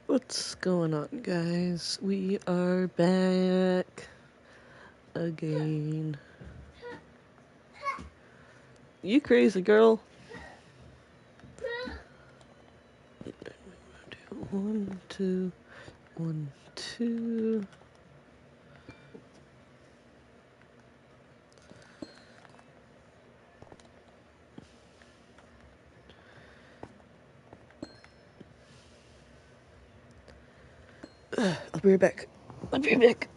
What's going on, guys? We are back again. You crazy girl? One, two, 1, 2. I'll be right back. I'll be right back.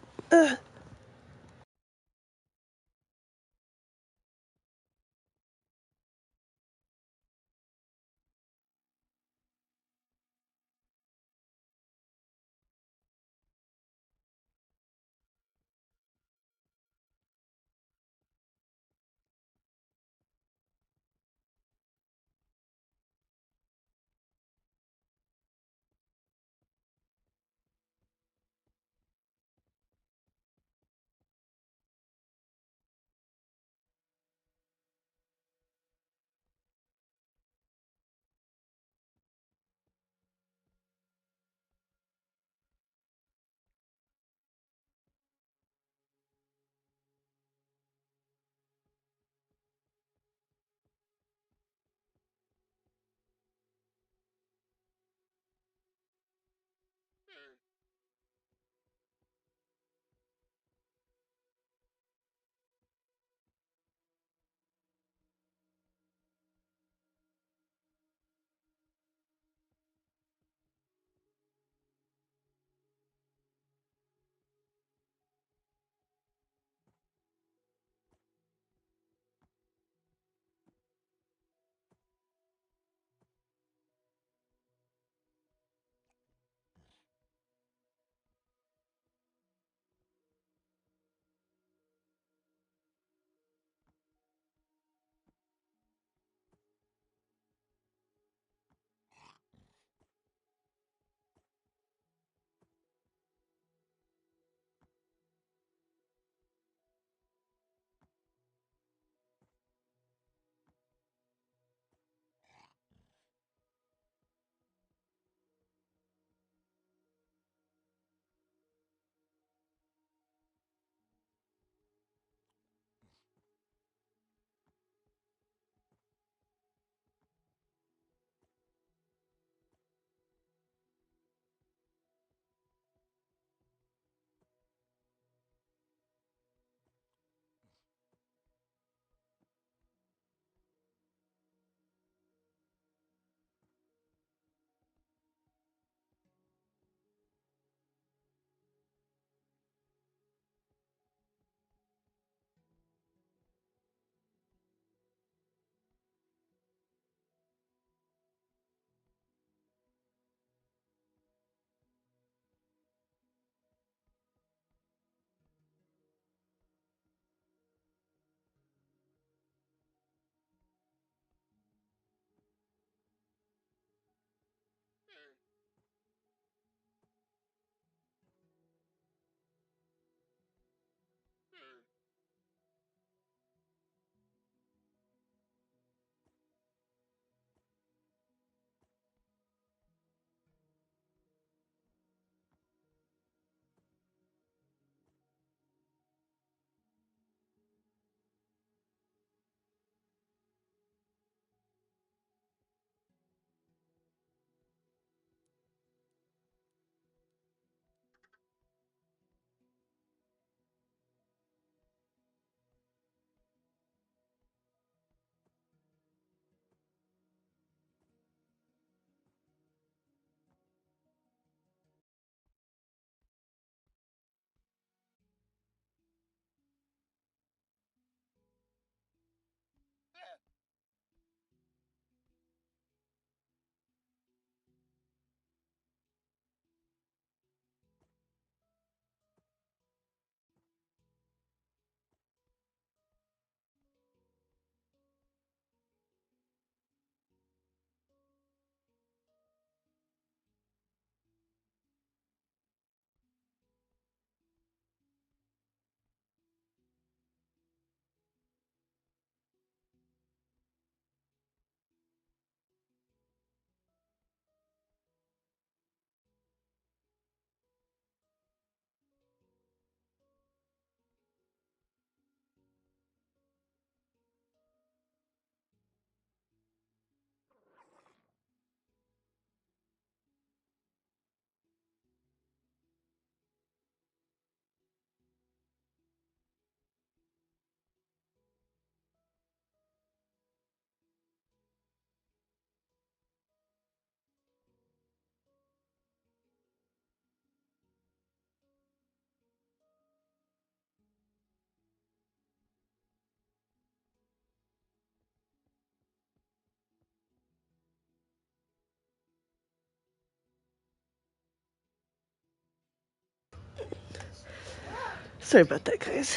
Sorry about that, guys.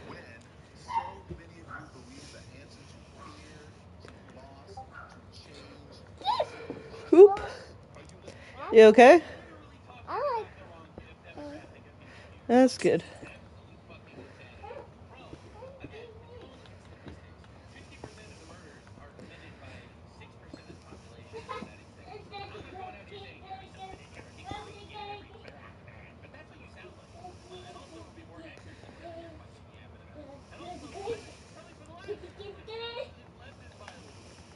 When so many of you believe the answer to fear, to loss, to change is in the Bible. Whoop. Are you listening? You okay? Literally talking about the wrong demographic of people here. That's good. Absolute fucking insanity. Bro, again, if you want to look at statistics, 50% of the murders are committed by 6% of the population in the United States. I'm not going out here saying every son of a bitch ever kicks your feet in every... But that's what you sound like. And also, to be more accurate than whatever you're fucking yapping about. And also, it's coming from the left. It's leftist violence.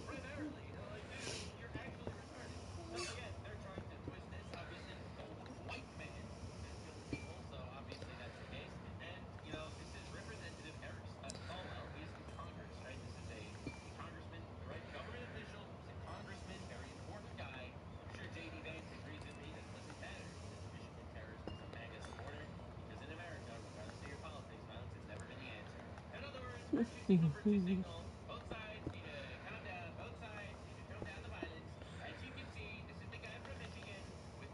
Primarily. Like, dude, you're actually retarded. So, again, they're trying to twist this. Obviously, the white man has killed people, so obviously that's the case. And, you know, this is Representative Eric Swalwell. He's in Congress, right? This is a congressman, right? Government official. He's a congressman, very important guy. I'm sure J.D. Vance agrees with me that it doesn't matter if he's a Michigan terrorist or a MAGA supporter, because in America, regardless of your politics, violence has never been the answer. In other words, virtue signal. Both sides need to calm down. Both sides need to tone down the violence. As you can see, this is the guy from Michigan with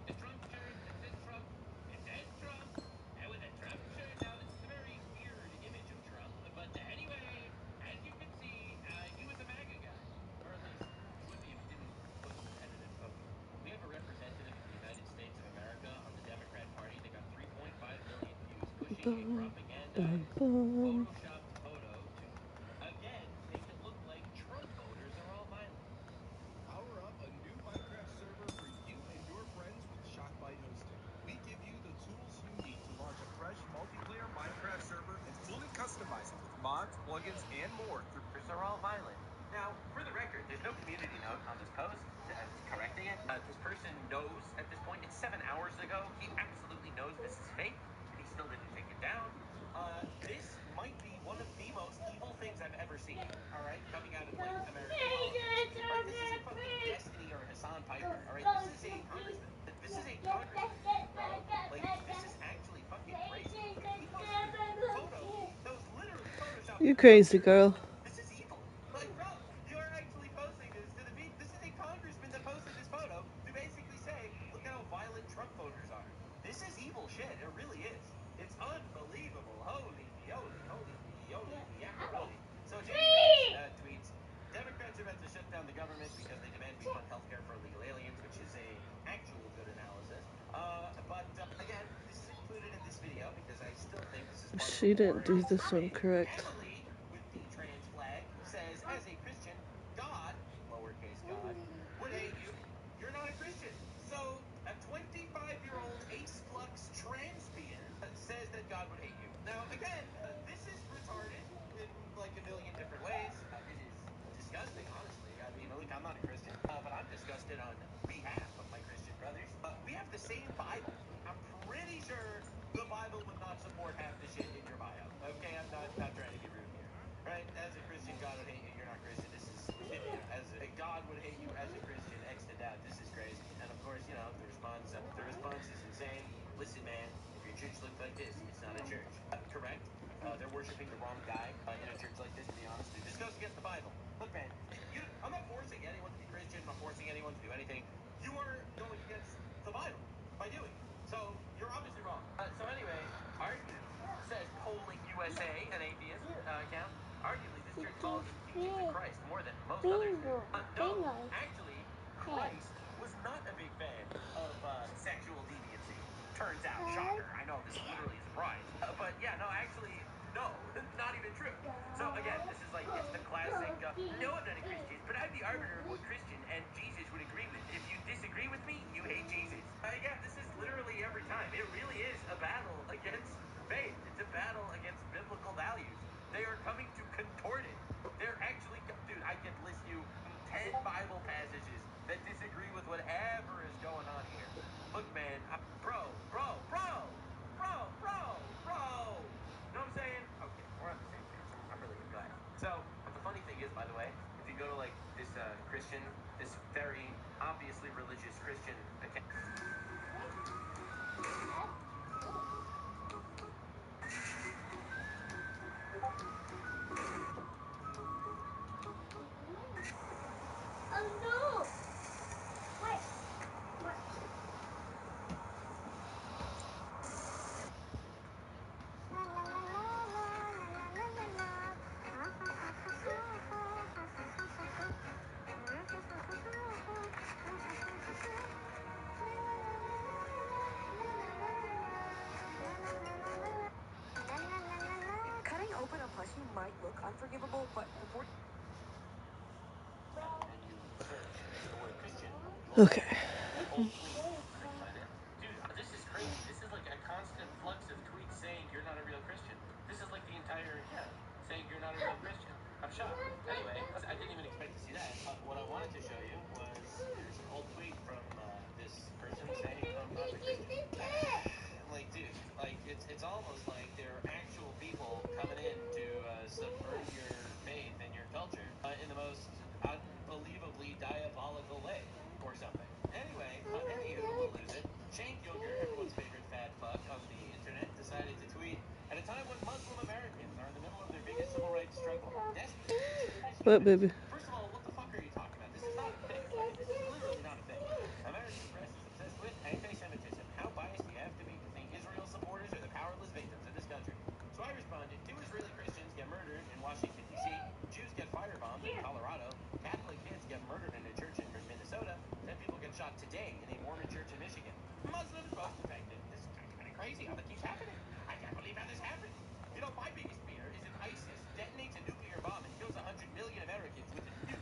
the Trump shirt that says Trump. It says Trump. And with a Trump shirt. Now, this is a very weird image of Trump. But anyway, as you can see, he was a MAGA guy. Or at least he would be if he didn't post an edited photo. We have a representative of the United States of America on the Democrat Party that got 3.5 million views pushing a propagandized photoshopped photo to, again, make it look like Trump voters are all violent. Power up a new Minecraft server for you and your friends with Shockbyte hosting. We give you the tools you need to launch a fresh multiplayer Minecraft server and fully customize it with mods, plugins, and more. Are all violent. Now, for the record, there's no community note on this post correcting it. This person knows at this point, it's 7 hours ago, he absolutely knows this is fake, and he still didn't take it down. This might be one of the most evil things I've ever seen, all right, coming out of, like, American politics. Right? This isn't fucking Destiny or Hassan Piper, all right? This is a congressman. This is a congressman, bro. Like, this is actually fucking crazy. He posted a photo that was literally photoshopped. You crazy girl. This is evil. Like, bro, you are actually posting this to the beat. This is a congressman that posted this photo to basically say, look at how violent Trump voters are. This is evil shit. It really is. It's unbelievable. Holy, yakaroli. So J.D. Vance tweets, Democrats are about to shut down the government because they demand we fund healthcare for illegal aliens, which is a actual good analysis. But again, this is included in this video because I still think this is part She of the war. didn't do this one correct. Emily with the trans flag says, as a Christian, God, lowercase God, would hate you. You're not a Christian. So a 25-year-old ace flux transbian says that God would hate you. Now, again, this is retarded in like a million different ways. It is disgusting, honestly. I mean, look, I'm not a Christian, but I'm disgusted on behalf of my Christian brothers. We have the same Bible. I'm pretty sure the Bible would not support half the shit in your bio. Okay, I'm not trying to be rude here. Right? As a Christian, God would hate you. You're not Christian. This is, as a God would hate you as a Christian. Exit out. This is crazy. And of course, you know, the response is insane. Listen, man, if your church looked like this, it's not a church. Correct? They're worshiping the wrong guy in a church like this, to be honest. This goes against the Bible. Look, man, I'm not forcing anyone to be Christian. I'm not forcing anyone to do anything. You are going against the Bible by doing it. So you're obviously wrong. So anyway, arguably, says Polling USA, an atheist account, arguably this church follows the teachings of Christ more than most others do. No, actually, Christ was not a big fan of sexual deviancy. Turns out, shocker. I know this is literally a surprise. But yeah, no, actually, no, not even true. So again, this is like, it's the classic, no, I'm not a Christian, but I'm the arbiter of what Christian and Jesus would agree with. If you disagree with me, you hate Jesus. Yeah, this is literally every time. It really is a battle against faith. It's a battle against biblical values. They are coming to contort it. They're actually, dude, I could list you 10 Bible passages that disagree with whatever is going on here. Look, man, bro. Know what I'm saying? Okay, we're on the same page. I'm really glad. So, the funny thing is, by the way, if you go to like this Christian, this very obviously religious Christian account. might look unforgivable, but before and you search the word Christian, Okay. hopefully find it. Dude, this is crazy. This is like a constant flux of tweets saying you're not a real Christian. This is like the entire, saying you're not a real Christian. I'm shocked. Anyway, I didn't even expect to see that. What I wanted to show you was, here's an old tweet from this person saying, I'm not a Christian. Like, dude, like, it's almost like there are actual people coming in to subvert your faith and your culture in the most unbelievably diabolical way or something. Anyway, anywho, we'll lose it. Shane Gilger, everyone's favorite fat fuck on the internet, decided to tweet at a time when Muslim Americans are in the middle of their biggest civil rights struggle, desperate to reach as What, humans. baby? First of all, what the fuck are you talking about? This is not a thing. Okay? This is literally not a thing. American press is obsessed with anti-Semitism. How biased do you have to be to think Israel supporters are the powerless victims of this country? So I responded, 2 Israeli Christians get murdered in Washington, D.C., Jews get firebombed in Colorado, Catholic kids get murdered in a church in Minnesota, 10 people get shot today in a Mormon church in Michigan. Muslims most affected. This is kind of crazy how that keeps happening. I can't believe how this happened. You know, my biggest fear is if ISIS detonates a nuclear bomb and kills 100 million Americans with a nuke.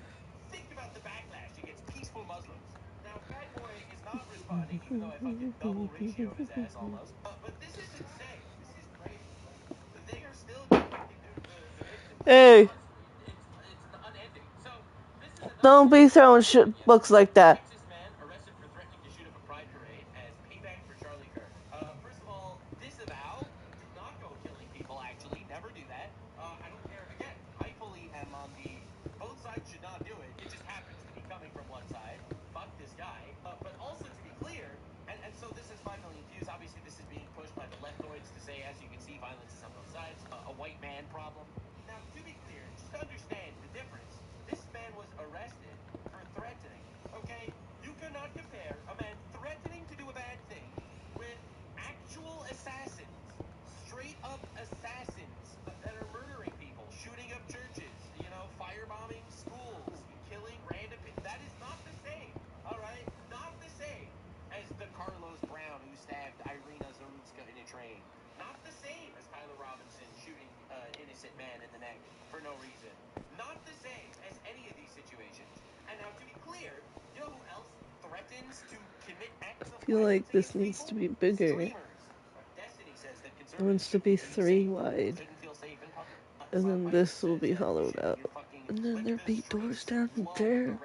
Think about the backlash against peaceful Muslims. Now, Fat Boy is not responding, even though I fucking double ratioed his ass almost. But this is insane. This is crazy. Like, they are still convicting the victims. Hey, It's unending. So, this is another don't be throwing books like that. Texas man arrested for threatening to shoot up a pride parade as payback for Charlie Kirk. First of all, disavow. Do not go killing people, actually. Never do that. I don't care. Again, I fully am on the both sides should not do it. It just happens to be coming from one side. Fuck this guy. But also to be clear, and so this is 5 million views. Obviously, this is being pushed by the leftoids to say, as you can see, violence is on both sides. A white man problem. Now, to be clear, just understand the difference. This man was arrested for threatening. Okay? You cannot compare a man threatening to do a bad thing with actual assassins. Straight up assassins that are murdering people, shooting up churches, firebombing schools, killing random people. That is not the same, all right? Not the same as the Carlos Brown who stabbed Irina Zarutska in a train. Not the same as Tyler Robinson shooting innocent man in the neck for no reason. Not the same as any of these situations. And now, to be clear, you know who else threatens to commit acts of I feel violence like this against needs people? to be bigger. Streamers. Destiny says that It wants to be 3 wide. shouldn't feel safe in public. And then this will be hollowed out. And then there be doors down there.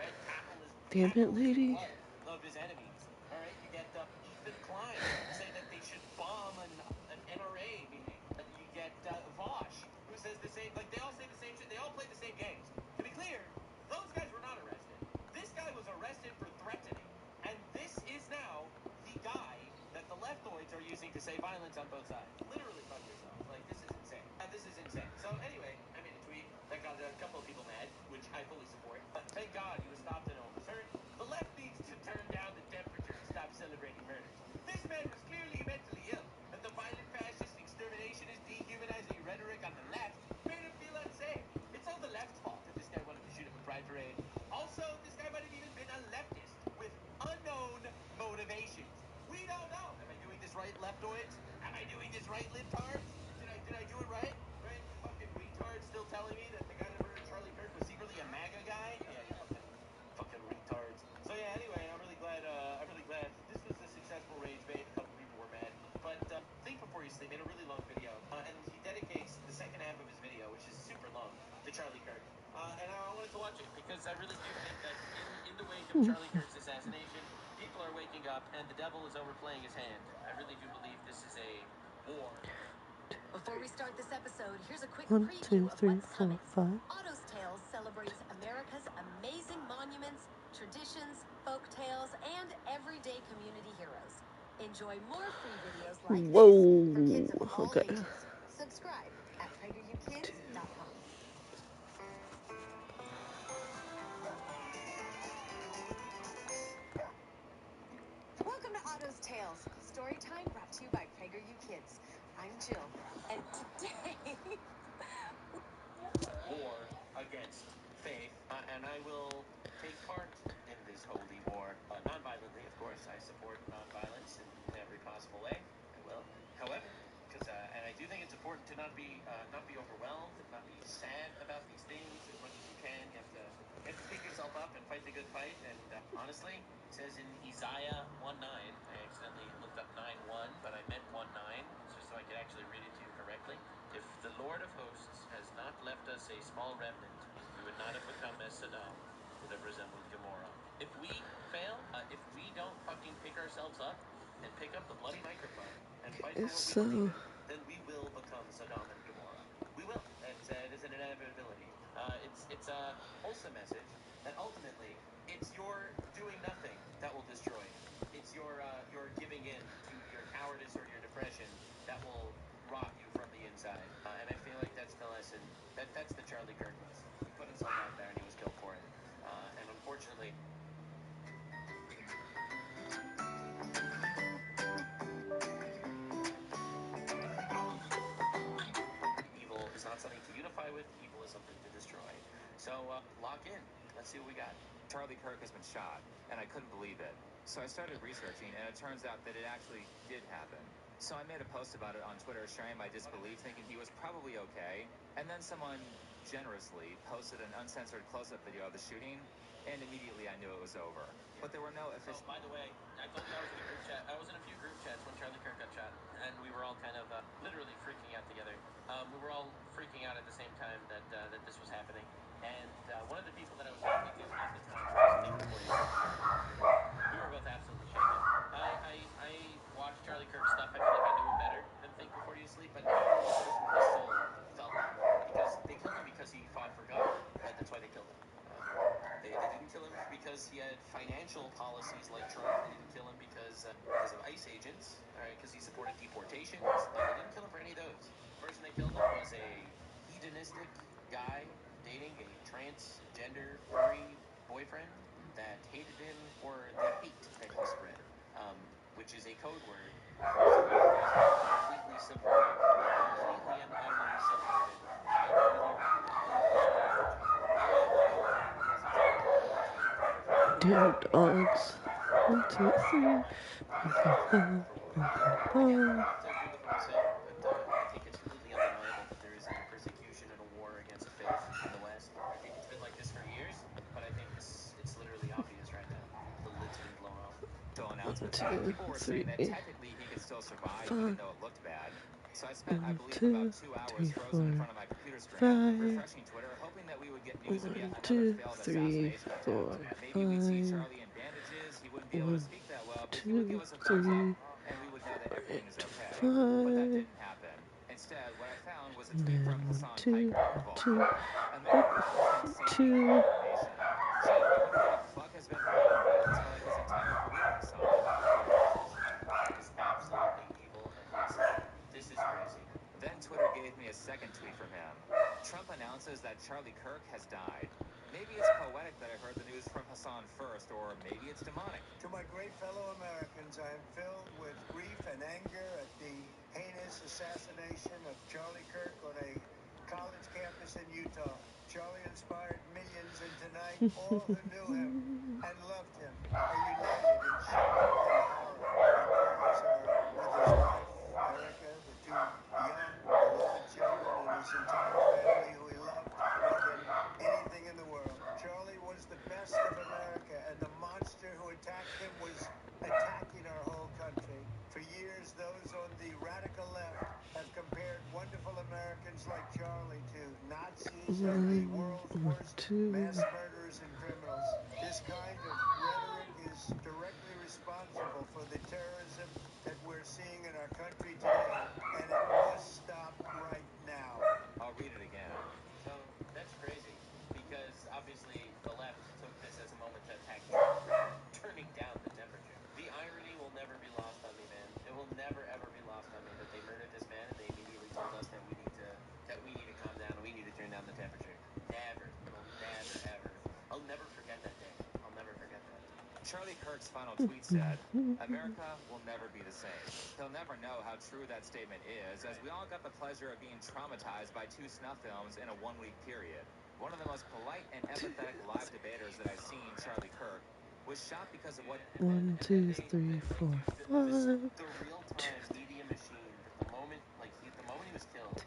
Damn it, lady. Of his enemies. All right, you get Ethan Klein say that they should bomb an NRA meeting. You get Vosh, who says the same. Like, they all say the same shit. They all play the same games. To be clear, those guys were not arrested. This guy was arrested for threatening, and this is now the guy that the leftoids are using to say violence on both sides. Literally, fuck yourself. Like, this is insane. This is insane. So anyway, I made a tweet that got a couple of people mad, which I fully support. But thank God he was stopped and no one was hurt. The left needs to turn down the temperature and stop celebrating murders. This man was clearly mentally ill, and the violent fascist exterminationist dehumanizing rhetoric on the left made him feel unsafe. It's all the left's fault that this guy wanted to shoot up a pride parade. Also, this guy might have even been a leftist with unknown motivations. We don't know. Am I doing this right, leftoids? Am I doing this right, libtards? Did I do it right? Right? You fucking retards still telling me that the guy that murdered Charlie Kirk was secretly a MAGA guy? Yeah, you fucking retards. So yeah, anyway, I'm really glad this was a successful rage bait. A couple people were mad. But Think Before You Sleep made a really long video, and he dedicates the second half of his video, which is super long, to Charlie Kirk. And I wanted to watch it because I really do think that in the wake of Charlie Kirk's assassination, people are waking up and the devil is overplaying his hand. I really do believe this is a war. Before we start this episode, here's a quick 1, preview 2, of 3, what's 4, coming. 5. Otto's Tales celebrates America's amazing monuments, traditions, folk tales, and everyday community heroes. Enjoy more free videos like Whoa. this for kids of all Okay. ages. Subscribe at PragerUKids.com. Welcome to Otto's Tales, story time brought to you by PragerU Kids. I'm Jill, and today War against faith, and I will take part in this holy war non-violently. Of course, I support non-violence in every possible way. I will. However, and I do think it's a important to not be overwhelmed, not be sad about these things as much as you can. You have to pick yourself up and fight the good fight. And honestly, it says in Isaiah 1:9. I accidentally looked up 9:1, but I meant 1:9. It's just so I could actually read it to you correctly. If the Lord of hosts has not left us a small remnant, we would not have become as Sodom, would have resembled Gomorrah. If we fail, if we don't fucking pick ourselves up and pick up the bloody microphone and fight Okay, for what we believe so in, then we will become Sodom and Gomorrah. We will. It is an inevitability. It's a wholesome message that ultimately it's your doing nothing that will destroy you. It's your giving in to your cowardice or your depression that will rot you from the inside. And I feel like that's the lesson. That's the Charlie Kirk lesson. He put himself out there and he was killed for it. And unfortunately, evil is not something to unify with. Evil is something to destroy. So lock in. Let's see what we got. Charlie Kirk has been shot, and I couldn't believe it. So I started researching, and it turns out that it actually did happen. So I made a post about it on Twitter, sharing my disbelief, thinking he was probably okay. And then someone generously posted an uncensored close-up video of the shooting, and immediately I knew it was over. But there were no official... By the way, I told you I was in a group chat. I was in a few group chats when Charlie Kirk got shot, and we were all kind of literally freaking out together. We were all freaking out at the same time that this was happening. And one of the people that I was talking to at the time, Think Before You Sleep, we were both absolutely shaken. I watched Charlie Kirk's stuff. I feel like I knew him better than Think Before You Sleep. I knew him as a person with a soul felt like. Because they killed him because he fought for God. That's why they killed him. They didn't kill him because he had financial policies like Trump. They didn't kill him because of ICE agents, all right, because he supported deportations. They didn't kill him for any of those. The person they killed him was a hedonistic guy dating a transgender furry boyfriend that hated him for the hate that he spread, which is a code word completely subverted, completely and utterly subverted. I know you. damn dogs. 1, 2, 3. To agree with what was said, but I think it's completely undeniable that there is a persecution and a war against faith in the West. I think it's been like this for years, but I think it's literally obvious right now. The lid's been blown off. announcements, 2, people were saying 3, that technically he could still survive, even 4. though it looked bad. So I spent, I 1, believe, about 2, 2 hours 3, frozen in 4, front of my computer screen, 5. refreshing Twitter, hoping that we would get news of yet 1, another 2, failed 3, assassination attempt. 4, Maybe we'd see 5. Charlie in bandages, he wouldn't be able to 1, speak that well, but he would give 2, us a thumbs up, 3, and we would know that everything is okay. But that 5. didn't happen. Instead, what I found was a And tweet from then 1, Hassan 2, Piker of all people. America is insanely 2. unpopular nation. Gee, I wonder what the fuck has been preventing violence for like his entire career, Hassan. Is absolutely evil, and this is crazy. Then Twitter gave me a second tweet from him. Trump announces that Charlie Kirk has died. Maybe it's poetic that I heard the news from Hassan first, or maybe it's demonic. To my great fellow Americans, I am filled with grief and anger at the heinous assassination of Charlie Kirk on a college campus in Utah. Charlie inspired millions, and tonight all who knew him and loved him are united in shock and horror. Our prayers are with his wife, Erica, the two young, beloved children, and his entire family, who he loved more than anything in the world. Charlie was the best of America, and the monster who attacked him was attacking our whole country. For years, those on the radical left have compared wonderful Americans like Charlie to Nazis and the 1, world's 1, worst 2. mass murderers and criminals. This kind of rhetoric is directly responsible for the terrorism that we're seeing in our country today, and it must stop right now. I'll read it again. So that's crazy because obviously the left took this as a moment to attack Trump, turning down the temperature. The irony will never be lost on me, man. It will never ever be lost on me that they murdered this man and they immediately told us that we need to calm down and we need to turn down the temperature. Never. It'll never ever. I'll never forget that day. I'll never forget that. Charlie Kirk's final tweet said, America will never be the same. He'll never know how true that statement is, as we all got the pleasure of being traumatized by 2 snuff films in a 1-week period. One of the most polite and empathetic live debaters that I've seen, Charlie Kirk, was shot because of what... 1, 2, 3, 4, 5. The real time media machine, the moment he was killed,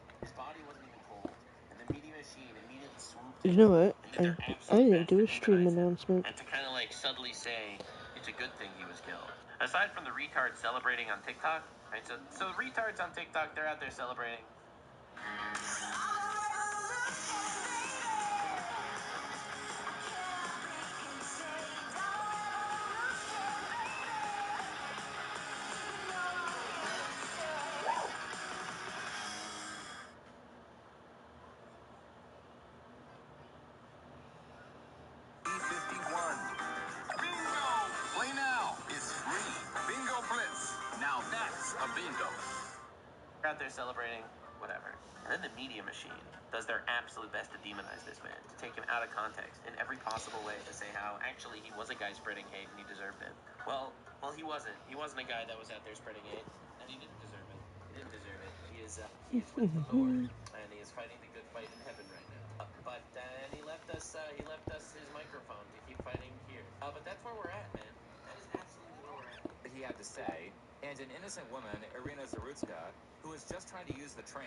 You know what? and did their I absolute didn't best do to a stream demonize him, announcement. and to kind of like subtly say it's a good thing he was killed. Aside from the retards celebrating on TikTok, right? So retards on TikTok, they're out there celebrating. Play now. It's free. Bingo Blitz. Now that's a bingo. They're out there celebrating, whatever. And then the media machine does their absolute best to demonize this man, to take him out of context in every possible way, to say how actually he was a guy spreading hate and he deserved it. Well, he wasn't. He wasn't a guy that was out there spreading hate, and he didn't deserve it. He didn't deserve it. He is with the Lord, and he is fighting the good fight in heaven right now. And he left us. He left us his microphone to keep fighting here. But that's where we're at, man. That is absolutely where we're at. He had to say, and an innocent woman, Irina Zarutska, who was just trying to use the train,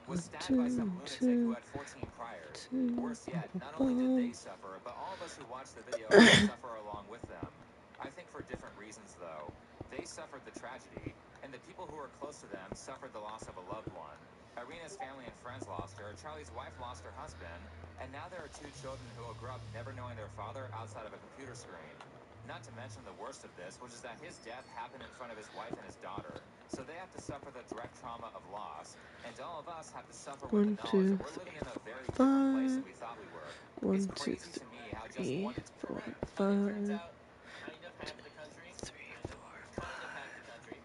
was stabbed by some lunatic who had 14 priors. Worse yet, not only did they suffer, but all of us who watched the video had to suffer along with them. I think for different reasons, though. They suffered the tragedy, and the people who were close to them suffered the loss of a loved one. Irina's family and friends lost her, Charlie's wife lost her husband, and now there are two children who will grow up never knowing their father outside of a computer screen. Not to mention the worst of this, which is that his death happened in front of his wife and his daughter. So they have to suffer the direct trauma of loss, and all of us have to suffer with the knowledge that we're living in a very different place than we thought we were. It's crazy to me how just one... Correct. It turns out kind of half the country, kind of half the country,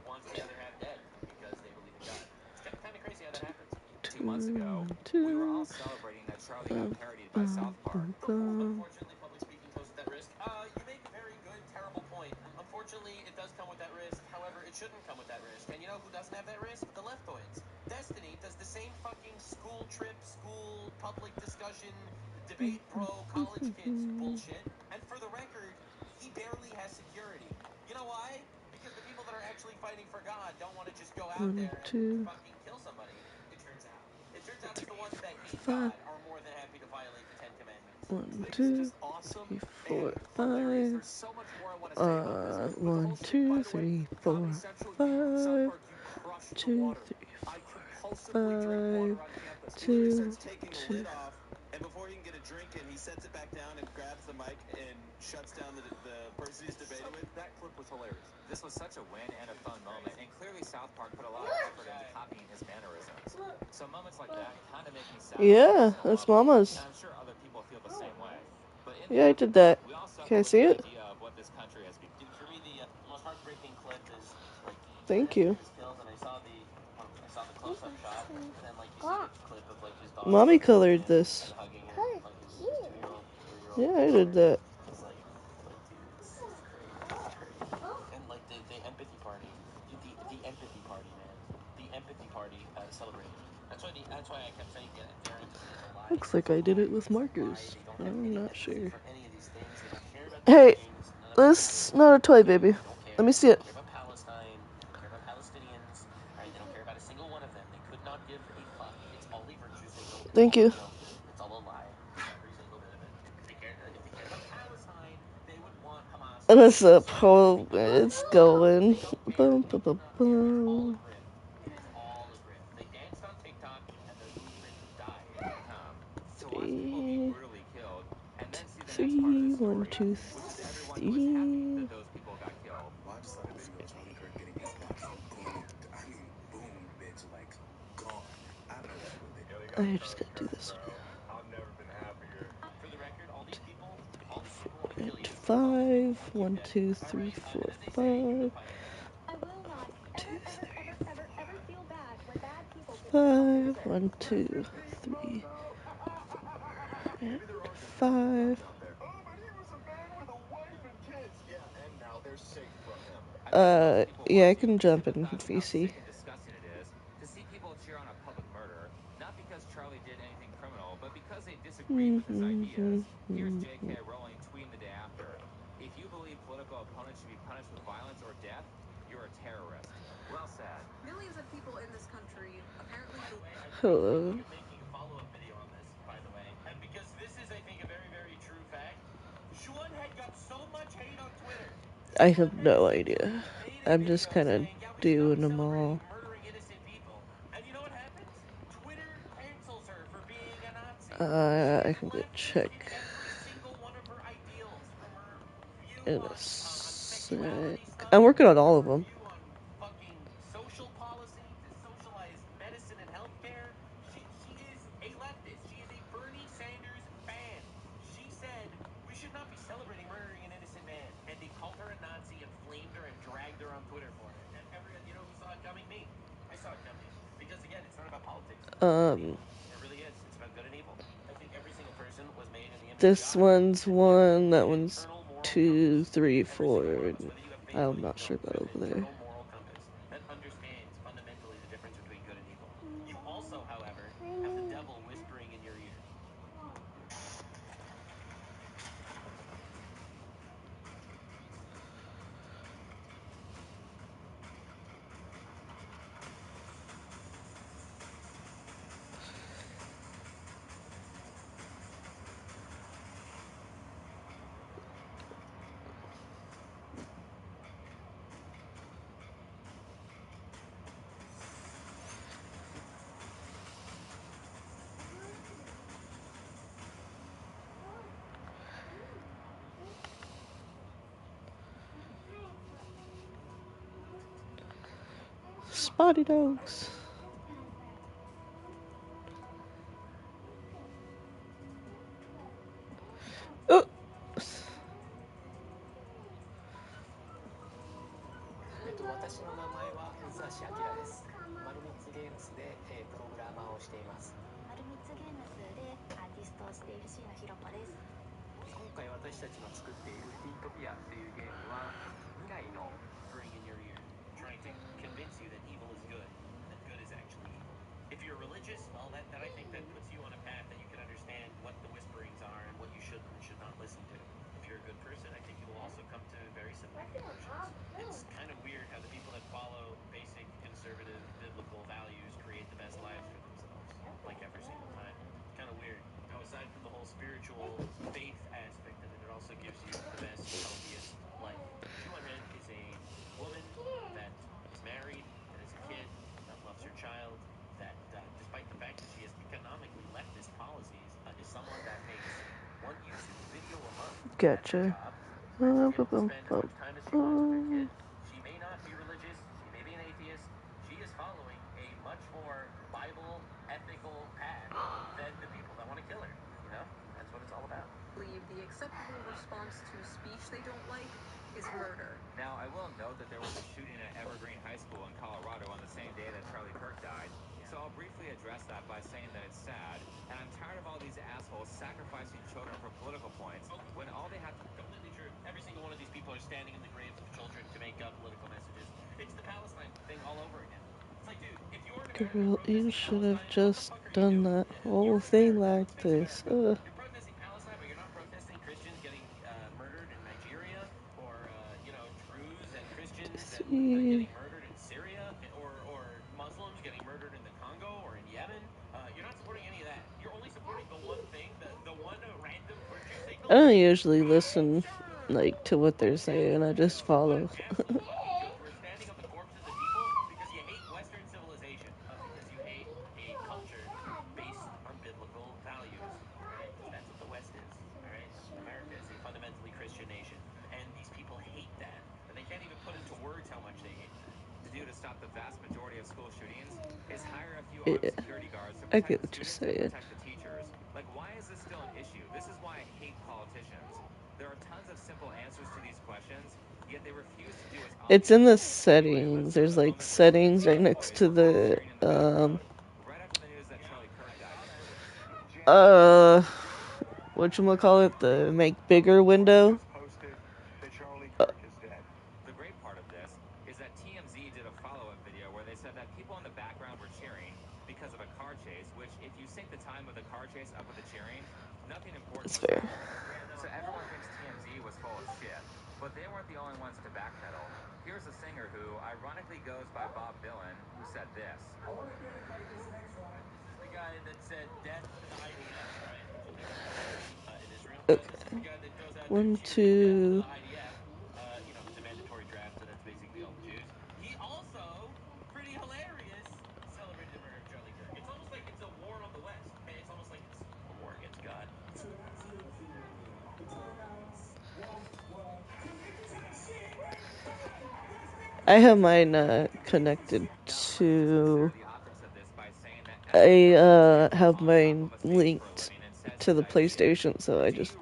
wants the other half dead because they believe in God. It's kind of crazy how that happens. 2 months ago, we were all celebrating that Charlie got parodied by South Park. Unfortunately, public speaking comes with that risk. You make a very good, terrible point. Unfortunately, it does come with that risk. However, it shouldn't come with that risk. And you know who doesn't have that risk? The leftoids. Destiny does the same fucking school trip, school public discussion, debate bro, college kids bullshit. And for the record, he barely has security. You know why? Because the people that are actually fighting for God don't want to just go out there and fucking kill somebody. It turns out. It turns out that the ones that hate God are more than happy to violate the Ten Commandments. 1, 2, 3, 4, 5. 1, 2, 3, 4, 5. 2, 3, 4, 5. 2, 2. And before he can get a drink in, he sets it back down and grabs the mic and shuts down the person he's debating with. That clip was hilarious. This was such a win and a fun moment, and clearly South Park put a lot of effort into copying his mannerisms. So moments like that kind of make me sad. Yeah, that's Mama's. And I'm sure other people feel the same way. But in Yeah, I did that. we all suffer Can I with see the it? idea of what this country has become. Dude, for me, the most heartbreaking clip is like Thank you. he was killed, and I saw the close-up shot, and then like you see the clip of like his daughter Mommy holding colored him this. and hugging him, like his 2-year-old, 3-year-old. Yeah, I did that. It's like dude, it's crazy. It's crazy. And like the empathy party, dude, the empathy party, man, the empathy party celebrating. That's why I kept saying their empathy is a lie. Looks like I did it with It's a lie. markers. They don't have I'm any not empathy sure. for any of these things. They don't care about Hey, these things. None of it that's matters. not a toy, baby. They don't care. Let me see it. They don't care about Palestine. They don't care about Palestinians. Right? They don't care about a single one of them. They could not give a fuck. It's all a virtue signal. It's Thank all you. a joke. It's all a lie. Every single bit of it. If they cared about Palestine, they would want Hamas. What's up? Oh, it's going. Bum, bum, bum, It's all a bum. grift. It is all a grift. They danced on TikTok and their movement died. To watch people be brutally killed and then see the next part of the 3, 1, story, 2, which is everyone who is happy 3. that those people got killed. Well, I just saw the video of Charlie Kirk getting his box boomed. I mean, boomed, bitch, like gone. I don't know what to do with it. I just gotta do this. I've never been happier. For the record, all these people want to kill you. 5, 1, 2, 3, 4, 5. I will not 2, ever feel bad when bad people get 5, 1, 2, 3, Maybe there are good 5. out there. Oh, but he was a man with a wife and kids. Yeah, and now they're safe from him. Yeah, I can jump in VC. Disgusting it is to see people cheer on a public murder, not because Charlie did anything criminal, but because they disagreed with his ideas. Here's J.K. Rowling tweeting the day after. If you believe political opponents should be punished with violence or death, you're a terrorist. Well said. Millions of people in this country apparently believe. Hello. Making a follow-up video on this, by the way. Have so much hate on Twitter. I Someone have no basically idea. made a I'm just video kind of saying, yeah, we should not be doing them celebrating all. murdering innocent people. And you know what happens? Twitter cancels her for being a Nazi. She I is can go leftist check in every single one of her ideals, from her view in a on sec. sexuality stuff, I'm working on to all of her them. view on fucking social policy, to socialized medicine and healthcare. She is a leftist. She is a Bernie Sanders fan. She said we should not be celebrating murdering an innocent man, and they called her a Nazi and flamed her and dragged her on Twitter for it. And you know who saw it coming? Me. I saw it coming because again, it's not about politics. It's about good and evil. It really is. It's about good and evil. I think every single person was made in the image This of God. one's And we have one, that an one's internal moral 2, compass. 3, Every 4. single one of us, whether you have faith, I'm whether you not sure don't, about you have an over there. internal moral compass that understands fundamentally the difference between good and evil. You also, however, have the devil whispering in your ear. Spotty dogs. Oh! 私の名前は宇佐明です。丸光ゲームスで、プログラマーをしています。丸光ゲームスでアーティストをしている椎名ひろ子です。今回私たちの作っているティートピアっていうゲームは未来の Whispering in your ear, trying to convince you that evil is good and that good is actually evil. If you're religious, well, that I think that puts you on a path that you can understand what the whisperings are and what you should and should not listen to. If you're a good person, I think you will also come to very similar conclusions. It's kind of weird how the people that follow basic conservative biblical values create the best lives for themselves, like every single time. It's kind of weird how, aside from the whole spiritual faith aspect of it, it also gives you the best, healthiest life. Juahed is a woman that is married, that has a kid, that loves her child, that despite the fact that she has economically leftist policies, is someone that makes one YouTube video a month. That's her Gotcha. job. She's able to spend as much time as she wants with her kid. She may not be religious. She may be an atheist. She is following a much more Bible ethical path than the people that want to kill her. You know, that's what it's all about. Believe the acceptable response to speech they don't like is murder. Now, I will note that there was a shooting at Evergreen High School in Colorado on the same day that Charlie Kirk died. So I'll briefly address that by saying that it's sad, and I'm tired of all these assholes sacrificing children for political points when all they have to... Completely true. Every single one of these people are standing in the graves of children to make political messages. It's the Palestine thing all over again. It's like, dude, if you're an American Girl, you protesting should have Palestine, what the just fuck are you done doing? that You're whole an thing American. like What makes this. America? You're protesting Palestine, but you're not protesting Christians getting murdered in Nigeria, or you know, Druze and Christians and See? getting murdered in Syria, or Muslims getting murdered in the Congo or in Yemen. You're not supporting any of that. You're only supporting the one thing, the one random virtue signal. I don't usually listen Sure. like to what they're saying. I just follow. What absolute fucking joke. You are standing on the corpses of people because you hate Western civilization, because you hate a culture based on biblical values. All right, that's what the West is. All right, America is a fundamentally Christian nation, and these people hate that, and they can't even put into words how much they hate that. To do to stop the vast majority of school shootings is hire a few armed Yeah, security guards to I protect get the what you're students and saying. protect the teachers. Like, why is this still an issue? This is why I hate politicians. There are tons of simple answers to these questions, yet they refuse to do what's It's in obvious. the Anyway, let's settings. start There's with a like moment where students settings right and next employees to were all the cheering in the background right after the news that Charlie Kirk died yesterday. uh whatchamacallit, the make bigger window. Posted that Charlie Uh, Kirk is dead. The great part of this is that TMZ did a follow-up video where they said that people in the background were cheering because of a car chase, which if you sync the time of the car chase up with the cheering, nothing important That's was fair. happening. So everyone thinks TMZ was full of shit. But they weren't the only ones to backpedal. Here's a singer who ironically goes by Bob Dylan, who said this. I want to dedicate this next one. This is the guy that said death to the IDF, right? Which is their military in Okay. This is the guy that goes out 1, there cheering 2. the IDF. The mandatory draft, so that's basically all the Jews. He also, pretty hilarious, celebrated the murder of Charlie Kirk. It's almost like it's a war on the West. Okay, it's almost like it's a war against God. I have mine connected to. I have mine linked to the PlayStation, so I just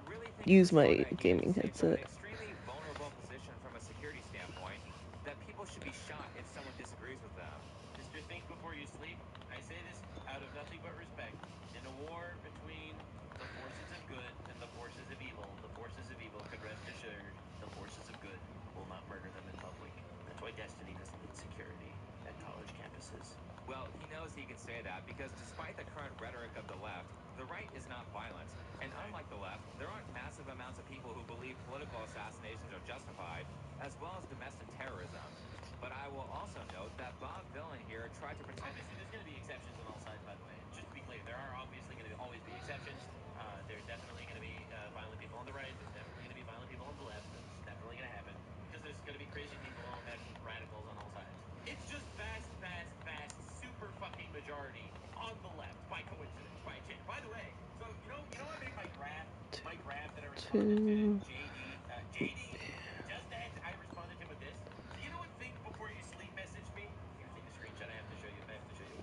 use my gaming headset. Extremely vulnerable position from a security standpoint that people should be shot if someone disagrees with them. Mr. Think Before You Sleep, I say this out of nothing but respect. In a war between the forces of good and the forces of evil can rest assured the forces of good will not murder them in public. That's why Destiny doesn't need security at college campuses. Well, he knows he can say that because despite the current rhetoric of the left, the right is not violent. And unlike the left, there aren't massive amounts of people who believe political assassinations are justified, as well as domestic terrorism. But I will also note that Bob Villain here tried to pretend. Obviously, there's going to be exceptions on all sides, by the way. Just to be clear, there are obviously going to always be exceptions. There's definitely going to be violent people on the right. There's definitely going to be violent people on the left. That's definitely going to happen. Because there's going to be crazy people and radicals on all sides. It's just vast, super fucking majority on the left by coincidence, by chance. By the way, so I made my graph that I responded to 2. JD. JD, just a heads. I responded to him with this. So you know what Think Before You Sleep messaged me? Here, take a screenshot. I have to show you what he sent me.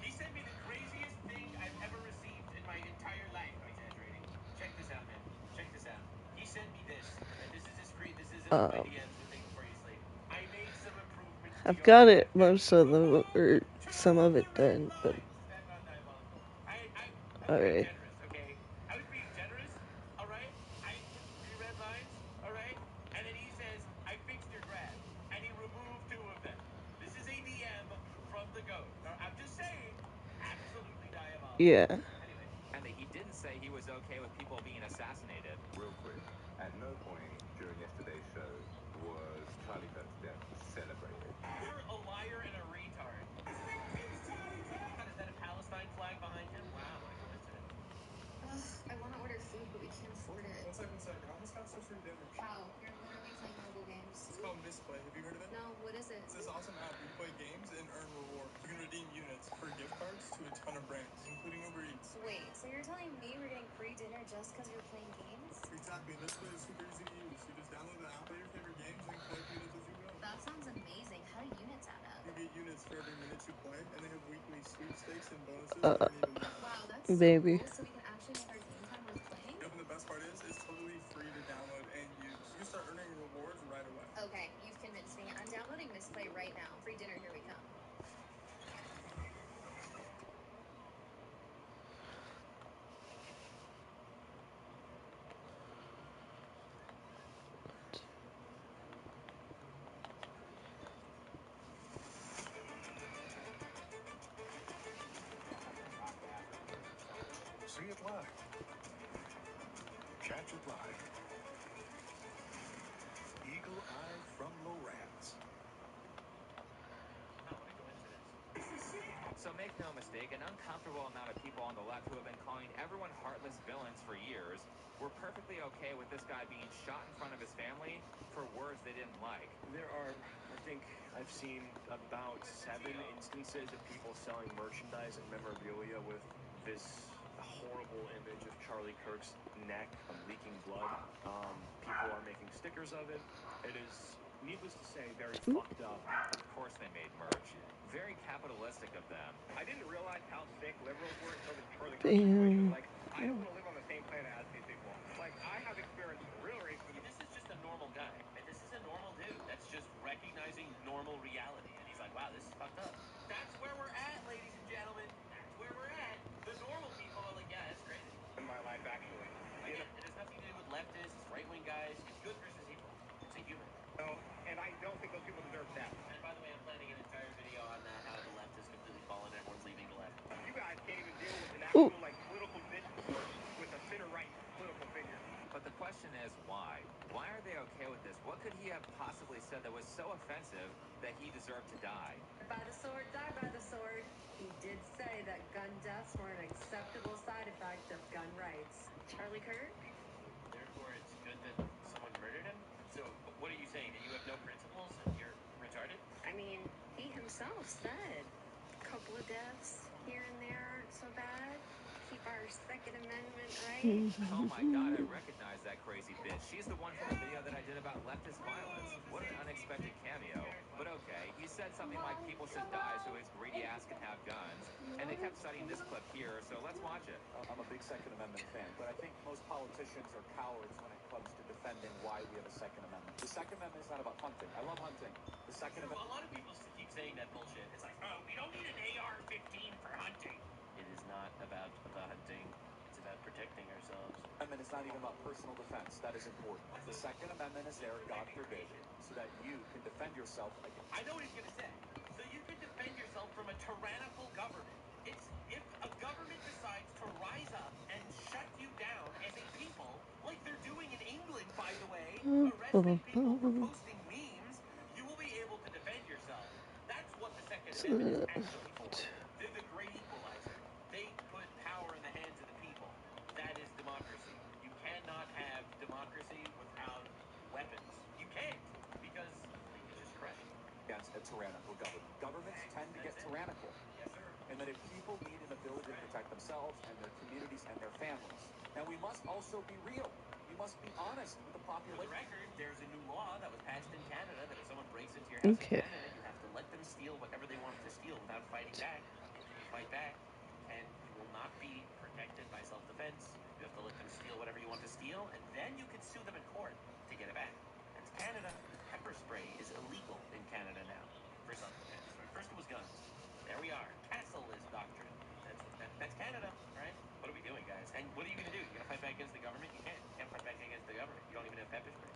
He sent me the craziest thing I've ever received in my entire life. I'm exaggerating. Check this out, man. Check this out. He sent me this. This is his screen. This isn't in my DMs with Think Before You Sleep. I made some improvements to I've your got it graph. most of the or some of it done, but That's not diabolical. I was being alright. generous, okay? I was being generous, all right? I put 3 red lines, all right? And then he says, I fixed your graph. And he removed 2 of them. This is a DM from the GOAT. I'm just saying, absolutely diabolical. Yeah. Anyway. And that he didn't say he was okay with people being assassinated. Real quick, at no point during yesterday's show was Charlie Kirk's death celebrated. You're a liar and a retard. God, is that a Palestine flag behind him? Wow, what a coincidence. I want to order food, but we can't afford it. One sec. I almost got some free dinner. How? You're literally playing mobile games. It's called Misplay. Have you heard of it? No, what is it? It's this awesome app where you play games and earn rewards. You can redeem units for gift cards to a ton of brands, including Uber Eats. Wait, so you're telling me we're getting free dinner just because you're playing games? Exactly. And Misplay is super easy to use. You just download the app, play your favorite games, and collect units as you go. That sounds amazing. How do units add up? You get units for every minute you play, and they have weekly sweepstakes and bonuses to earn even more. Wow, that's so Baby. cool. So we can actually make our game time worth playing? Yep, and the best part is, it's totally free to download and use. You can start earning rewards right away. Okay, you've convinced me. I'm downloading Misplay right now. Free dinner, here we come. See it live. Catch it live. Eagle Eye from Lorenz. Wow, what a coincidence. So make no mistake, an uncomfortable amount of people on the left who have been calling everyone heartless villains for years were perfectly okay with this guy being shot in front of his family for words they didn't like. There are, I think I've seen about 7 instances of people selling merchandise and memorabilia with this horrible image of Charlie Kirk's neck leaking blood. People are making stickers of it. It is, needless to say, very fucked up. Of course they made merch. Very capitalistic of them. I didn't realize how sick liberals were until the Charlie Kirk situation. Bam. Like, I don't want to live on the same planet as these people. Like, I have experienced real racism. This is just a normal guy. And this is a normal dude. That's just recognizing normal reality. And he's like, wow, this is fucked up. That's where we're at, ladies and gentlemen. That's where we're at. The normal people are like, yeah, that's crazy. In my life, actually. Again, it has nothing to do with leftists, right-wing guys. It's good versus evil. It's a human. No, and I don't think those people deserve death. And by the way, I'm planning an entire video on how the left has completely fallen. Everyone's leaving the left. You guys can't even deal with an Ooh. actual, political discourse with a center-right political figure. But the question is, why? Why are they okay with this? What could he have possibly said that was so offensive that he deserved to die? By the sword, die by the sword. He did say that gun deaths were an acceptable side effect of gun rights. Charlie Kirk. Therefore, it's good that someone murdered him? So, what are you saying? That you have no principles and you're retarded? I mean, he himself said a couple of deaths here and there aren't so bad. Keep our Second Amendment, right? Oh my god, I recognize that crazy bitch. She's the one from the video that I did about leftist violence. What an unexpected cameo. But okay, he said something like people should die so his greedy ass can have guns. And they kept citing this clip here, so let's watch it. I'm a big Second Amendment fan, but I think most politicians are cowards when it comes to defending why we have a Second Amendment. The Second Amendment is not about hunting. I love hunting. The Second Amendment... A lot of people keep saying that bullshit. It's like, oh, we don't need an AR-15 for hunting. It is not about the hunting. It's about protecting ourselves. Amendment is not even about personal defense. That is important. The Second Amendment is there, God forbid, so that you can defend yourself against... I know what he's going to say. So you can defend yourself from a tyrannical government. It's if a government decides to rise up and shut you down as a people, like they're doing in England, by the way, arresting people for posting memes, you will be able to defend yourself. That's what the Second Amendment is actually for. They're the great equalizer. They put power in the hands of the people. That is democracy. You cannot have democracy without weapons. You can't, because they can just crush you. Against a tyrannical government. Governments tend to get tyrannical. Yes, sir. And that if people need an ability to protect themselves and their communities and their families. And we must also be real. We must be honest with the For the population. record, there's a new law that was passed in Canada that if someone breaks into your house in Canada, you have to let them steal whatever they want to steal without fighting back. If you fight back, and you will not be protected by self-defense. You have to let them steal whatever you want to steal, and then you can sue them in court to get it back. That's Canada. Pepper spray is illegal in Canada now for self-defense. First it was guns. There we are. Castle-list doctrine. That's Canada, right? What are we doing, guys? And what are you going to do? You're going to fight back against the government? You can't. You can't fight back against the government. You don't even have pepper spray.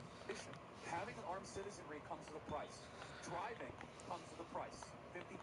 Having an armed citizenry comes with a price. Driving comes with a price. 50,000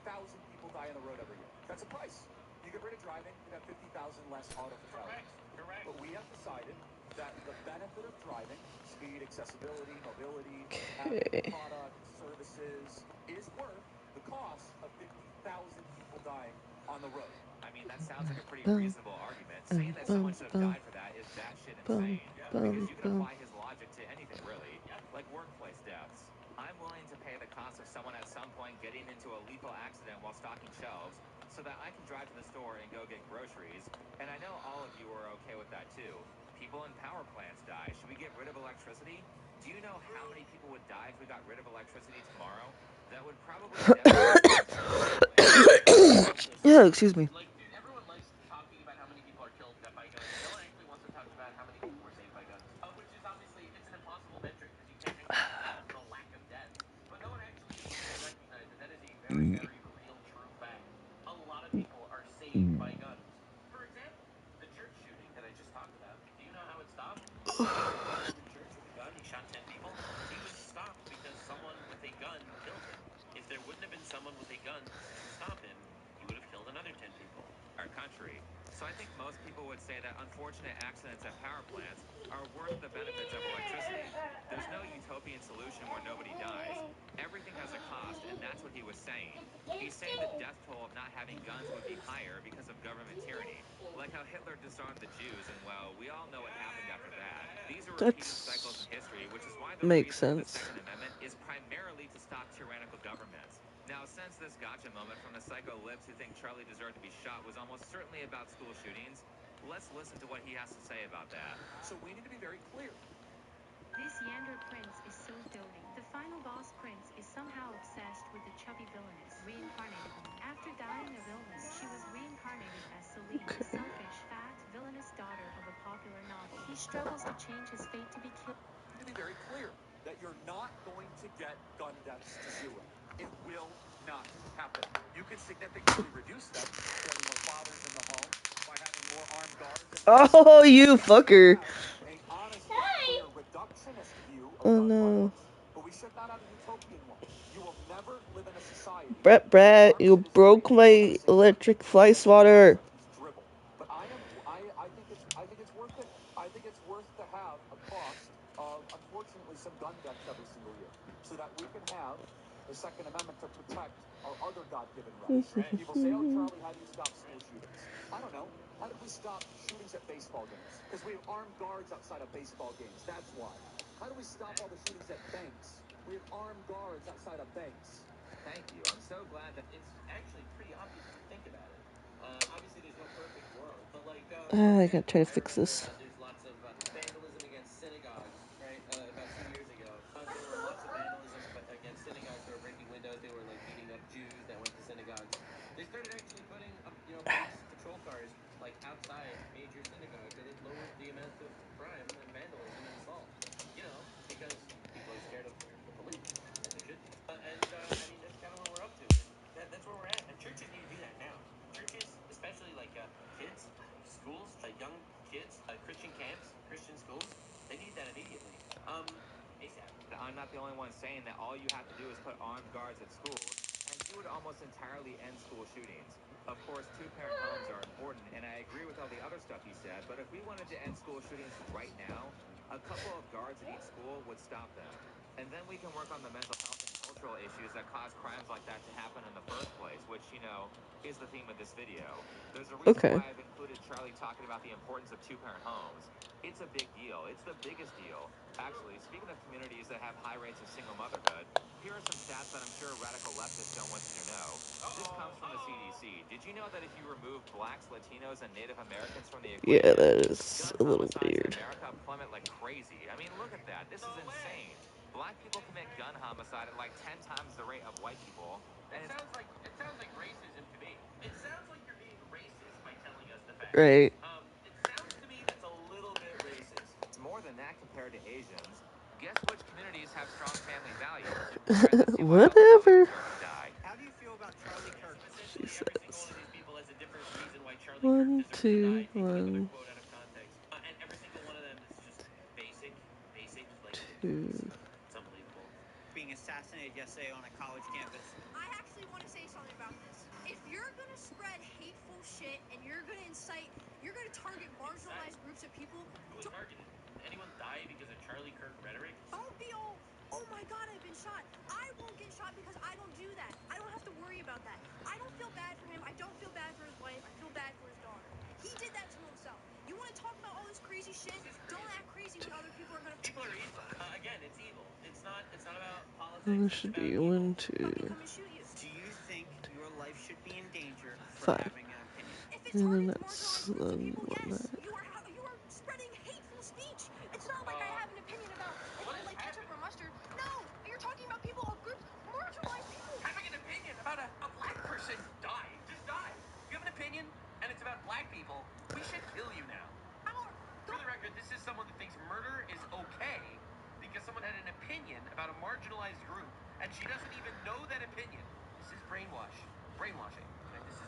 people die on the road every year. That's a price. You get rid of driving, you'd have 50,000 less auto fatalities. Correct. But we have decided that the benefit of driving, speed, accessibility, mobility, having products, services, is worth the cost of 50,000 people dying on the road. I mean, that sounds like a pretty reasonable argument. Saying that someone should have died for that is batshit insane. Because you can apply his logic to anything, really. Like workplace deaths. I'm willing to pay the cost of someone at some point getting into a lethal accident while stocking shelves so that I can drive to the store and go get groceries. And I know all of you are okay with that, too. People in power plants die. Should we get rid of electricity? Do you know how many people would die if we got rid of electricity tomorrow? That would probably Yeah, excuse me. Like, dude, everyone likes talking about how many people are killed by guns. No one actually wants to talk about how many people were saved by guns. Which is obviously, it's an impossible metric because you can't actually the lack of deaths. But no one actually seems to recognize that that is a very, very real, true fact. A lot of people are saved by guns. For example, the church shooting that I just talked about. Do you know how it stopped? In the church with a gun, he shot 10 people. He was stopped because someone with a gun killed him. If there wouldn't have been someone with a gun to stop him, he would have killed another 10 people. our country. So I think most people would say that unfortunate accidents at power plants are worth the benefits of electricity. There's no utopian solution where nobody dies. Everything has a cost, and that's what he was saying. He's saying the death toll of not having guns would be higher because of government tyranny. Like how Hitler disarmed the Jews, and well, we all know what happened after that. These are repeated cycles in history, which is why the makes reason for the sense. Second Amendment is primarily to stop tyrannical governments. Now, since this gotcha moment from the psycho libs who think Charlie deserved to be shot was almost certainly about school shootings, let's listen to what he has to say about that. So we need to be very clear. This Yander prince is so doting. The final boss prince is somehow obsessed with the chubby villainess, reincarnated one. After dying of illness, she was reincarnated as Celine, the selfish, fat, villainous daughter of a popular novel. He struggles to change his fate to be killed. To be very clear that you're not going to get gun deaths to zero. It will not happen. You can significantly reduce them by having more fathers in the home, by having more armed guards. Oh, you fucker. An honest, clear, reductionist view of Oh gun no. violence, but we should not have a utopian one. You will never live in a society. Brett, you broke my electric fly swatter. But I think it's worth it. I think it's worth to have a cost of, unfortunately, some gun deaths every single year, so that we can have the Second Amendment to protect our other God-given rights. Right. People say, oh, Charlie, how do you stop school shootings? I don't know. How did we stop shootings at baseball games? Because we have armed guards outside of baseball games. That's why. How do we stop all the shootings at banks? We have armed guards outside of banks. Thank you. I'm so glad that It's actually pretty obvious if you think about it. Obviously, there's no perfect world, but like, I gotta try to fix this. there's lots of vandalism against synagogues, right? About 2 years ago, there were lots of vandalism against synagogues. They were breaking windows. They were like beating up Jews that went to synagogues. They started actually putting, police patrol cars like outside major synagogues, and it lowered the amount of crime and vandalism and assault. Because people are scared of the police, as they should be. I mean, that's kind of where we're up to. That's where we're at. And churches need to do that now. Churches, especially like kids, schools, young kids, Christian camps, Christian schools, they need that immediately. ASAP. I'm not the only one saying that all you have to do is put armed guards at schools, and you would almost entirely end school shootings. Of course, two-parent homes are important, and I agree with all the other stuff he said, but if we wanted to end school shootings right now, a couple of guards at each school would stop them. And then we can work on the mental health and cultural issues that cause crimes like that to happen in the first place, which, is the theme of this video. There's a reason Okay. why I've included Charlie talking about the importance of two-parent homes. It's a big deal. It's the biggest deal. Actually, speaking of communities that have high rates of single motherhood, here are some stats that I'm sure radical leftists don't want you to know. This comes from the CDC. Did you know that if you remove blacks, Latinos, and Native Americans from the Yeah, equation, that is gun a little homicides in weird. America plummet like crazy? I mean, look at that. This is insane. Black people commit gun homicide at like 10 times the rate of white people. It sounds like racism to me. It sounds like you're being racist by telling us the facts. Right. It sounds to me that's a little bit racist. It's more than that compared to Asians. Guess which communities have strong family values? All right, let's see why all the Whatever. values start to die. How do you feel about Charlie Kirk? She Essentially, every single one says. of these people has a different reason why Charlie Kirk 1, deserves to 2, die, taking another 1, quote out of context. And every single one of them is just basic, like, 2. it's unbelievable. Being assassinated yesterday on a college campus. I actually want to say something about this. If you're going to spread hateful shit and you're going to target marginalized groups of people, Who was targeted? Did anyone die because of Charlie Kirk rhetoric? don't be all, oh my God, I've been shot. I won't get shot because I don't do that. I don't have to worry about that. I don't feel bad for him. I don't feel bad for his wife. I feel bad for his daughter. He did that to himself. You want to talk about all this crazy shit? Don't act crazy when other people are going to. People are evil. Again, it's evil. It's not about And politics. this should be 1, 2, Come and shoot you. Do you think your life should be in danger for 5. having an opinion? If it And then targets that's marginalized groups of people, what yes, that. you are spreading hateful speech. It's not like I have an opinion about like ketchup or mustard. No, you're talking about people of groups, marginalized people. Having an opinion about a black person die. Just die. You have an opinion, and it's about black people. We should kill you now. For the record, this is someone that thinks murder is okay because someone had an opinion about a marginalized group, and she doesn't even know that opinion. This is brainwashing. Right?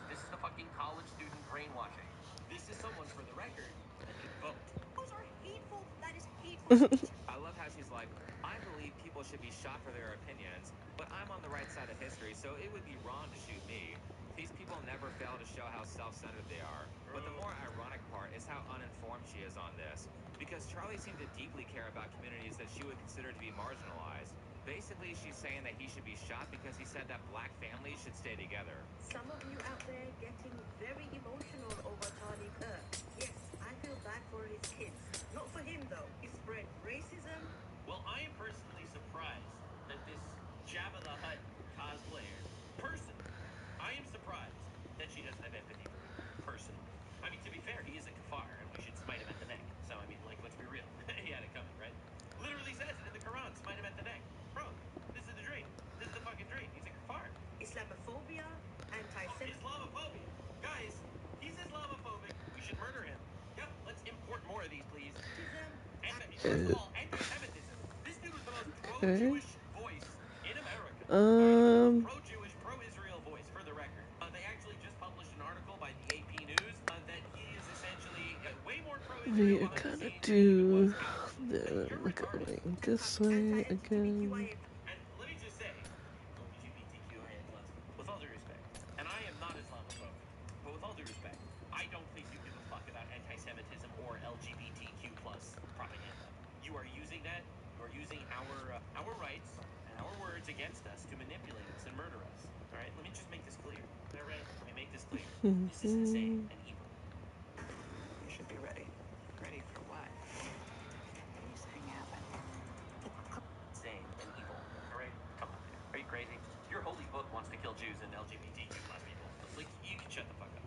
This is the fucking college student brainwashing. This is someone, for the record, that should vote. Those are hateful. That is hateful speech. I love how she's like, I believe people should be shot for their opinions, but I'm on the right side of history, so it would be wrong to shoot me. These people never fail to show how self-centered they are. But the more ironic part is how uninformed she is on this. Because Charlie seemed to deeply care about communities that she would consider to be marginalized. Basically, she's saying that he should be shot because he said that black families should stay together. Some of you out there getting very emotional over Charlie Kirk. Yes, I feel bad for his kids. Not for him though. He spread racism. Well, I am personally surprised that this Jabba the Hutt cosplayer, personally, I am surprised that she doesn't have empathy for him, personally. I mean, to be fair, he is a kafar, and we should smite him at the neck. So, I mean, like, let's be real. He had it coming, right? Literally says it in the Quran, smite him at the neck. Bro, this is the dream. This is the fucking dream. He's a kafar. Islamophobia, anti-Semitism. Islamophobia. Guys, he's Islamophobic. We should murder him. Yep, let's import more of these, please. First of all, anti-Semitism. This dude was the most Okay. pro-Jewish voice in America. Most pro-Jewish, pro-Israel voice, for the record. They actually just published an article by the AP News that he is essentially way more pro-Israel We behind the gotta scenes than he even was do outwardly. them You're retarded. going this way again. And let me just say, LGBTQ Angela, with all due respect, and I am not Islamophobic, but with all due respect, I don't think you give a fuck about anti-Semitism or LGBTQ plus propaganda. You are using that. You are using our rights and our words against us to manipulate This is insane and evil. You should be ready. Ready for what? Anything happen? Insane and evil. All right? Come on, dude. Are you crazy? Your holy book wants to kill Jews and LGBTQ plus people. Like, you can shut the fuck up.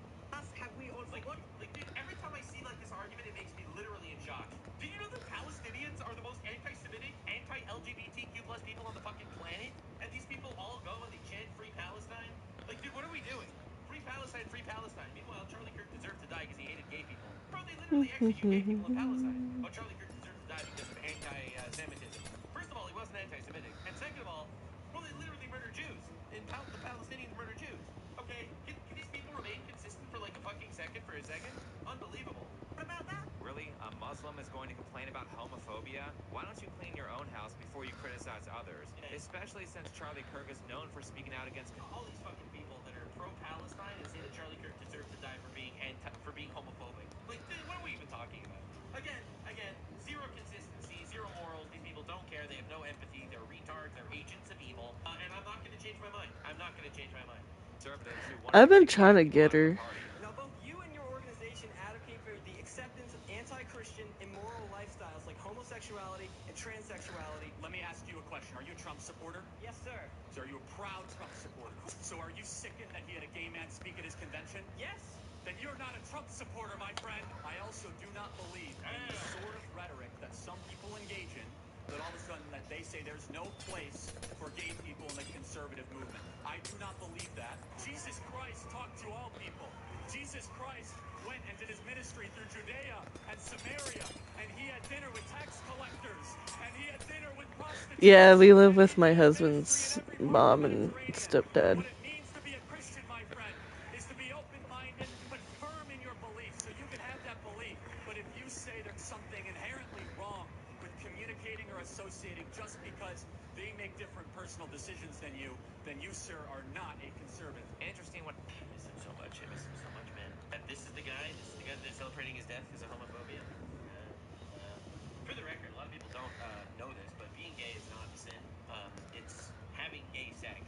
Have we all forgotten? Like, dude, every time I see like this argument, it makes me literally in shock. Do you know that Palestinians are the most anti-Semitic, anti-LGBTQ plus people on the fucking planet? And these people all go and they chant Free Palestine? Like, dude, what are we doing? Free Palestine, Free Palestine. Meanwhile, Charlie Kirk deserved to die because he hated gay people. Bro, they literally execute gay people in Palestine. Oh, Charlie Kirk deserves to die because of anti-Semitism. First of all, he wasn't anti-Semitic. And second of all, well, they literally murder Jews. The Palestinians murder Jews. Okay, can these people remain consistent for like a fucking second for a second? Unbelievable. What about that? Really? A Muslim is going to complain about homophobia? Why don't you clean your own house before you criticize others? Especially since Charlie Kirk is known for speaking out against All these fucking people that are pro-Palestine and say that Charlie Kirk deserves to die for being homophobic. Like, dude, what are we even talking about? Again, zero consistency, zero morals. These people don't care. They have no empathy. They're retards. They're agents of evil. And I'm not going to change my mind. I'm not going to change my mind. conservatives who want I've been to trying to get her. Now, both you and your organization advocate for the acceptance of anti-Christian, immoral lifestyles like homosexuality and transsexuality. Let me ask you a question. Are you a Trump supporter? Yes, sir. So are you a proud Trump supporter? So are you sickened that he had a gay man speak at his convention? Yes. Then you're not a Trump supporter, my friend. I also do not believe in the sort of rhetoric that some people engage in, that all of a sudden that they say there's no place for gay people in the conservative movement. I do not believe that. Jesus Christ talked to all people. Jesus Christ went and did his ministry through Judea and Samaria, and he had dinner with tax collectors, and he had dinner with prostitutes. Yeah, we live with my husband's mom and stepdad. What it means to be a Christian, my friend, is to be open-minded but firm in your belief, so you can have that belief. But if you say there's something inherently wrong with communicating or associating just because they make different personal decisions than you, sir, are not a conservative. interesting what I miss him so much. I miss him so much, man. And this is the guy that's celebrating his death because of homophobia. For the record, a lot of people don't know this, but being gay is not a sin. It's having gay sex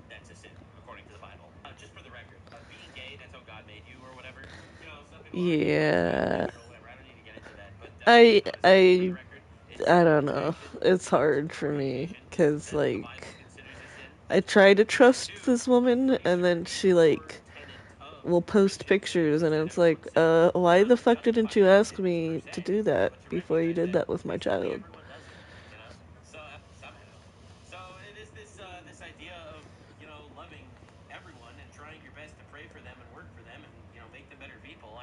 that's a sin, according to the Bible. Just for the record, being gay, that's how God made you or whatever. You know, some people Yeah. or whatever. I don't need to get into that. But I for the record, I don't know. It's hard for me because like I try to trust this woman and then she like will post pictures and it's like, why the fuck didn't you ask me to do that before you did that with my child? everyone does it, you know. So somehow, so it is this idea of loving everyone and trying your best to pray for them and work for them and make them better people.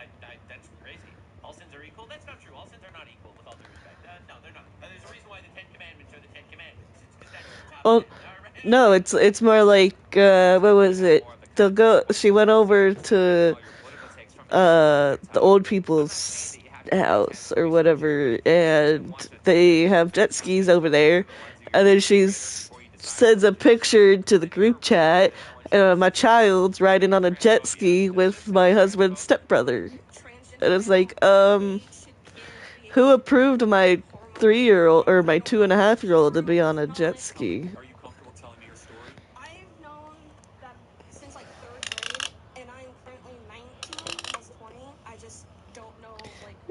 That's crazy. All sins are equal. That's not true. All sins are not equal. With all due respect, no, they're not. There's a reason why the Ten Commandments are the Ten Commandments. It's because that's the top Well, 10. All right? no, it's more like what was it? They'll go. She went over to the old people's house or whatever, and they have jet skis over there, and then sends a picture to the group chat. My child's riding on a jet ski with my husband's stepbrother, and it's like, who approved my 3-year-old or my 2.5-year-old to be on a jet ski? Are you comfortable telling me your story? I've known that since like third grade, and I'm currently 19, almost 20. I just don't know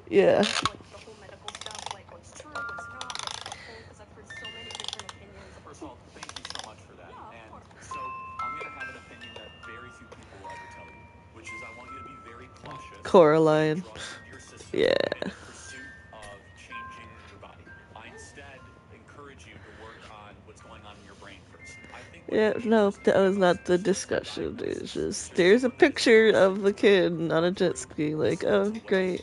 Yeah. like the whole medical stuff, like what's true, what's not, what's helpful, because I've heard so many different opinions. First of all, thank you so much for that. Yeah, of And course. so I'm going to have an opinion that very few people will ever tell you, which is I want you to be very cautious Coraline. with drugs into your system Yeah. in the pursuit of changing your body. I instead encourage you to work on what's going on in your brain first. I think Yeah, no, that was not the discussion. It's just there's a picture of the kid on a jet ski. Like, oh, great.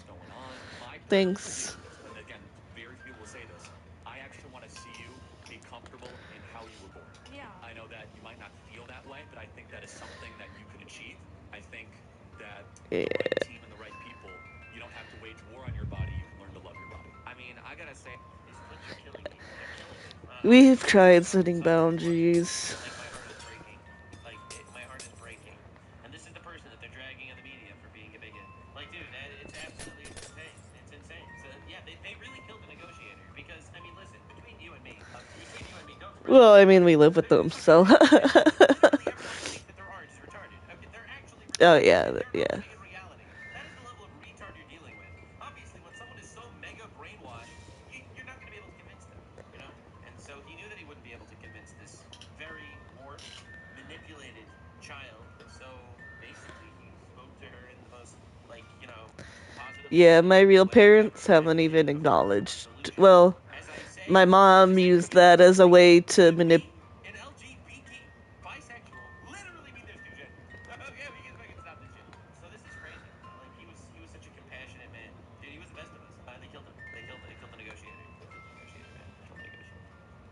Thanks. And again, very few people will say this. I actually want to see you be comfortable in how you were born. Yeah. I know that you might not feel that way, but I think that is something that you can achieve. I think that the right team and the right people, you don't have to wage war on your body. You can learn to love your body. I mean, I gotta say, These clips are killing me. They're killing me. We've tried setting boundaries. Like my heart is breaking. My heart is breaking. And this is the person that they're dragging on the media for being a bigot. Like, dude, it's absolutely insane. It's insane. So yeah, they really killed the negotiator because I mean, listen, between you and me, don't spread. Well, I mean, we live with them, so. Literally everyone believes that their art is retarded. Okay, they're actually Oh yeah, They're yeah. not living in reality. That is the level of retard you're dealing with. Obviously, when someone is so mega brainwashed, you're not going to be able to convince them, you know? And so he knew that he wouldn't be able to convince this very warped, manipulated child. So basically, he spoke to her in the most, like, you know, positive. Yeah, my real parents haven't even acknowledged. Well, my mom used that as a way to manipulate. In LGBT, bisexual literally mean there's two genders. Okay, we can stop this shit. So this is crazy. Like he was such a compassionate man. Dude, he was the best of us. And they killed him. They killed the negotiator. They killed the negotiator, man. They killed the negotiator.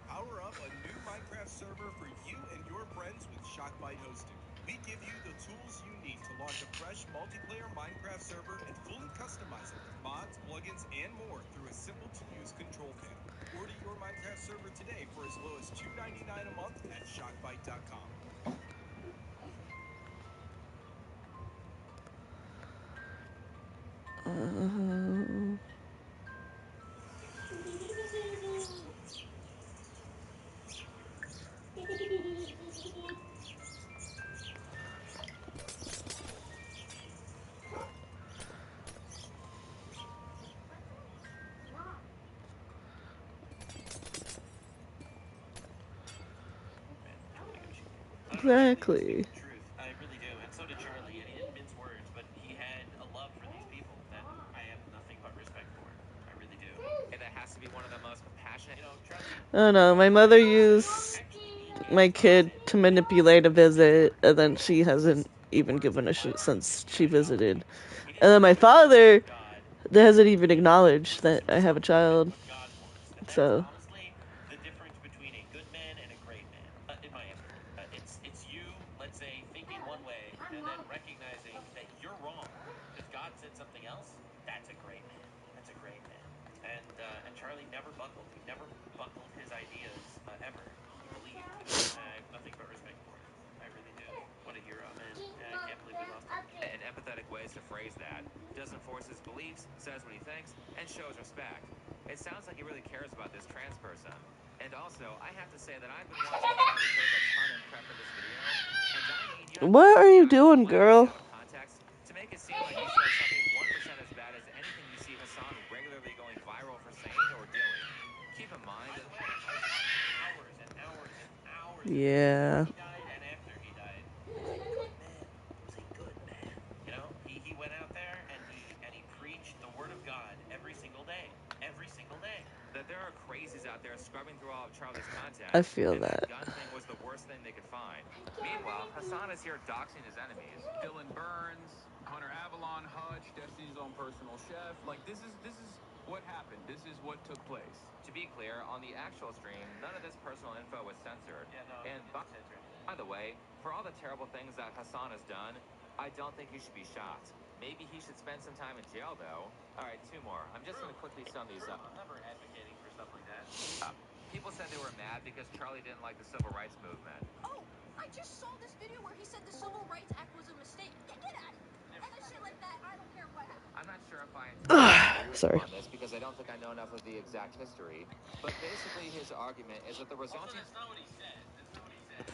Power up a new Minecraft server for you and your friends with Shockbyte hosting. We give you the tools you need to launch a fresh multiplayer Minecraft server and fully customize it with mods, plugins, and more through a simple-to-use control panel. Order your Minecraft server today for as low as $2.99 a month at shockbyte.com. Exactly. Truth. I really do. And so did Charlie. And he didn't mince words, but he had a love for these people that I have nothing but respect for. I really do. And that has to be one of the most compassionate. You know, Charlie. I don't know. My mother used my kid to manipulate a visit, and then she hasn't even given a shit since she visited. And then my father hasn't even acknowledged that I have a child. So. Honestly, the difference between a good man and a great man, in my opinion. It's you, let's say, thinking one way and then recognizing that you're wrong because God said something else. That's a great man. That's a great man. And Charlie never buckled. He never buckled his ideas ever. He believed. I have nothing but respect for him. I really do. What a hero, man. I can't believe we lost him. And empathetic ways to phrase that. Doesn't force his beliefs, says what he thinks, and shows respect. It sounds like he really cares about this trans person. And also, I have to say that I've been watching Charlie Kirk a ton in prep for this video, and I mean, you have What are you doing, girl? out of context to make it seem like he said something 1% as bad as anything you see Hassan regularly going viral for saying or doing. Keep in mind. By the way, I watched hours and hours and hours. Yeah. He died, and after he died, he was a good man. He was a good man. You know, he went out there and he preached the word of God every single day. Every single day. That there are crazies out there scrubbing through all of Charlie's content. I feel and that. gun thing was the worst thing they could find. Meanwhile, Hassan is here doxing his enemies. Dylan Burns, Hunter Avalon, Hutch, Destiny's own personal chef. Like this is what happened. This is what took place. To be clear, on the actual stream, none of this personal info was censored. Yeah, no, and by the way, for all the terrible things that Hassan has done, I don't think he should be shot. Maybe he should spend some time in jail, though. All right, two more. I'm just going to quickly sum these up. I'm never advocating for stuff like that. People said they were mad because Charlie didn't like the civil rights movement. Oh, I just saw this video where he said the Civil Rights Act was a mistake. Get out of here. And shit like that, I don't care what happened. I'm not sure if I agree Sorry. on this because I don't think I know enough of the exact history. But basically, his argument is that the resulting. That's not what he said. That's not what he said.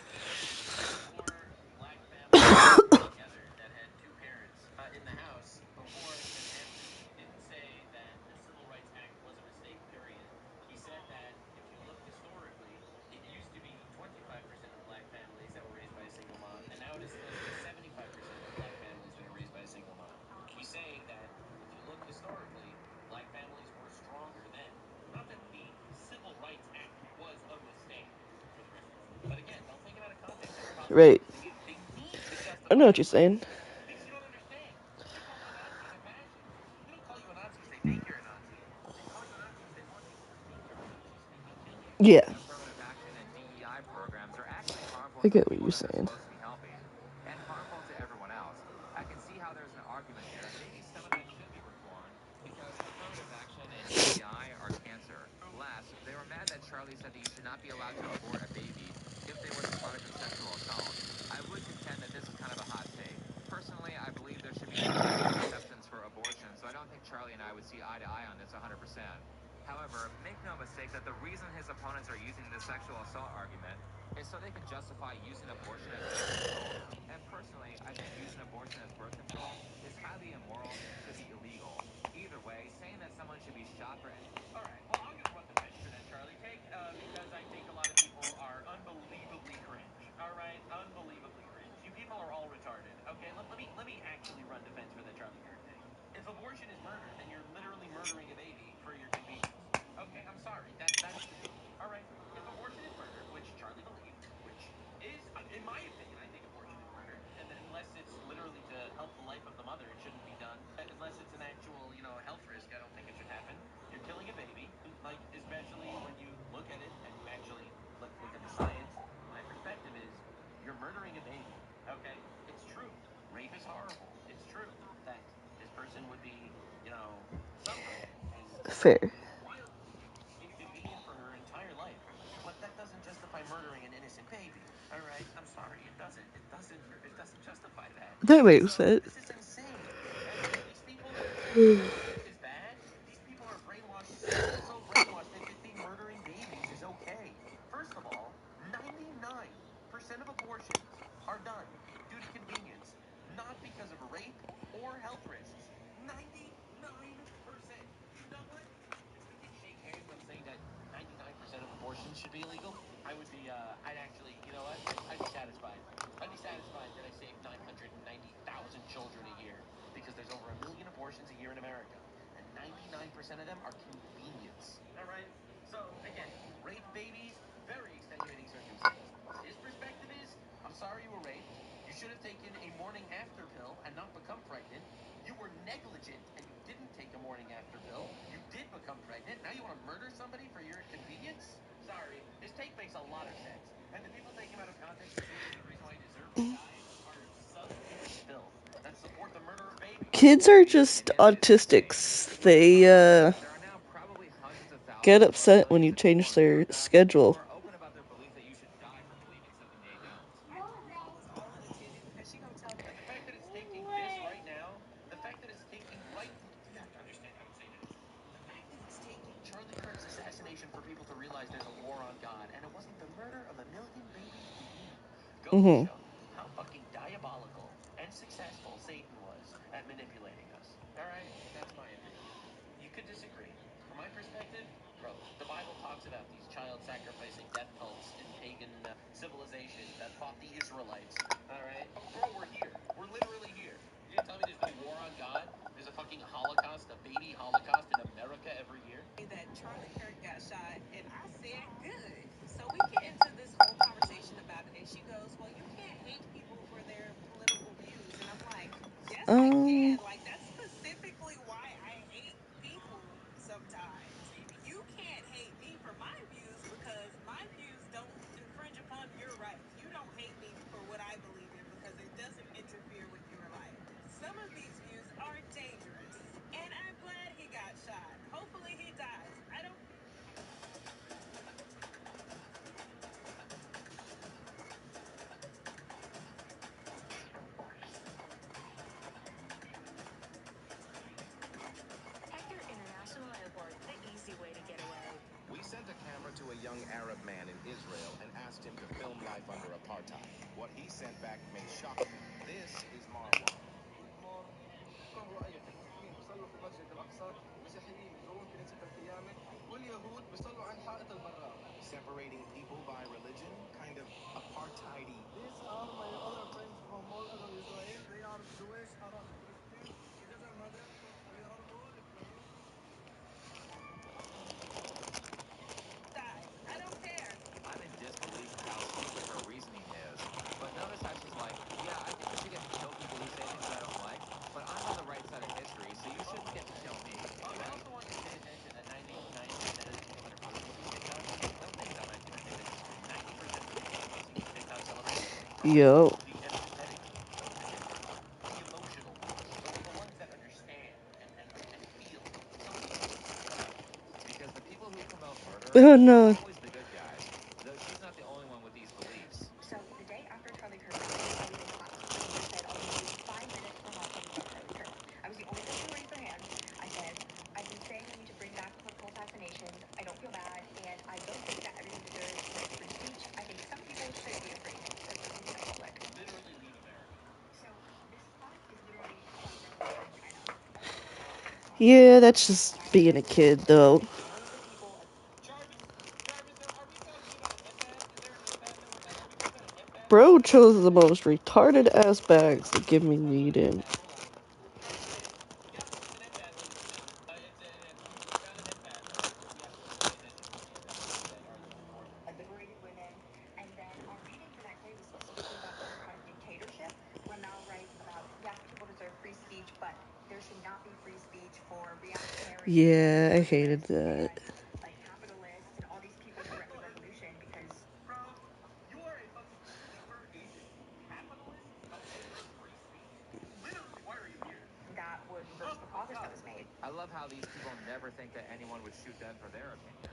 Before black families together that had two parents in the house, before and after. He didn't say that the Civil Rights Act was a mistake, period. He said that if you look historically, it used to be 25% of black families that were raised by a single mom, and now it is supposed to be 75% of black families that are raised by a single mom. He's saying that if you look historically, black families were stronger then. Not that the Civil Rights Act was a mistake, for the record. But again, don't take it out of context. That's possible. Right. They need to justify I know what you're saying. because you don't understand. They call the Nazis a fascist. They don't call you a Nazi because they think you're a Nazi. They call you a Nazi because they want you to think you're a Nazi so they can kill you. Yeah. Affirmative action and DEI programs are actually harmful I to the get what people you're that they're saying. supposed to be helping, and harmful to everyone else. I can see how there's an argument here. Maybe some of that should be reformed because affirmative action and DEI are cancer. Last, they were mad that Charlie said that you should not be allowed to abort a baby if they were the product of sexual assault. I would contend that this is kind of a hot take. Personally, I believe there should be universal acceptance for abortion, so I don't think Charlie and I would see eye to eye on this 100%. However, make no mistake that the reason his opponents are using the sexual assault argument is so they can justify using abortion as gun control. And personally, I think using abortion as abortion is murder, then you're literally murdering a baby for your convenience. Okay, I'm sorry. That's all right. If abortion is murder, which Charlie believed, which is, in my opinion, I think abortion is murder, and unless it's literally to help the life of the mother, it shouldn't be done. Unless it's an actual, health risk, I don't think it should happen. You're killing a baby, like especially when you look at it and you actually look at the science. My perspective is you're murdering a baby. Okay, it's true. Rape is horrible. It's true that this person would be, suffering and Fair. really inconvenient for her entire life. But that doesn't justify murdering an innocent baby. All right, I'm sorry, it doesn't. It doesn't justify that. That makes So sense. this is insane. And these people that think rape is bad, these people are brainwashed, so brainwashed that they think murdering babies is okay. First of all, 99% of abortions are done due to convenience, not because of rape or health risks. 99%. You know what? If we can shake hands on saying that 99% of abortions should be illegal, I would be, I'd actually, you know what? I'd be satisfied. I'd be satisfied that I saved 990,000 children a year because there's over 1 million abortions a year in America, and 99% of them are convenience. All right? So, again, rape babies, very extenuating circumstance. His perspective is, I'm sorry you were raped. You should have taken a morning after pill and not become pregnant. You were negligent and you didn't take a morning after pill. You did become pregnant. Now you want to murder somebody for your convenience? Sorry. His take makes a lot of sense. And the people taking him out of context and saying he's the reason why he deserved to die are suckers of filth that support the murder of babies. Kids are just autistics. They There are now probably hundreds of get thousands or upset when you millions of people change in their America schedule. who are open about their belief that you should die for believing something they don't. And the fact that it's taking this right now, the fact that it's taking right, you have to understand how insane it is. The fact that it's taking Charlie Kirk's assassination for people to realize there's a war on God, and it wasn't the murder of 1 million babies a year, goes to show how fucking diabolical and successful Satan was at manipulating us. All right? That's my opinion. You could disagree. From my perspective, bro, the Bible talks about these child-sacrificing death cults in pagan civilizations that fought the Israelites. All right? Bro, we're here. We're literally here. You didn't tell me there's no war on God? There's a fucking Holocaust, a baby Holocaust in America every year? That Charlie Kirk got shot, and I said, good. So we get into this whole conversation about it, and she goes, well, you can't hate people for their political views. And I'm like, yes, I can. Like, that's specifically why I hate people sometimes. You can't hate me for my views because my views don't infringe upon your rights. You don't hate me for what I believe in because it doesn't interfere with your life. Some of these views are dangerous, and I'm glad he got shot. Hopefully he dies. I don't. Hector International Airport, the easy way to get away. We sent a camera to a young Arab man in Israel and asked him to film life under apartheid. What he sent back may shock you. This is Marwan. Good morning. كم رأيك المسلمين بيصلوا في المسجد الأقصى، المسيحيين بيزورون كنيسة القيامة، واليهود بيصلوا عند حائط البرار. Separating people by religion, kind of apartheidy. These are my other friends from all over Israel. They are Jewish, Arab, Christian. It doesn't matter. We are all friends. I don't care. I'm in disbelief at how stupid her reasoning is. But notice how she's like, yeah, I think we should get to kill people who say things that I don't like, but I'm on the right side of history, so you shouldn't get to kill me. I also want you to pay attention that 99% of the people that are posting these TikToks don't think that I'm going to think that 90% of the people that are posting these TikToks celebrating Yo. the empathetic ones, the emotional ones, the ones that understand and feel. So we need to see what happens. Because the people who promote murder Oh are no. always the good guys, though she's not the only one with these beliefs. So the day after Charlie Kirk died, I was in class. My teacher said, I'll give you 5 minutes to talk about Charlie Kirk. I was the only person who raised their hand. I said, I've been saying we need to bring back political assassinations. I don't feel bad, and I don't think that everyone deserves free speech. I think some people should be afraid to speak in public. Literally leave America. So this class is literally front row in China. Yeah, that's just being a kid, though. One of the people. Jarvis, are we talking about an empath? Is there an empath that we're talking? Are we talking about an empath? Bro chose the most retarded ass bags to give me weed in. Hold on. Yep, it's an Yeah, I hated that. Like capitalists and all these people throughout the revolution because Bro, you are a fucking sleeper agent. Capitalists don't favor free speech? Literally, why are you here? that would reverse the progress that was made. I love how these people never think that anyone would shoot them for their opinion.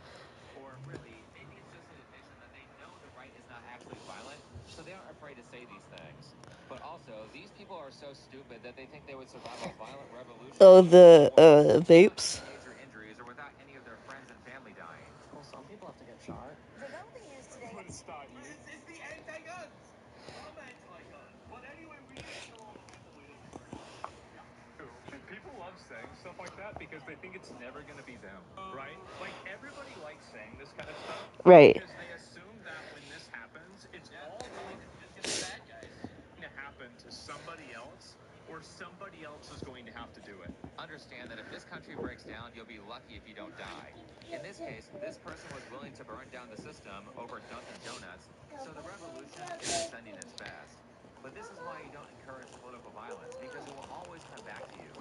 Or really, maybe it's just an admission that they know the right is not actually violent, so they aren't afraid to say these things. But also, these people are so stupid that they think they would survive a violent revolution Oh, or even the war without vapes. any major injuries or without any of their friends and family dying. Well, some people have to get shot. Developing news today. Would stop you. It's the anti-guns. I'm anti-gun. But anyway, we need to kill all the people we don't agree with. And people love saying stuff like that because they think it's never going to be them, right? Like, everybody likes saying this kind of stuff. Right. Because they assume that when this happens, it's all going Just get the bad guys. to happen to somebody else, or somebody else is going to have to do it. Understand that if this country breaks down, you'll be lucky if you don't die. In this case, this person was willing to burn down the system over Dunkin' Donuts, so the revolution isn't sending its best. But this is why you don't encourage political violence, because it will always come back to you.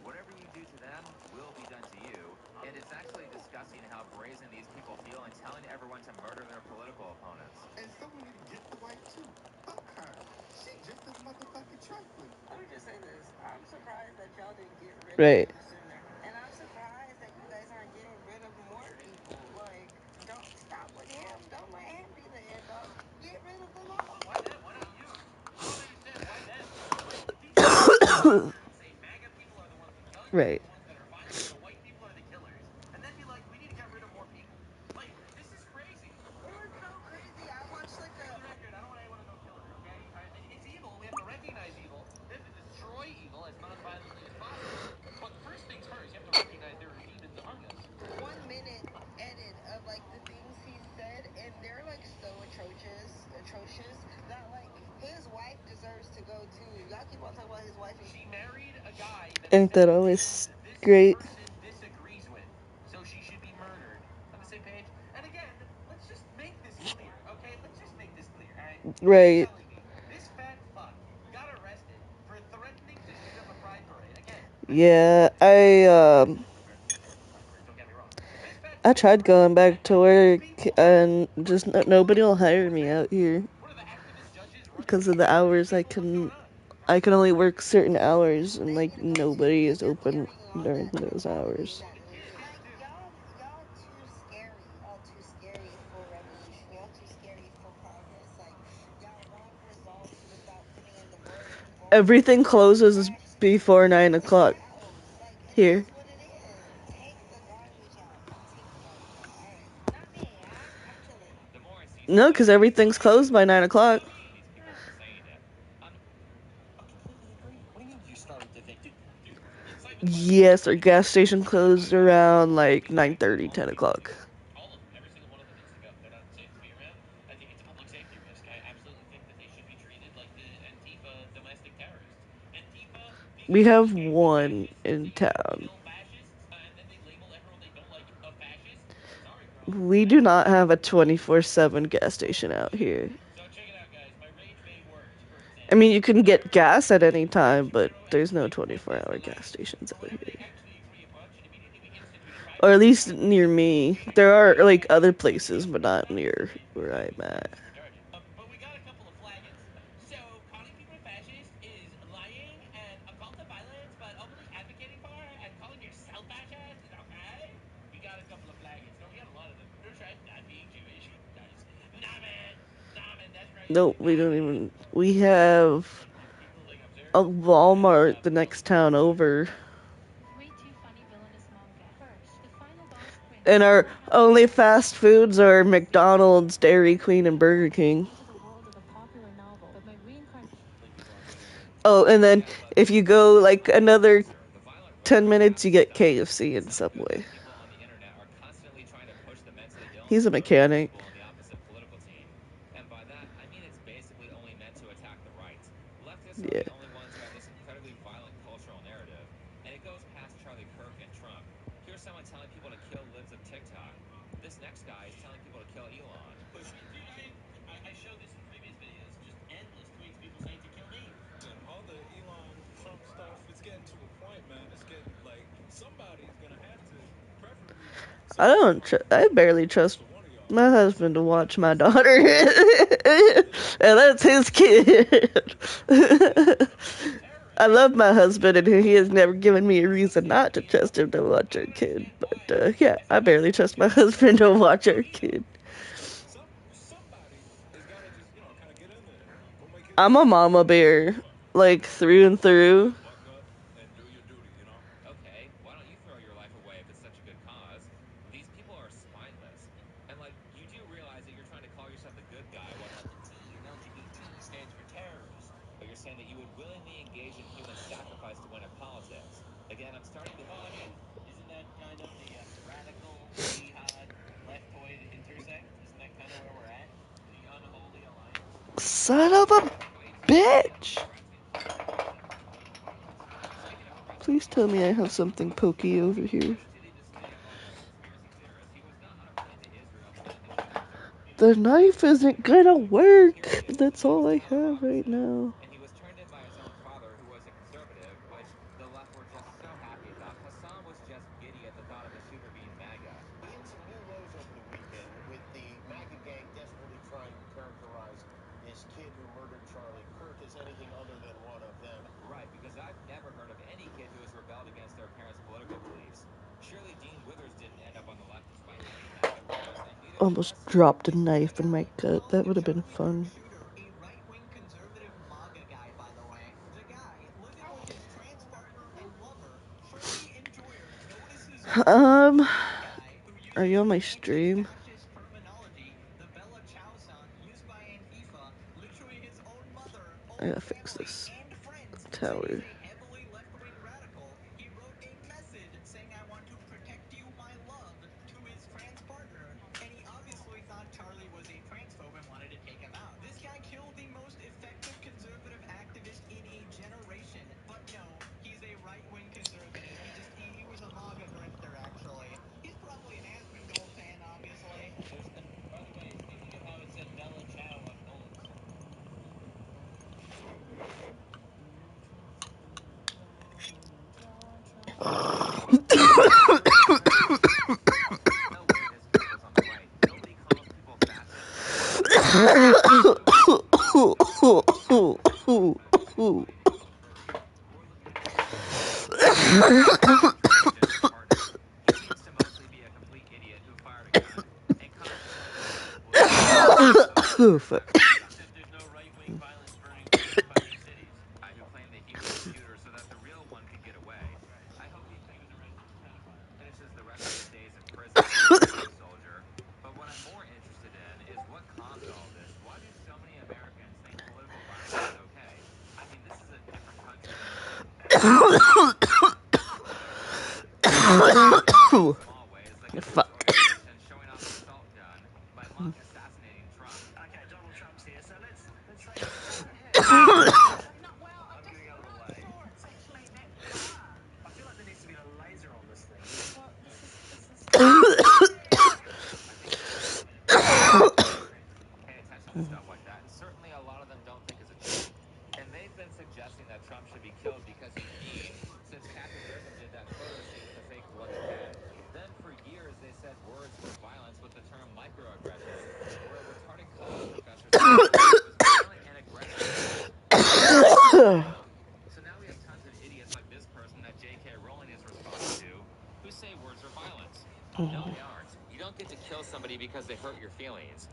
Whatever you do to them will be done to you, and it's actually disgusting how brazen these people feel in telling everyone to murder their political opponents. And someone need to get the wife too. Fuck her. She just as motherfucking trifling. Let me just say this. I'm surprised that y'all didn't get rid Right. of him sooner. And I'm surprised that you guys aren't getting rid of more people. Like, don't stop with him. Don't let him be the end all. Get rid of them all. Why them? Why not you? I don't understand. Why them? Like, the people who say MAGA people are the ones who kill you, Right. the ones that are violent, the white people are the killers, and then be like, we need to get rid of more people. Like, this is crazy. We're so crazy. I watched like For the record, I don't want anyone to go kill her, okay? It's evil. We have to recognize evil. We have to destroy evil as non-violently as possible. But first things first, you have to recognize there are demons among us. 1 minute edit of like the things he said, and they're like so atrocious that like his wife deserves to go too. Y'all keep on talking about his wife. She married a guy that Ain't that always great? person disagrees with, so she should be murdered. On the same page. And again, let's just make this clear, okay? Let's just make this clear, all right? Right. You're telling me this fat fuck got arrested for threatening to shoot up a pride parade. Again, Yeah, don't get me wrong. This fat I fuck tried going back to work people. and just nobody will hire me out here What are the activist judges running because of the hours I What's going can. on? I can only work certain hours, and like nobody is open during those hours. Like y'all too scary. Y'all too scary for revolution. Y'all too scary for progress. Like y'all want results without putting in the work. You want Everything closes before 9 o'clock like it here. is what it is. Take the garbage out. Take the garbage out. All right. Not me. I'm chilling. The more I see No, because everything's closed by 9 o'clock. these people aren't saying it. I completely agree. What do you mean you started to think? Yes, our gas station closed around like 9:30, 10 o'clock. All of them, every single one of them needs to go. They're not safe to be around. I think it's a public safety risk. I absolutely think that they should be treated like the Antifa domestic terrorists. Antifa, these We are have gangster one fascists in that used to town. kill fascists, and then they label everyone they don't like a fascist. Sorry, bro. We do not have a 24/7 gas station out here. So check it out, guys. My rage bait worked, for I example. mean, you can get gas at any time, but HotCheeto there's and no like went down 24-hour the gas line. stations Or out whenever they here. actually agree a bunch, and immediately we instituted 5 Or at years least ago. near me. There are like other places, but not near where I'm at. But we got a couple of flagons. So calling people a fascist is lying and a cult of violence, but openly advocating for and calling yourself fascist is okay. We got a couple of flagons. No, we got a lot of them. Who tried not being Jewish? Nice. Nah, man. Nah, man, that's crazy. Nope, we don't even. We have People like observe. a Walmart the next town over. Way too funny villainous manga. First, the final boss prince. And our only fast foods are McDonald's, Dairy Queen, and Burger King. Into the world of a popular novel, but my reincarnation. Oh, and then Yeah, but if you go like another the violent 10 rhetoric minutes, has you to get stop. KFC and It's not good Subway. that people on the internet are constantly trying to push the mentally ill and He's a sclerotic mechanic. people on the opposite political team. And by that, I mean it's basically only meant to attack the right. Leftists are Yeah. the only ones who have this incredibly violent cultural narrative, and it goes past Charlie Kirk and Trump. Here's someone telling people to kill libs of TikTok. This next guy is telling people to kill Elon. Push me. I showed this in previous videos. Just endless tweets, people saying to kill me. And all the Elon Trump stuff, it's getting to a point, man. It's getting like somebody's gonna have to I barely trust my husband to watch my daughter, and that's his kid. I love my husband, and he has never given me a reason not to trust him to watch our kid. But yeah, I barely trust my husband to watch our kid. Somebody has got to just, kind of get in there. Go make his I'm a mama bear, like through and through. buck up and do your duty. Okay, why don't you throw your life away if it's such a good cause? These people are spineless. And, like, you do realize that you're trying to call yourself the good guy while the T in LGBT stands for terrorist. But you're saying that you would willingly engage in human sacrifice to win at politics. Again, I'm starting to... Well, I mean, isn't that kind of the radical, jihad, leftoid intersect? Isn't that kind of where we're at? The unholy alliance? Son of a bitch! Please tell me I have something pokey over here. To the dismay of all those conspiracy theorists, he was not on a plane to Israel flying the Jewish terror. The knife isn't gonna work. That's all I have right now. And he was turned in by his own father, who was a conservative, which the left were just so happy about. Hassan was just giddy at the thought of a shooter being MAGA. He hit some new lows over the weekend with the MAGA gang desperately trying to characterize his kid who murdered Charlie Kirk as anything other than one of them. Right, because I've never heard of any kid who has rebelled against their parents' political beliefs. Surely Dean Withers didn't end up on the left despite many MAGA voters, and neither did Almost Hassan. dropped a knife in my gut. That would have been fun. Shooter, a right-wing conservative MAGA guy, by the way. The guy living with his trans partner and lover, Shirley Enjoyer, notices guy who Are uses you on my the stream? anti-fascist terminology, the Bella Ciao song used by Antifa, literally his own mother, I own gotta fix family, this and friends say he's tower. a heavily left-wing radical. He wrote a message saying, "I want to protect you, my love," to his trans partner, and he obviously thought Charlie was a transphobe and wanted to take him out. This guy killed the most effective conservative activist in a generation, but no, he's a right-wing conservative. He was a MAGA grifter, actually. He's probably an Asmongold fan, obviously. By the way, speaking of how it said Bella Ciao up bullets. No wonder his kid was on the right. Nobody calls people fascist. He seems to mostly be a complete idiot who fired a gun and consequently believes Oh, fuck. Except there's no right-wing violence burning forest fire cities. guy who claimed that he was the shooter so that the real one could get away. I hope he finishes the rest of his days in prison as a super soldier. But what I'm more interested in is what caused all this. Why do so many Americans think political violence is okay? I mean, this is a different country than small ways, like a news organization showing off a assault gun by mock assassinating Trump. Okay, Donald Trump's here, so let's say go ahead. No, well, I'm getting out of the way. Sorts, actually, that I feel like there needs to be a laser on this thing. Well, this is. I think pay attention to stuff like that, and certainly a lot of them don't think it's a joke. And they've been suggesting that Trump should be killed because he's mean since Kathy Griffin did that photo shoot with a fake bloody head. Then for years they said words were violence with the term microaggressions, where a retarded college professor said it was violent and aggressive. So now we have tons of idiots like this person that J.K. Rowling is responding to who say words are violence. No, they aren't. You don't get to kill somebody because they hurt your feelings.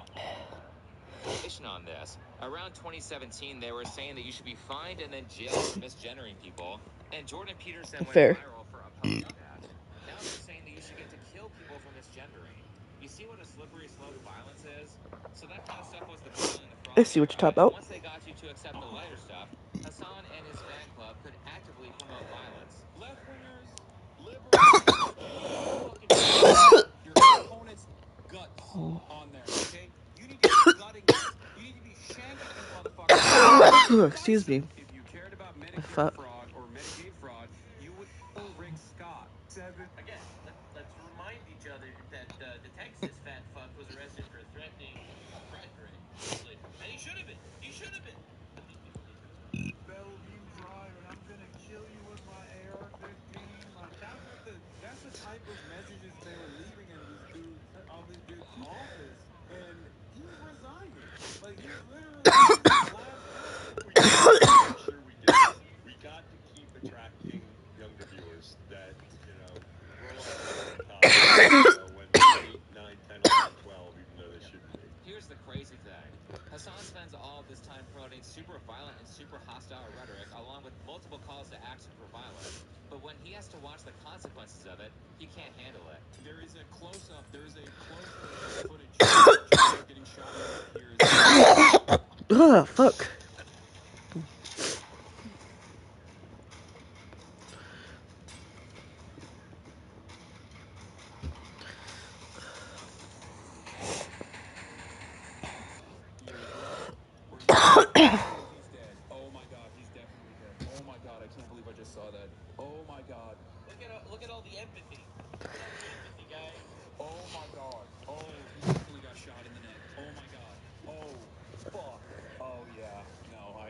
On this. Around 2017, they were saying that you should be fined and then jailed for misgendering people. And Jordan Peterson went viral for opposing that. Now they're saying that you should get to kill people for misgendering. You see what a slippery slope violence is? So that kind of stuff was the boiling the frog. I see what you're talking about. Once they got you to accept the lighter stuff, Hassan and his fan club could actively promote violence. Left-wingers, liberals, you need to fucking your opponent's guts on there, okay? You need to be gutting us. You need to be shanking these motherfuckers. Excuse me. If you cared about I Medicare thought. fraud or Medicaid fraud, you would kill Rick Scott. Again, let's remind each other that the Texas fat fuck was arrested for threatening Frederick, and he should have been. He should have been. I think people need to start. Bellevue Drive, and I'm gonna kill you with my AR-15. Like that's the type of messages they were leaving in these of this dude's office, and he's resigning. Like he's literally this is his last day. We gotta make sure we get this. We got to keep attracting younger viewers that grow up watching college when they're 8, 9, 10, 11, 12, even though they shouldn't be. Here's the crazy thing. Hassan spends all of this time promoting super violent and super hostile rhetoric, along with multiple calls to action for violence. But when he has to watch the consequences of it, he can't handle it. There is a close-up. There is a close footage of Charlie getting shot in the neck here. Oh, fuck. Years later, where he's dead. Oh my God, he's definitely dead. Oh my God, I can't believe I just saw that. Oh my God. Look at all the empathy. Look at all the empathy, guys. Oh my God. Oh, he definitely got shot in the neck. Oh my God. Oh, fuck. Oh yeah. No,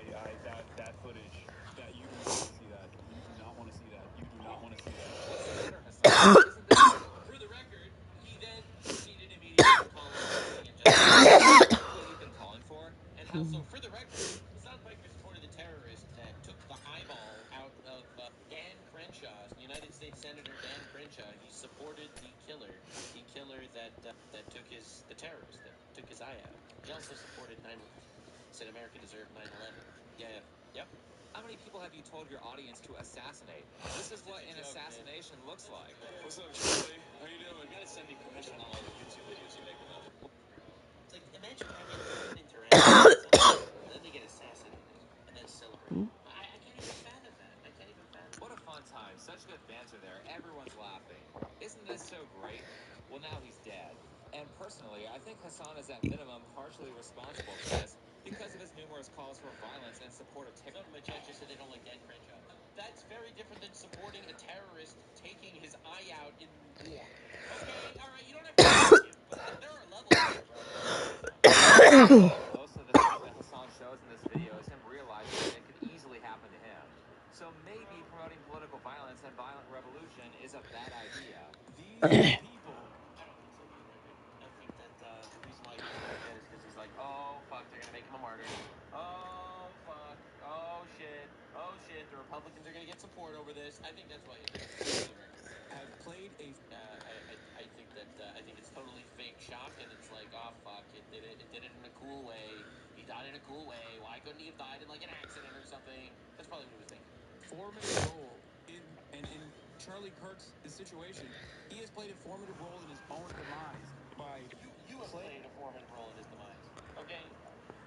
that footage. That you do not want to see that. You do not want to see that. You do not want to see that. What's the matter, Hassan? Isn't this... For the record, he then proceeded immediately to call us bullying and just what we've been calling for. And how so? For the record, Hassan Piker supported the terrorist that took the eyeball out of Dan Crenshaw, United States Senator Dan Crenshaw. He supported the killer that took the terrorist that took his eye out. He also supported 9/11. Said America deserved 9/11. Yeah. Yep. How many people have you told your audience to assassinate? This is what an assassination looks like. What's up, Charlie? How you doing? You gotta send me permission on all the YouTube videos you make with them. It's like, imagine having a human interaction with someone, and then they get assassinated, and then celebrate. I can't even fathom that. I can't even fathom. What a fun time. Such good banter there. Everyone's laughing. Isn't this so great? Well, now he's dead. And personally, I think Hassan is at minimum partially responsible for this because of his numerous calls for violence and support of Some of my chat just said they don't like Dan Crenshaw. That's very different than supporting a terrorist taking his eye out in war. Okay, all right, you don't have to like him, but there are levels here, bro. There are levels here. Most of the things that Hassan shows in this video is him realizing that it could easily happen to him. So maybe promoting political violence and violent revolution is a bad idea. These people. I don't think so, for the record. I think that the reason why he's doing that is because he's like, oh, fuck, they're going to make him a martyr. Oh, fuck. Oh, shit. Oh, shit. The Republicans are going to get support over this. I think that's why he's doing it, for the record. Have played a. I think that I think it's totally fake shock, and it's like, oh fuck, it did it in a cool way. He died in a cool way. Why couldn't he have died in like an accident or something? That's probably what he was thinking. Formative role in Charlie Kirk's situation. He has played a formative role in his own demise by You have played a formative role in his demise. Okay,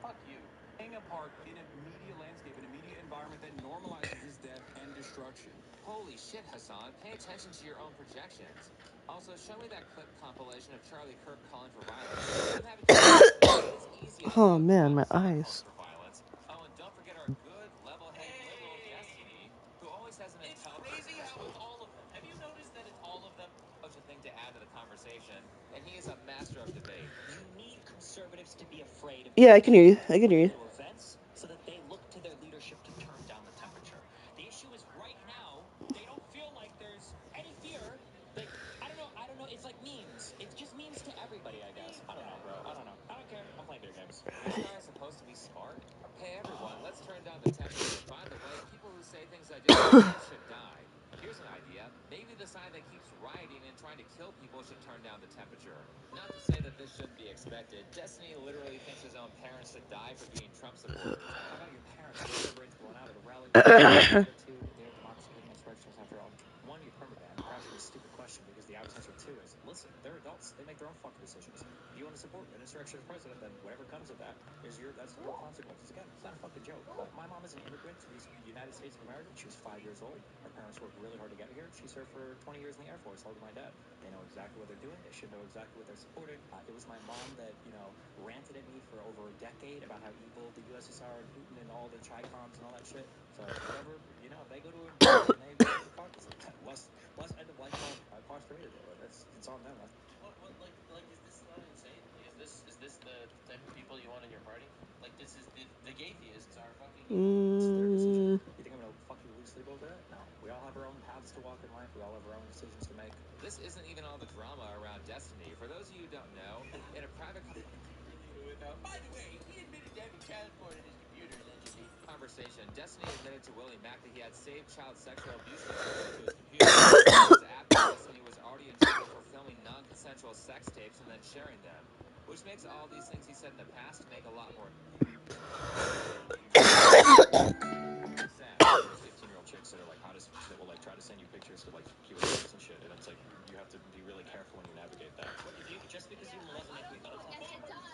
fuck you. playing a part in a media landscape, in a media environment that normalizes his death and destruction. Holy shit, Hassan. Pay attention to your own projections. Also, show me that clip compilation of Charlie Kirk calling for violence. I'm having to it is easy to Oh love man, my Hassan eyes. calling for violence. Oh, and don't forget our good, level-headed liberal Destiny, who always has an It's intelligent crazy how perspective. it's all of them. Have you noticed that it's all of them? Such a thing to add to the conversation, and he is a master of debate. You need conservatives to be afraid of Yeah, I can hear you. I can hear you. to events so that they look to their leadership to turn down the temperature. The issue is right now, they don't feel like there's any fear. Like, I don't know. It's like memes. It's just memes to everybody, I guess. I don't know, bro. I don't know. I don't care. I'm playing video games. This guy is supposed to be smart? Hey, everyone, let's turn down the temperature. By the way, people who say things I disagree with should die. Here's an idea. Maybe the side that keeps rioting and trying to kill people should turn down the temperature. Not to say that this shouldn't be expected. Destiny literally thinks his own parents should die for being Trump supporters. How about your parents get their brains blown out at a rally? Attitude, their democracy hating insurrectionists after all. One, you permaban. You're asking a stupid question because the obvious answer two is, listen, they're adults. They make their own fucking decisions. If you want to support an insurrectionist president, then whatever comes of that that's your consequences. Again, it's not a fucking joke. My mom is an immigrant to the United States of America. She was 5 years old. Her parents worked really hard to get here. She served for 20 years in the Air Force, along with my dad. They know exactly what they're doing. They should know exactly what they're supporting. It was my mom that, ranted at me for over a decade about how evil the USSR and Putin and all the Chi-Coms and all that shit. So whatever, if they go to a and they go to the caucus, less end of life cost for me to deal with. It's on them. What like is this not insane? Like is this the type of people you want in your party? Like this is the atheists are fucking It's their decision. Mm. You think I'm gonna fucking lose sleep over that? No. We all have our own paths to walk in life. We all have our own decisions to make. This this isn't even all the drama around Destiny. For those of you who don't know, in a private By the way, he admitted to having child porn in his computer, allegedly. conversation, Destiny admitted to Willie Mack that he had saved child sexual abuse material to his computer. This was after Destiny was already in trouble for filming non-consensual sex tapes and then sharing them, which makes all these things he said in the past make a lot more sense. 15-year-old chicks that are like hottest that will like try to send you pictures of like pubic hairs and shit, and it's like you have to be really careful when you navigate that. What, if you, just because you molest me, we both? Yes, it does.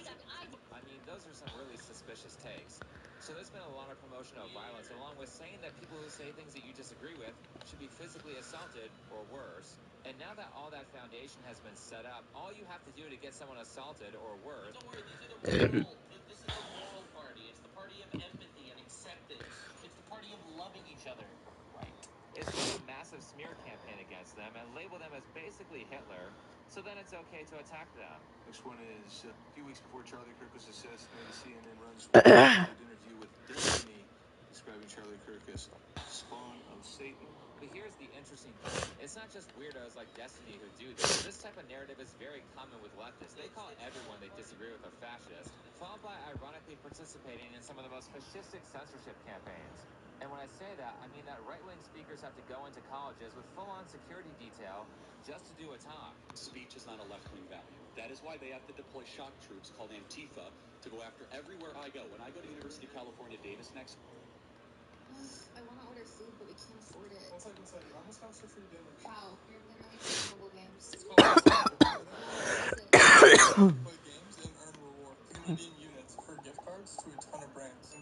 Yes, it does. I mean, those are some really suspicious takes. So there's been a lot of promotion of violence, along with saying that people who say things that you disagree with should be physically assaulted or worse. And now that all that foundation has been set up, all you have to do to get someone assaulted or worse. Don't worry, these are the moral. This is the moral party. It's the party of empathy and acceptance. It's the party of loving each other. Right. Is run a massive smear campaign against them and label them as basically Hitler, so then it's okay to attack them. Next one is a few weeks before Charlie Kirk was assassinated, CNN runs an interview with Destiny describing Charlie Kirk as spawn of Satan. But here's the interesting thing. It's not just weirdos like Destiny who do this. This type of narrative is very common with leftists. They call everyone they disagree with a fascist, followed by ironically participating in some of the most fascistic censorship campaigns. And when I say that, I mean that right-wing speakers have to go into colleges with full-on security detail just to do a talk. Speech is not a left-wing value. That is why they have to deploy shock troops called Antifa to go after everywhere I go. When I go to University of California, Davis next. I want to order food, but we can't afford it. What's up inside? I almost got stuff for your dinner. Wow, you're literally playing mobile games. It's called HotCheeto. What is it? Play games and earn rewards. Canadian units for gift cards to a ton of brands.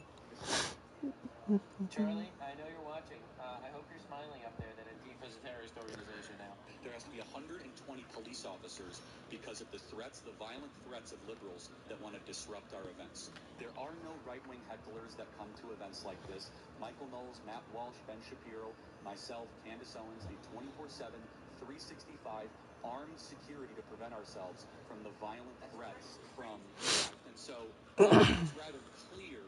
Charlie, I know you're watching. I hope you're smiling up there that Antifa's a terrorist organization now. There has to be 120 police officers because of the threats, the violent threats of liberals that want to disrupt our events. There are no right-wing hecklers that come to events like this. Michael Knowles, Matt Walsh, Ben Shapiro, myself, Candace Owens need 24/7, 365 armed security to prevent ourselves from the violent threats from left. And so it's rather clear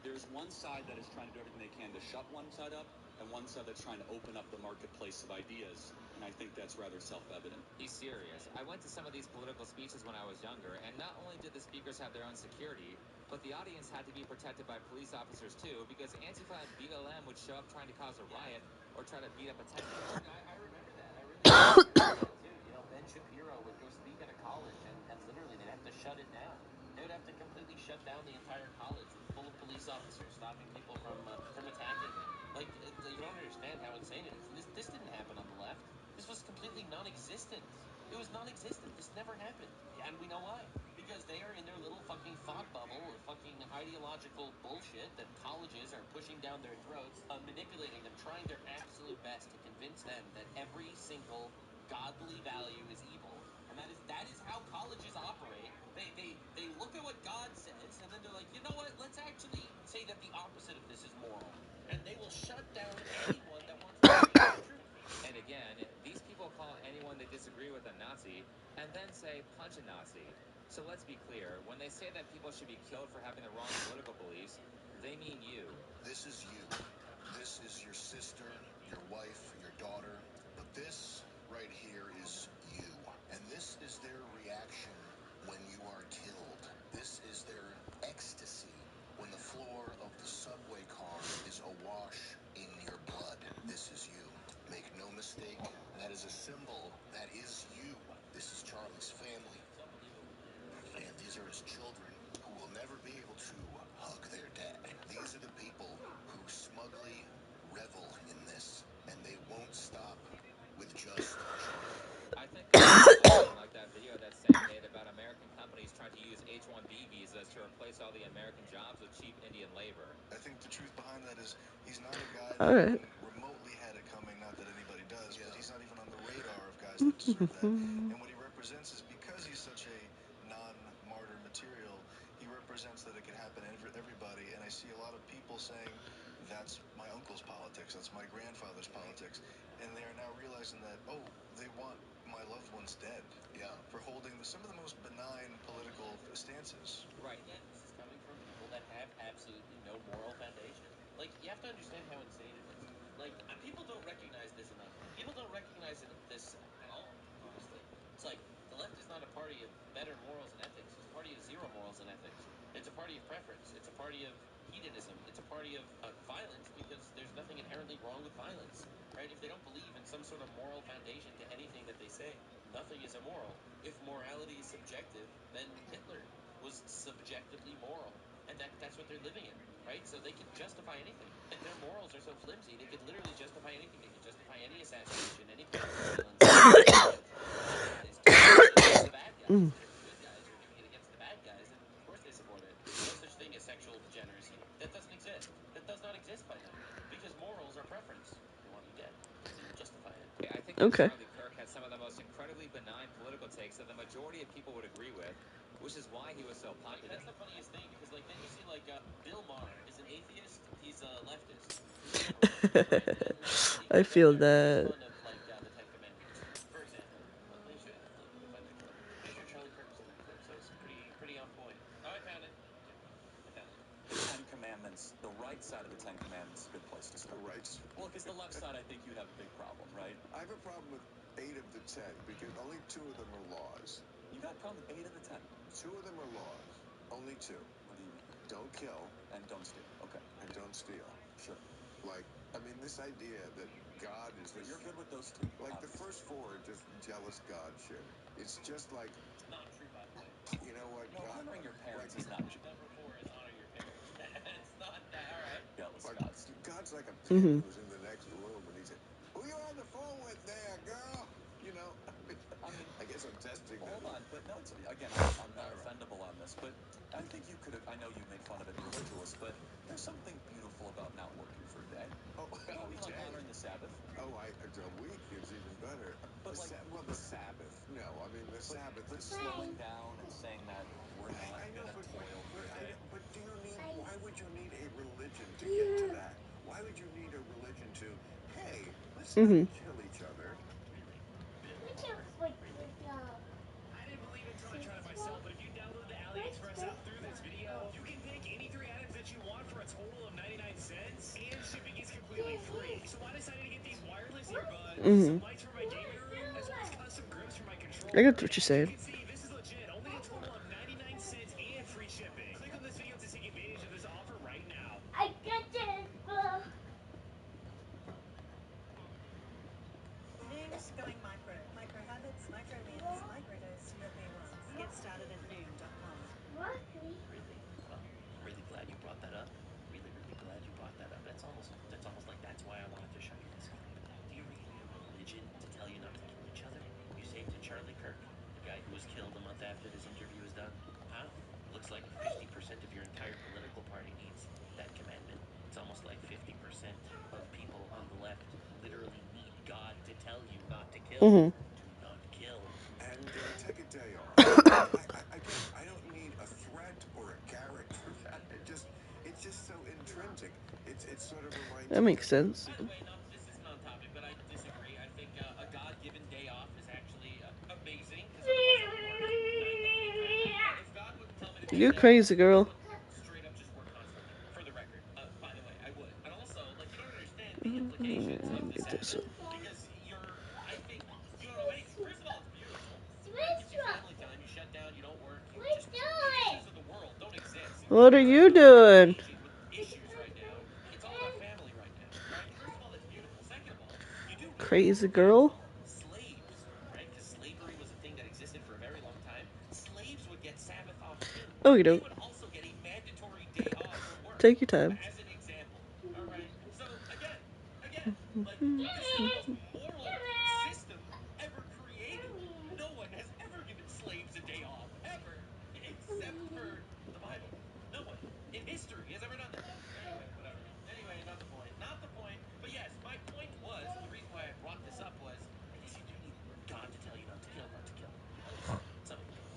there's one side that is trying to do everything they can to shut one side up, and one side that's trying to open up the marketplace of ideas, and I think that's rather self-evident. He's serious. I went to some of these political speeches when I was younger, and not only did the speakers have their own security, but the audience had to be protected by police officers too, because Antifa and BLM would show up trying to cause a riot or try to beat up attendants. I remember that. I really remember that too. You know, Ben Shapiro would go speak at a college, and literally they'd have to shut it down. They would have to completely shut down the entire college full of police officers stopping people from attacking them. Like, you don't understand how insane it is. This didn't happen on the left. This was completely non-existent. It was non-existent. This never happened. And we know why. Because they are in their little fucking thought bubble of fucking ideological bullshit that colleges are pushing down their throats, manipulating them, trying their absolute best to convince them that every single godly value is evil. And that is how colleges operate. They look at what God says, and then they're like, you know what? Let's actually say that the opposite of this is moral. And they will shut down anyone that wants to speak the truth. And again, these people call anyone they disagree with a Nazi and then say punch a Nazi. So let's be clear, when they say that people should be killed for having the wrong political beliefs, they mean you. This is you. This is your sister, your wife, your daughter. But this right here is you. And this is their reaction when you are killed. This is their ecstasy when the floor of the subway car is awash in your blood. This is you. Make no mistake, that is a symbol. That is you. This is Charlie's family. It's unbelievable. And these are his children who will never be able to hug their dad. These are the people who smugly revel in this, and they won't stop with just Charlie. I think a lot of people like that video that Sam made about American companies trying to use H-1B visas to replace all the American jobs with cheap Indian labor. I think the truth behind that is he's not a guy All that right. even remotely had it coming. Not that anybody does, but he's not even on the radar of guys that deserve that. And what he represents is because he's such a non-martyr material, he represents that it can happen to everybody. And I see a lot of people saying, that's my uncle's politics, that's my grandfather's politics. And they are now realizing that, oh, they want my loved ones dead. Yeah. For holding some of the most benign political stances. Right. Again, this is coming from people that have absolutely no moral foundation. Like, you have to understand how insane it is. Like, people don't recognize this enough. People don't recognize this at all, honestly. It's like the left is not a party of better morals and ethics. It's a party of zero morals and ethics. It's a party of preference. It's a party of hedonism. It's a party of violence because there's nothing inherently wrong with violence, right? If they don't believe in some sort of moral foundation to anything that they say, nothing is immoral. If morality is subjective, then Hitler was subjectively moral, and that's what they're living in, right? So they can justify anything. Their morals are so flimsy, they could literally justify anything. They could justify any assassination, any political violence, any compromise to the bad guys. And if the good guys are doing it against the bad guys, then of course they support it. No such thing as sexual degeneracy. That doesn't exist. That does not exist by them. Because morals are preference. They want you dead. They will justify it. I think that Charlie Kirk had some of the most incredibly benign political takes that the majority of people would agree with, which is why he was so popular. That's the funniest thing, because then you see Bill Maher is an atheist. He's a leftist. He's a liberal, right? And he I goes out feel there and makes that. fun of the Ten Commandments, for example. Let me show you that. Look, let me find that clip. Pretty sure Charlie Kirk was in that clip, so it's pretty on point. Oh, I found it. Okay, I found it. The Ten Commandments, the right side of the Ten Commandments is a good place to start. The right. Well, because the left side, I think you'd have a big problem, right? I have a problem with 8 of the 10 because only 2 of them are laws. You got a problem with 8 of the 10. 2 of them are laws. Only 2. What do you mean? Don't kill And don't steal. Okay. and don't steal. Sure. Like, I mean, this idea that God is But this. you're good with those 2. Like, the obviously. first 4 are just jealous God shit. It's just like, It's not true, by the way. you know what? No, God, honoring your parents like, is not. Number 4 is honor your parents. It's not that. All right. Jealous like, God. God's like a pimp who's in the next room and he's like, who you on the phone with there, girl? You know, I mean, I guess I'm testing them. hold on, but no, it's again, I'm not offendable on this, but I think you could. I know you make fun of it, religious, but there's something beautiful about not working for a day. Oh, You know, like okay. honoring the Sabbath. Oh, a week is even better. But like, The Sabbath. No, I mean the Sabbath. but slowing down and saying that we're not I know, gonna toil for a day. but do you need? Why would you need a religion to get to that? Why would you need a religion to? Hey, let's not kill each other. Really? Bill Maher? Really? I didn't believe it until I tried it myself, but if you download the AliExpress app through this video, you can pick any 3 items that you want for a total of 99 cents, and shipping is completely free. So I decided to get these wireless earbuds, some mics for my gaming room, as well as custom grips for my controller. I get what And you're as you saying. can see, this is legit. Only a total of 99 cents and free shipping. Click on this video to take advantage of this offer right now. I got this. Going micro. Micro habits, micro wins, microdose your B1s. Get started at noom.com. Really? Well, I'm really glad you brought that up. Really, really glad you brought that up. That's almost like that's why I wanted to show you this clip. Do you really need a religion to tell you not to kill each other? You say it to Charlie Kirk, the guy who was killed a month after this interview was done. Huh? Looks like 50% of your entire political party needs that commandment. It's almost like 50% of people on the left literally need God to tell you not to kill. Do not kill. And take a day off. Again, I don't need a threat or a carrot for that. It's just so intrinsic. It sort of reminds That me makes of. sense. By the way, this isn't on topic, but I disagree. I think a God-given day off is actually amazing, because otherwise I would work 9 months a year. If God wouldn't tell me to take a You're day off, crazy, girl. I would straight up just work constantly, for the record. By the way, I would. And also, like, you don't understand the implications of the Sabbath, because I think, you don't know anything. First of all, it's beautiful, right? It gives you family time. You shut down, you don't work, the issues of the world don't exist. What are you doing? With issues right now. It's all about family right now, right? First of all, that's beautiful. Second of all, you do realize Crazy that girl. slaves, right? Because slavery was a thing that existed for a very long time. Slaves would get Sabbath off too. Oh, you They don't. would also get a mandatory day off from work. Take your time. As an example. All right. So again, like, this is the most moral system ever created. No one has ever given slaves a day off, ever, except for the Bible. No one in history has ever done that. Anyway, whatever. Anyway, not the point. Not the point. But yes, my point was, and the reason why I brought this up was, I guess you do need God to tell you not to kill, at least some people.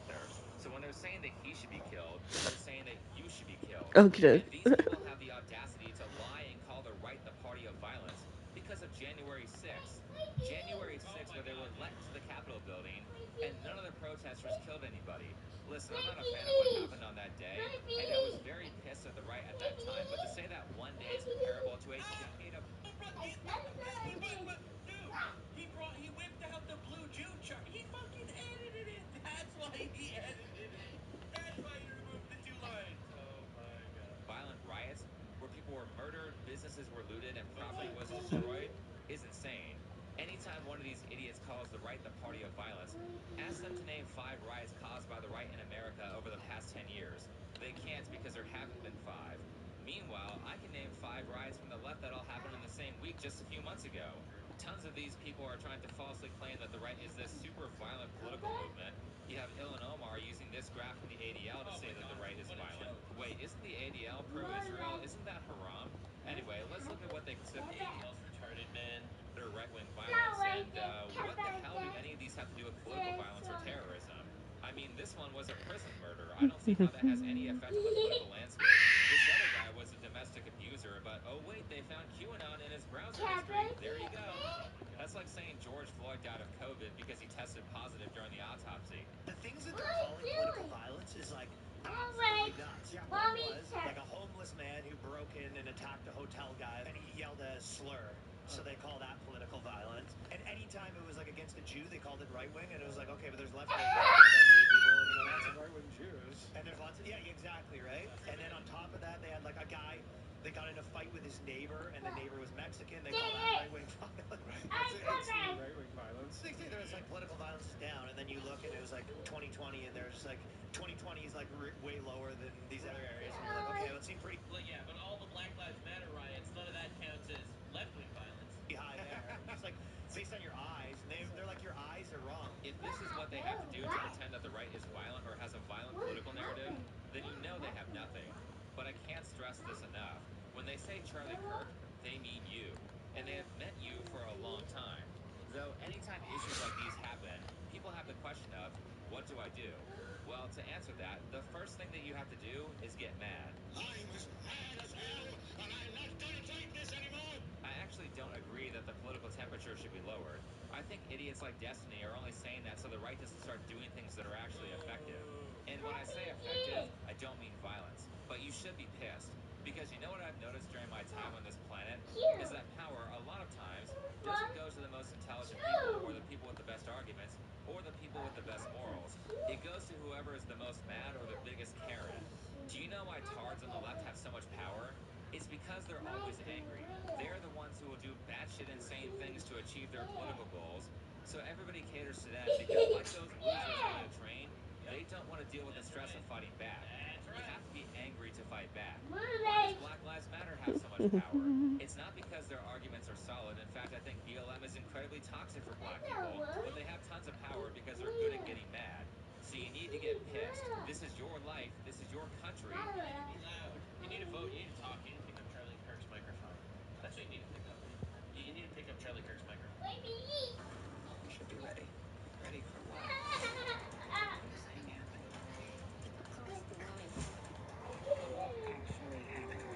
So when they're saying that he should be killed, they're saying that you should be killed. Okay. And these people have the audacity to lie and call the right the party of violence because of January 6th. January 6th, where they were let into the Capitol building and none of the protesters killed anybody. Listen, I'm not a fan of what happened on that day, and I was very pissed at the right at that time. But to say that one day is comparable to a decade of Dude, businesses were looted and property was destroyed is insane. Anytime one of these idiots calls the right the party of violence, ask them to name 5 riots caused by the right in America over the past 10 years. They can't because there haven't been 5. Meanwhile, I can name 5 riots from the left that all happened in the same week just a few months ago. Tons of these people are trying to falsely claim that the right is this super violent political movement. You have Ilhan Omar using this graph from the ADL to say that the right is violent. Wait, isn't the ADL pro-Israel? Isn't that haram? Anyway, let's look at what they consider ADL's retarded, man. right-wing violence, and what the hell do any of these have to do with political violence or terrorism? I mean, this one was a prison murder. I don't see how that has any effect on the political landscape. This other guy was a domestic abuser, but oh wait, they found QAnon in his browser history. There you go. That's like saying George Floyd died of COVID because he tested positive during the autopsy. The things that they're calling political violence is like absolutely nuts. Yeah, one was like a homeless man who broke in and attacked a hotel guy and he yelled a slur. So they call that political violence. And anytime it was like against a Jew, they called it right wing. And it was like, okay, but there's left wing Gay people, you know, lots of right wing Jews. And there's lots of, yeah, exactly, right? And then on top of that, they had like a guy that got in a fight with his neighbor, and the neighbor was Mexican. They call that right wing violence. Right. That's extreme right wing violence. They say there was like political violence is down, and then you look and it was like 2020, and there's like 2020 is like way lower than these other areas, and you're like, okay, well, it seemed pretty. Well, yeah, but all the Black Lives Matter riots, none of that counts as left-wing violence. High there. It's like based on your eyes, and they're like your eyes are wrong. If this is what they have to do to pretend that the right is violent or has a violent political narrative, then you know they have nothing. But I can't stress this enough. When they say Charlie Kirk, they mean you. And they have meant you for a long time. Though anytime issues like these happen, people have the question of, what do I do? Well, to answer that, the first thing that you have to do is get mad. I'm as mad as hell, and I'm not gonna take this anymore! I actually don't agree that the political temperature should be lowered. I think idiots like Destiny are only saying that so the right doesn't start doing things that are actually effective. And when I say effective, I don't mean violence. But you should be pissed. Because you know what I've noticed during my time on this planet? Is that power, a lot of times, doesn't go to the most intelligent people, or the people with the best arguments, or the people with the best morals. It goes to whoever is the most mad or the biggest Karen. Do you know why tards on the left have so much power? It's because they're always angry. They're the ones who will do batshit insane things to achieve their political goals. So everybody caters to them because, like those losers on a train, they don't want to deal with the stress of fighting back. You have to be angry to fight back. Why does Black Lives Matter have so much power? It's not because their arguments are solid. In fact, I think BLM is incredibly toxic for black people, but they have tons of power because they're good at getting mad. So you need to get pissed. This is your life. This is your country. You need to be loud. You need to vote. You need to talk. You need to pick up Charlie Kirk's microphone. That's what you need to pick up. You need to pick up Charlie Kirk's microphone. You should be ready. Ready for what? What is saying happening? The post-line. What actually happened?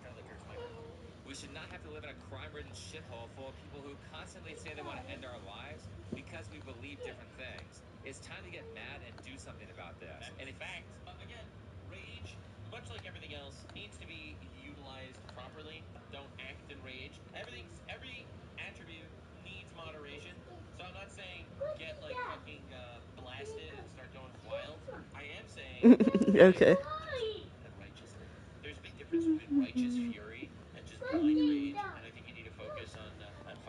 Charlie Kirk's microphone. We should not have to live in a crime-ridden shithole full of people who constantly say they want to end our lives because we believe different things. It's time to get mad and do something about this. That's And if fact. Again, rage, much like everything else, needs to be utilized properly. Don't act in rage. Every attribute needs moderation. So I'm not saying get like fucking blasted and start going wild. I am saying Okay. and righteously. There's a big difference between righteous fury and just blind rage. And I think you need to focus on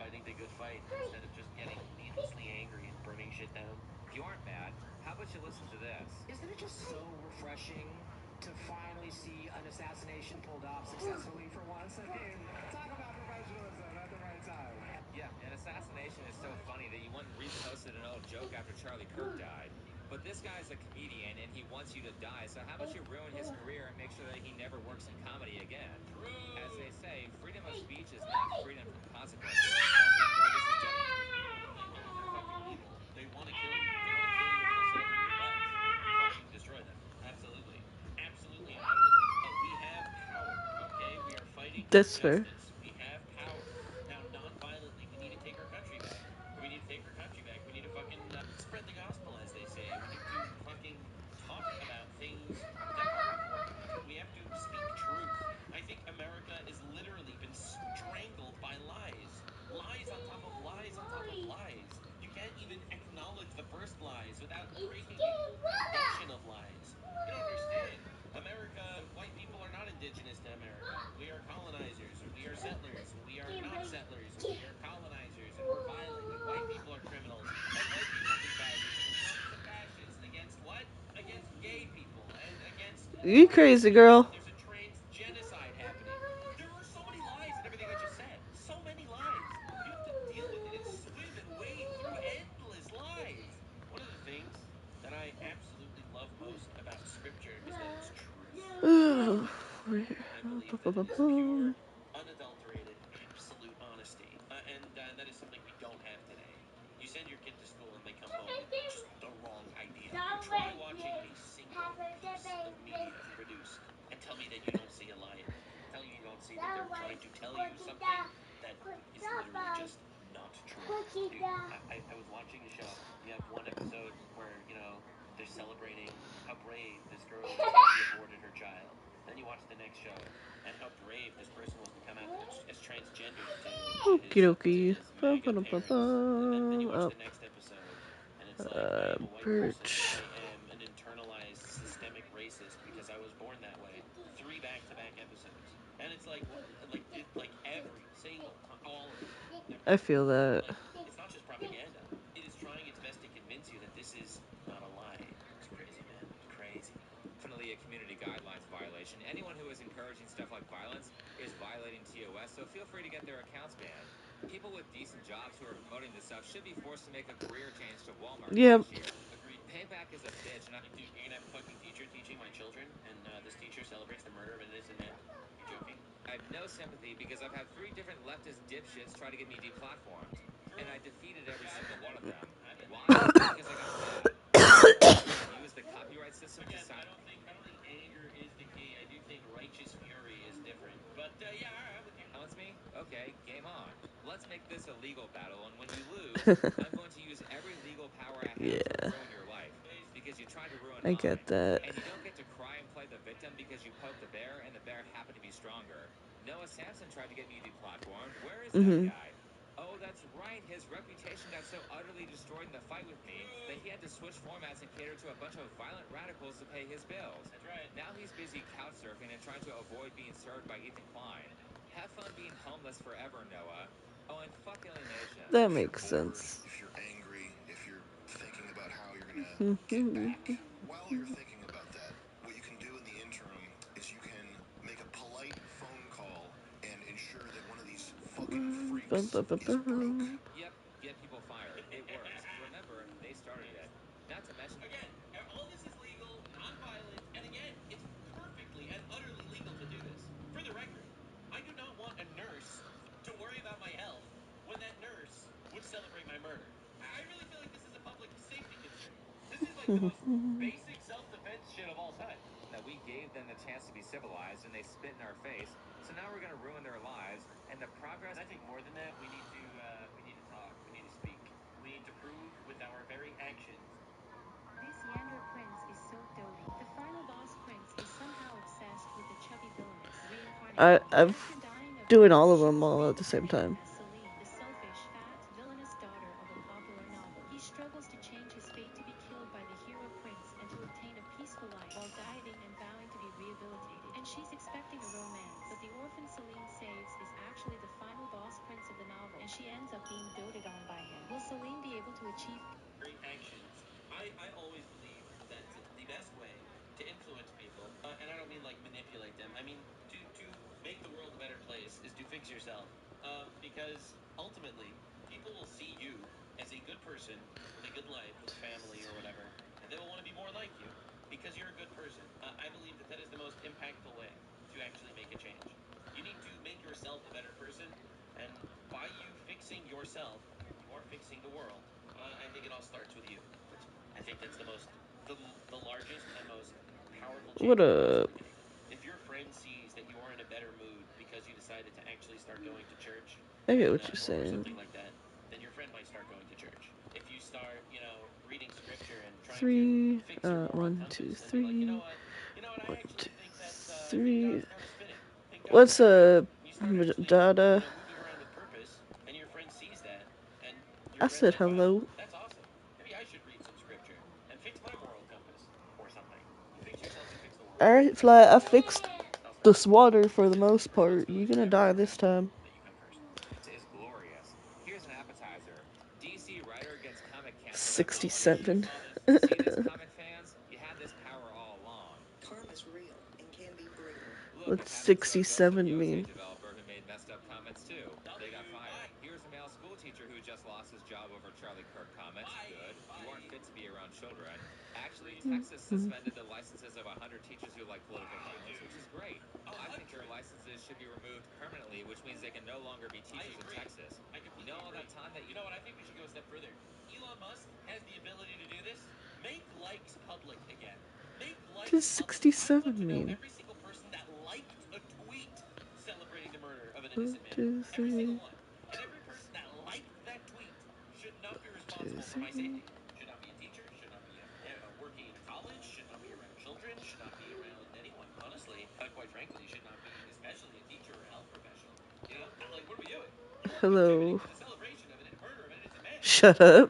fighting the good fight instead of just getting needlessly angry and burning shit down. if you aren't mad, how about you listen to this? Isn't it just so refreshing to finally see an assassination pulled off successfully for once? I mean, talk about professionalism at the right time. Yeah, an assassination is so funny that you went and reposted an old joke after Charlie Kirk died. But this guy's a comedian and he wants you to die, so how about you ruin his career and make sure that he never works in comedy again? True. As they say, freedom of speech is not freedom from consequences. Also, you know, this is They're fucking evil. They want to kill you. They want to kill your whole cell in your guts. Fucking destroy them. Absolutely. Absolutely and utterly. But we have power, okay? We are fighting for That's fair. justice. We have power. Now, non-violently, we need to take our country back. We need to take our country back. We need to fucking spread the gospel, as they say. We need to fucking talk about things that are important. We have to speak truth. I think America has literally been strangled by lies. Lies on top of lies on top of lies. You can't even acknowledge the first lies without breaking a foundation of lies. You don't understand. America, white people are not indigenous to America. We are colonizers. We are You crazy girl. There's a trans genocide happening. There are so many lies in everything I just said. So many lies. You have to deal with it and swim and wade through endless lies. One of the things that I absolutely love most about scripture is that it's truth. I believe that it is pure, unadulterated, absolute honesty. And that is something we don't have today. You send your kid to school and they come home with just the wrong idea. Try watching a single piece of media produced and tell me that you don't see a lie in it. Tell you don't see that they're trying to tell you something that is literally just not true. Dude, I was watching a show. You have one episode where, they're celebrating how brave this girl is that she aborted her child. Then you watch the next show and how brave this person was to come out as transgender Okie dokie. his MAGA parents. And then you watch the next episode, and it's like, I am a white person. Birch. I am an internalized systemic racist because I was born that way. 3 back-to-back episodes, and it's like, like every single time, all of it. I feel that. Like, it's not just propaganda. It is trying its best to convince you that this is not a lie. It's crazy, man. It's crazy. Definitely a community guidelines violation. Anyone who is encouraging stuff like violence is violating TOS, so feel free to get their accounts banned. People with decent jobs who are promoting this stuff should be forced to make a career change to Walmart Yep. cashier. Agreed. Payback is a bitch, and Like, dude, you're gonna have a fucking teacher teaching my children, and this teacher celebrates the murder of an innocent man? You joking? I have no sympathy because I've had 3 different leftist dipshits try to get me deplatformed, and I defeated every single one of them. Why? Because I got mad. And use the copyright system to Again, I don't think anger is the key. I do think righteous fury is different. But yeah, all right, I'm with you. silence me? Okay, game on. Let's make this a legal battle, and when you lose, I'm going to use every legal power I have to Yeah. ruin your life. Because you tried to ruin I mine. get that. And you don't get to cry and play the victim because you poked the bear and the bear happened to be stronger. Noah Samson tried to get me deplatformed. Where is that guy? Oh, that's right. His reputation got so utterly destroyed in the fight with me that he had to switch formats and cater to a bunch of violent radicals to pay his bills. That's right. Now he's busy couch surfing and trying to avoid being served by Ethan Klein. Have fun being homeless forever, Noah. Oh, and fuck alienation. That If you're makes bored, sense. if you're angry, if you're thinking about how you're gonna get back, while you're thinking about that, what you can do in the interim is you can make a polite phone call and ensure that one of these fucking freaks is broke. Yep, get people fired. It works. Remember, they started it. Not to mention... Again, all this is legal, non-violent, and again, it's perfectly and utterly legal to do this. For the record, I do not want a nurse to worry about my health when that nurse would celebrate my murder. I really feel like this is a public safety concern. This is like the most basic self-defense shit of all time. That we gave them the chance to be civilized, and they spit in our face. So now we're going to ruin their lives, and the progress... I think more than that, we need to talk. We need to speak. We need to prove with our very actions. This younger prince is so doting. The final boss prince is somehow obsessed with the chubby villainess reincarnated. I've After dying of doing all of she them was all at the same reincarnated time. as Celine, the selfish, fat, villainous daughter of a popular novel. He struggles to change his fate to be killed by the hero prince and to obtain a peaceful life while dieting and vowing to be rehabilitated. And she's expecting a romance, but the orphan Celine saves is actually the final boss prince of the novel, and she ends up being doted on by him. Will Celine be able to achieve Very actions? I always believe that the best way to influence people, and I don't mean like manipulate them, I mean to make the world a better place, is to fix yourself. Because ultimately, people will see you as a good person with a good life, with a family or whatever, and they will want to be more like you because you're a good person. I believe that that is the most impactful way to actually make a change. You need to make yourself a better person, and by you fixing yourself, you are fixing the world. I think it all starts with you. I think that's the largest and most powerful change What you can up? possibly make. If your friend sees that you are in a better mood because you decided to actually start going to church, I get and what you're or saying. something like that, then your friend might start going to church. If you start, reading scripture and trying to Three. fix your moral 1, 2, compass and be like, 3. I 1, actually 2, think that I think 3. God's kind of spinning. I think God's What's kind of right. a And you start actually, data? moving around with purpose, and your friend sees that, and your I friend said says, "Wow, hello. that's awesome. Maybe I should read some scripture and fix my moral compass or something." You fix yourself, you fix the world. Alright, Fly, I It all fixed starts with you. It all starts this with you. water for the Listen, most part. You're responsibility gonna never die this forgets time. that you come first. Is glorious. Here's an appetizer. DC writer gets comic canceled after one issue. 67. See this, comic fans? You had this power all along. Karma's real. What's 67 Yosei mean? developer who made messed up comments too. They got fired. Here's a male school teacher who just lost his job over Charlie Kirk comments. Good. You aren't fit to be around children. Actually, Texas suspended the licenses of 100 teachers who like political violence, which is great. I think their licenses should be removed permanently, which means they can no longer be teachers in Texas. You know all that time that You know what? I think we should go a step further. Elon Musk has the ability to do this. Make likes public again. Make What likes does public. I want 67 to know mean? every single person that liked a tweet celebrating the murder of an 1, innocent man. 2, Every 3. single one. And every person that liked that tweet should not be 1, 2, responsible for my 3. safety. Should not be a teacher. Should not be working in a college. Should not be around children. Should not be around anyone. Honestly, quite frankly, should not be especially a teacher or a health professional. You know, like what are we doing? You are contributing Hello. to the celebration of a murder of an innocent man. Shut up.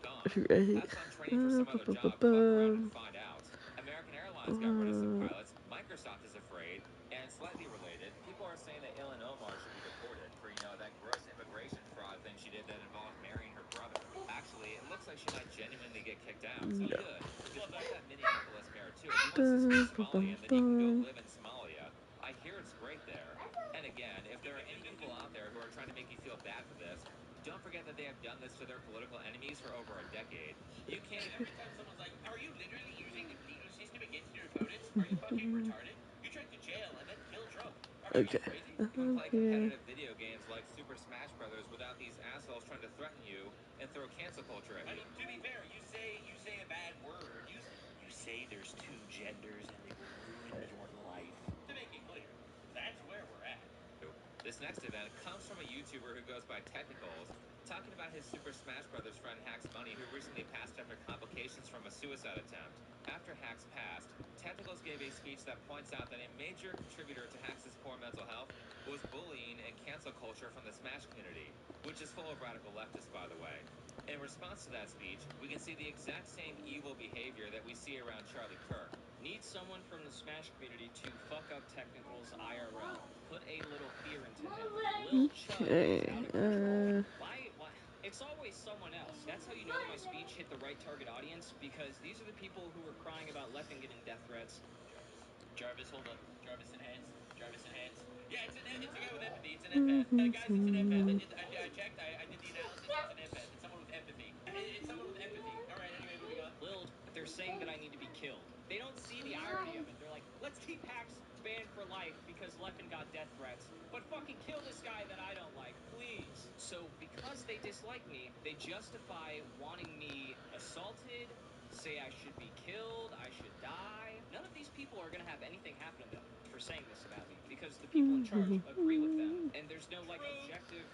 gone. Right. Have fun training for some other job. Fuck around and find out. American Airlines got rid of some pilots. Microsoft is afraid. And slightly related, people are saying that Ilhan Omar should be deported for, that gross immigration fraud thing she did that involved marrying her brother. Actually, it looks like she might genuinely get kicked out. No. Good. Just like that Minneapolis mayor, too. If he wants to speak Somalian, then you can go live in Somalia. I hear it's great there. And again, if there are any people out there who are trying to make you feel bad for this, don't forget that they have done this to their political enemies for over a decade. You can't. Every time someone's like, "Are you literally using the legal system against your opponents? Are you fucking retarded? You tried to jail and then kill Trump. Are you Okay. crazy?" Even play competitive video games like Super Smash Brothers without these assholes trying to threaten you and throw cancel culture at you. I mean, to be fair, you say a bad word. You say there's two genders and it will ruin your life. To make it clear, that's where we're at. This next event comes from a YouTuber who goes by Technicals, talking about his Super Smash Brothers friend Hack's Money, who recently passed after complications from a suicide attempt. After Hack's passed, Technicals gave a speech that points out that a major contributor to Hack's poor mental health was bullying and cancel culture from the Smash community, which is full of radical leftists, by the way. In response to that speech, we can see the exact same evil behavior that we see around Charlie Kirk. Need someone from the Smash community to fuck up Technicals IRL. Put a little fear into him. Lil Chud is out of control. Why? It's always someone else. That's how you know that my speech hit the right target audience, because these are the people who were crying about Leffen getting death threats. Jarvis, hold up. Jarvis, enhance. Jarvis, enhance. Yeah, it's a guy with empathy. It's an empath. Guys, it's an empath. I checked. I did the analysis. It's an empath. It's someone with empathy. It's someone with empathy. All right, anyway, moving on. Lil, they're saying that I need to be killed. They don't see the irony of it. They're like, let's keep Hacks banned for life because Leffen got death threats, but fucking kill this guy that I don't like, please. So because they dislike me, they justify wanting me assaulted, say I should be killed, I should die. None of these people are gonna have anything happen to them for saying this about me, because the people in charge agree with them, and there's no objective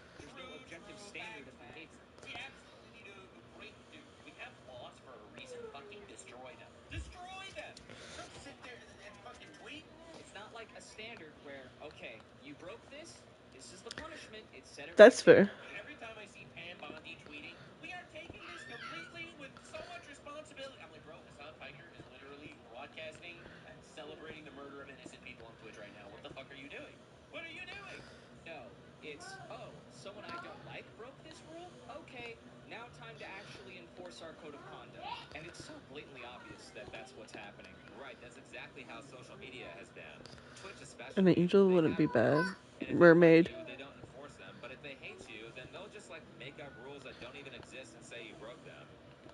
standard of behavior. We absolutely need to break. Dude, we have laws for a reason. Fucking destroy them. Destroy them. Don't sit there and fucking tweet. It's not like a standard where, okay, you broke this, this is the punishment. It's set it That's right there. fair. Every time I see Pam Bondi tweeting, we are taking this completely with so much responsibility. I'm like, bro, Hassan Piker is literally broadcasting and celebrating the murder of innocent people on Twitch right now. What the fuck are you doing? What are you doing? No, it's, oh, someone I don't like broke this rule? Okay, now time to actually enforce our code of conduct. And it's so blatantly obvious that that's what's happening. Right, that's exactly how social media has been. Twitch An especially. angel They wouldn't have be bad. rules, and if they like Mermaid. you, they don't enforce them. But if they hate you, then they'll just make up rules that don't even exist and say you broke them.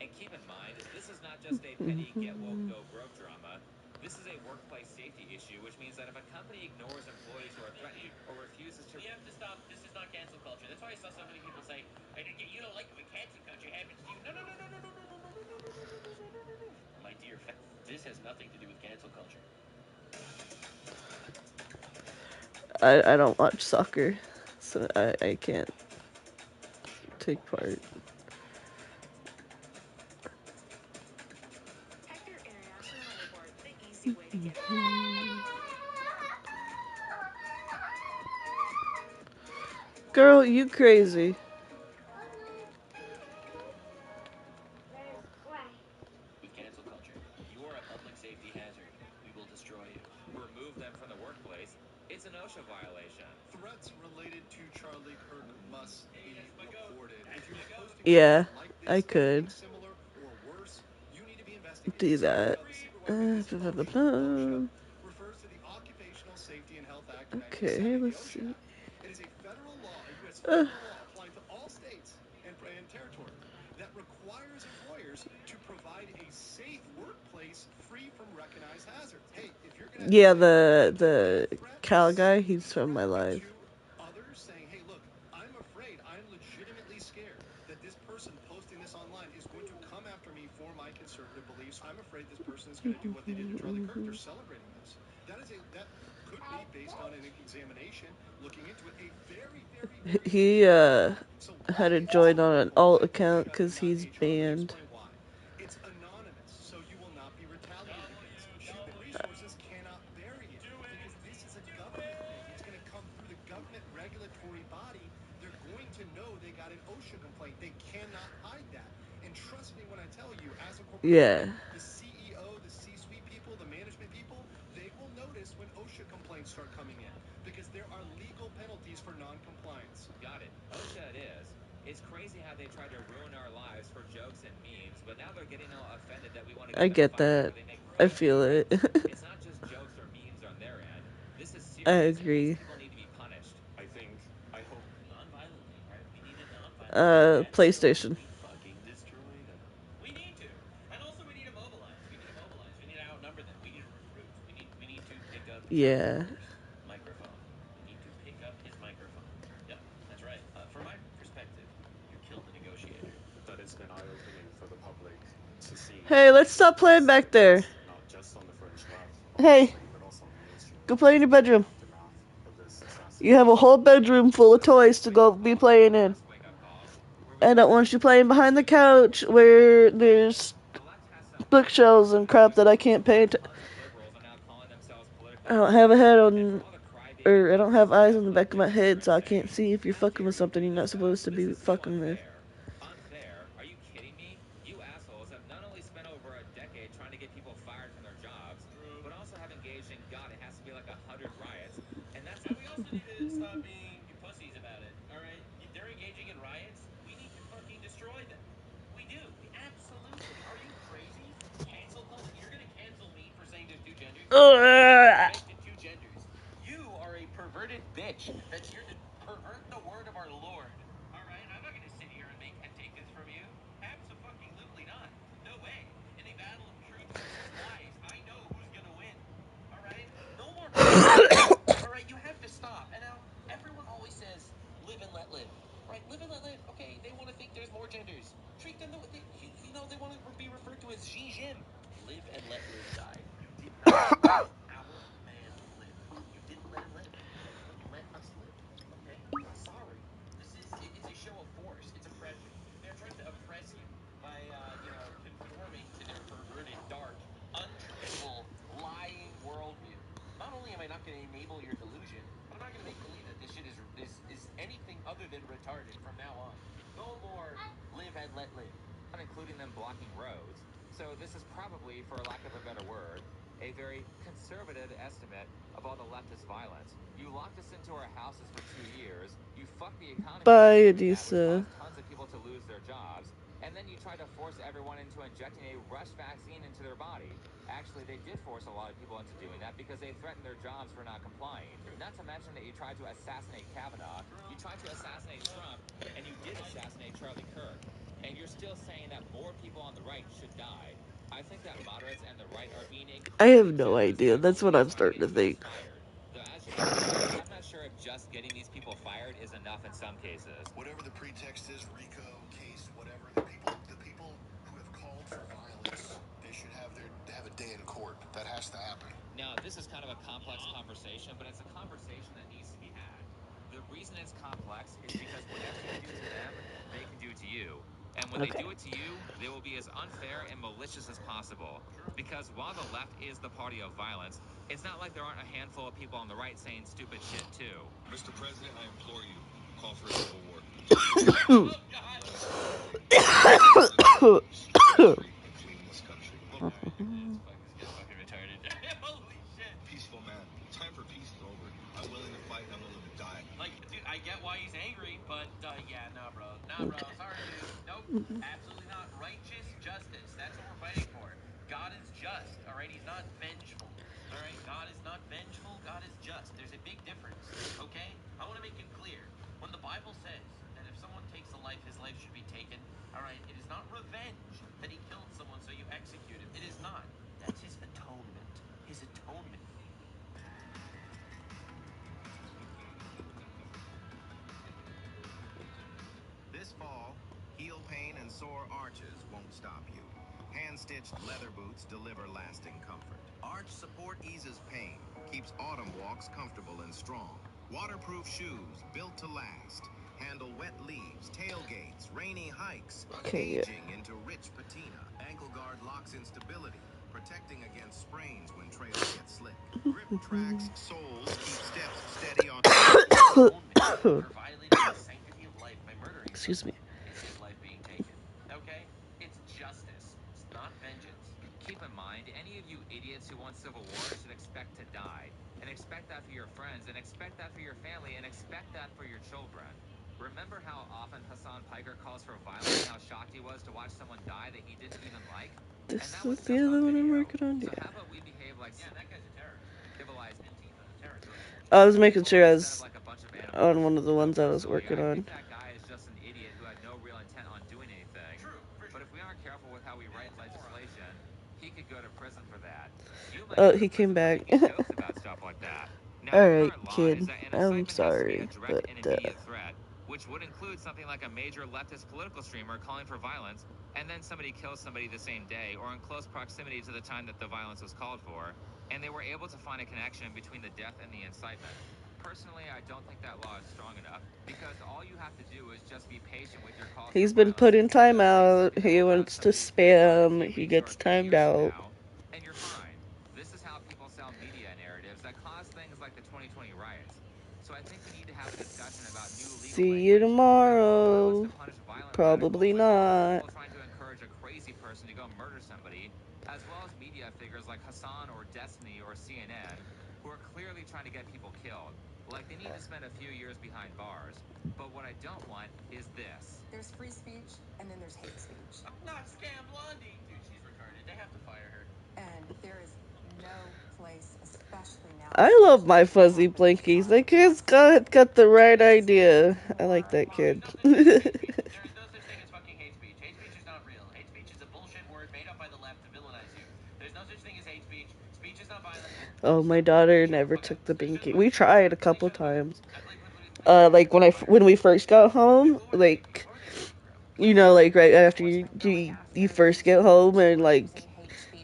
And keep in mind, this is not just a petty get woke go broke drama. This is a workplace safety issue, which means that if a company ignores employees who are threatened or refuses to... We have to stop. This is not cancel culture. That's why I saw so many people say, you don't like it when cancel culture happens to you. No, no, no, no, no, no, no, no, no, no, no, no, no, no, no. My dear this has nothing to do with cancel culture. I don't watch soccer, so I can't take part. Hector International Airport, the easy way to get Girl, you crazy. With cancel culture, you are a public safety hazard. We will destroy you. remove them from the workplace, it's an OSHA violation. Threats related to Charlie Kirk must be reported. If you're posting Yeah, content like I this, could anything similar or worse, you need to be investigated. do So, that. the secret weapon is publishing OSHA, Okay, let's see. It is a federal law, a U.S. federal law applying to all states and territories that requires employers to provide a safe workplace free from recognized hazards. Hey, if you're gonna Yeah, say the Cal guy, he's from my live. to others saying, hey, look, I'm afraid, I'm legitimately scared that this person posting this online is going to come after me for my conservative beliefs. I'm afraid this person is going to do what they did to Charlie Kirk. They're celebrating this. That could be based on an examination, looking into it, a very, very, very He had to join on an alt account because he's banned. why. It's anonymous, so you will not be retaliated against. Human resources cannot bury it because this is a government thing. It's going to come through the government regulatory body. They're going to know they got an OSHA complaint. They cannot hide that. And trust me when I tell you, as a corporation, the CEO, the C-suite people, the management people, they will notice when OSHA complaints start coming in because there are legal penalties for non-compliance. Got it. OSHA it is. It's crazy how they tried to ruin our lives for jokes and memes, but now they're getting all offended that we want to I get them get fired that. after they make I crazy feel it. threats. It's not just jokes or memes on their end. This is I serious. agree. These people need to be punished. I hope Non-violently, right? We need it non-violently. PlayStation. fucking destroyed. We need to, and also we need to mobilize. We need to mobilize. We need to outnumber them. We need to recruit. We need to pick up Yeah. microphone. We need to pick up his microphone. Yep, that's right. From my perspective, you killed the negotiator. That is an eye-opening for the public to see. Hey, let's stop playing back there. Not just on the fringe left, Hey, but also on the mainstream. go play in your bedroom. Aftermath of this assassination. You have a whole bedroom full of toys to go be playing in. Wake-up call. I don't want you playing behind the couch where there's The left has some bookshelves and crap that I can't paint. tons of liberals are now calling themselves politically I don't have a head And on, for all the crybaby or I don't have liberals eyes that on the back of my leftists head, so I are can't saying, see if you're "How fucking dare with you something you're bring not this up? supposed to This be is so fucking with. unfair." Unfair? Are you kidding me? You assholes have not only spent over a decade trying to get people fired from their jobs, but also have engaged in, God, it has to be like 100 riots. And that's And we also need to stop being pussies about it. All right, they're engaging in riots. We need to fucking destroy them. We do. We absolutely. Are you crazy? Cancel culture. You're gonna cancel me for saying there's two genders. Invented two genders. You are a perverted bitch that's here to pervert the word of our Lord. All right, I'm not gonna sit here and take this from you. Absolutely not. No way. In a battle of truth versus lies, I know who's gonna win. All right, no more. All right, you have to stop. And now everyone always says, "Live and let live." Right? Live and let live. Okay, they want to think there's more genders. Treat them the way they want to be referred to as Xi Jim. Live and let live died. You did not let our man live. You didn't let him live. Let us live. Okay? Sorry. It's a show of force. It's oppression. They're trying to oppress you by conforming to their perverted, dark, untruthful, lying worldview. Not only am I not going to enable your delusion, but I'm not going to make believe that this shit is anything other than retarded from now on. No more live and let live. not including them blocking roads. So this is probably, for lack of a better word, a very conservative estimate of all the leftist violence. You locked us into our houses for 2 years. You fucked the economy by Bye, doing that, which Adisa. caused tons of people to lose their jobs. And then you tried to force everyone into injecting a rush vaccine into their body. Actually, they did force a lot of people into doing that because they threatened their jobs for not complying. Not to mention that you tried to assassinate Kavanaugh, you tried to assassinate Trump, and you did assassinate Charlie Kirk. And you're still saying that more people on the right should die. I think that moderates and the right are being I have incredibly no generous idea. by That's what only I'm trying to starting get to you guys think. fired. Though, as you know, I'm not sure if just getting these people fired is enough in some cases. Whatever the pretext is, Rico case, whatever, the people who have called for violence, they should have a day in court. That has to happen. Now, this is kind of a complex conversation, but it's a conversation that needs to be had. The reason it's complex is because whatever you do to them, they can do to you. And when they Okay. do it to you, they will be as unfair and malicious as possible. Because while the left is the party of violence, it's not like there aren't a handful of people on the right saying stupid shit too. Mr. President, I implore you, call for a civil war. Oh God! Let us flee this country. This guy's fucking retarded. Holy shit! Peaceful man. Time for peace is over. I'm willing to fight and I'm willing to die. Like, dude, I get why he's angry, but yeah, nah, bro. Nah, bro. Sorry, dude. Nope. Absolutely not. Righteous justice. That's what we're fighting for. God is just, all right? He's not vengeful. All right, God is not vengeful, God is just. There's a big difference, okay? I want to make it clear. When the Bible says that if someone takes a life, his life should be taken, all right, it is not revenge that he killed someone so you execute him. It is not. That's his atonement. His atonement. This fall, heel pain and sore arches won't stop you. Hand-stitched leather boots deliver lasting comfort. Arch support eases pain, keeps autumn walks comfortable and strong. Waterproof shoes built to last. Handle wet leaves, tailgates, rainy hikes, Okay, aging into rich patina. Ankle guard locks in stability, protecting against sprains when trails get slick. Grip tracks, soles keep steps steady on. For violating the sanctity of life by murdering Excuse me. is his life being taken. Okay? It's justice. It's not vengeance. Keep in mind, any of you idiots who want civil war should expect to die. And expect that for your friends, and expect that for your family, and expect that for your children. Remember how often Hassan Piker calls for violence and how shocked he was to watch someone die that he didn't even like? This And that is wasn't the just other on one I'm video. working on. So Yeah. how about we behave like That guy's a terrorist. civilized Antifa, a terrorist organization. I was making sure I instead of was like a bunch of animals? on one of the Well, ones I was personally, working I on. think that guy is just an idiot who had no real intent on doing anything. True, for sure. But if we aren't careful with how we write legislation, he could go to prison for that. You might Oh, go to he came prison for back. making jokes about stuff like that. Now, the Alright, current law is kid. that an I'm incitement has to be a sorry, direct but and immediate threat, which would include something like a major leftist political streamer calling for violence, and then somebody kills somebody the same day or in close proximity to the time that the violence was called for, and they were able to find a connection between the death and the incitement. Personally, I don't think that law is strong enough because all you have to do is just be patient with your calls he's for been violence put in and say those things so timeout. that He we'll have wants to somebody pissed off in a spam. few He weeks or gets a few timed years from out. now, and you're fine. This is how people sell media narratives that cause things like the 2020 riots. So I think we need to have a discussion about new legal See you language that allows violence to tomorrow. punish violent radicals Probably like all the not. people trying to encourage a crazy person to go murder somebody, as well as media figures like Hassan or Destiny or CNN who are clearly trying to get people killed. Like they need to spend a few years behind bars. But what I don't want is this. There's free speech, and then there's hate speech. Not Scam Blondie. Dude, she's retarded. They have to fire her. And there is no place, especially now. I love my fuzzy blinkies. That kid's got the right idea. I like that kid. There's no such thing as fucking hate speech. Hate speech is not real. Hate speech is a bullshit word made up by the left to villainize you. There's no such thing as hate speech. Speech is not violent. Oh, my daughter never took the binky. We tried a couple times. Like when we first got home, like like right after you first get home and like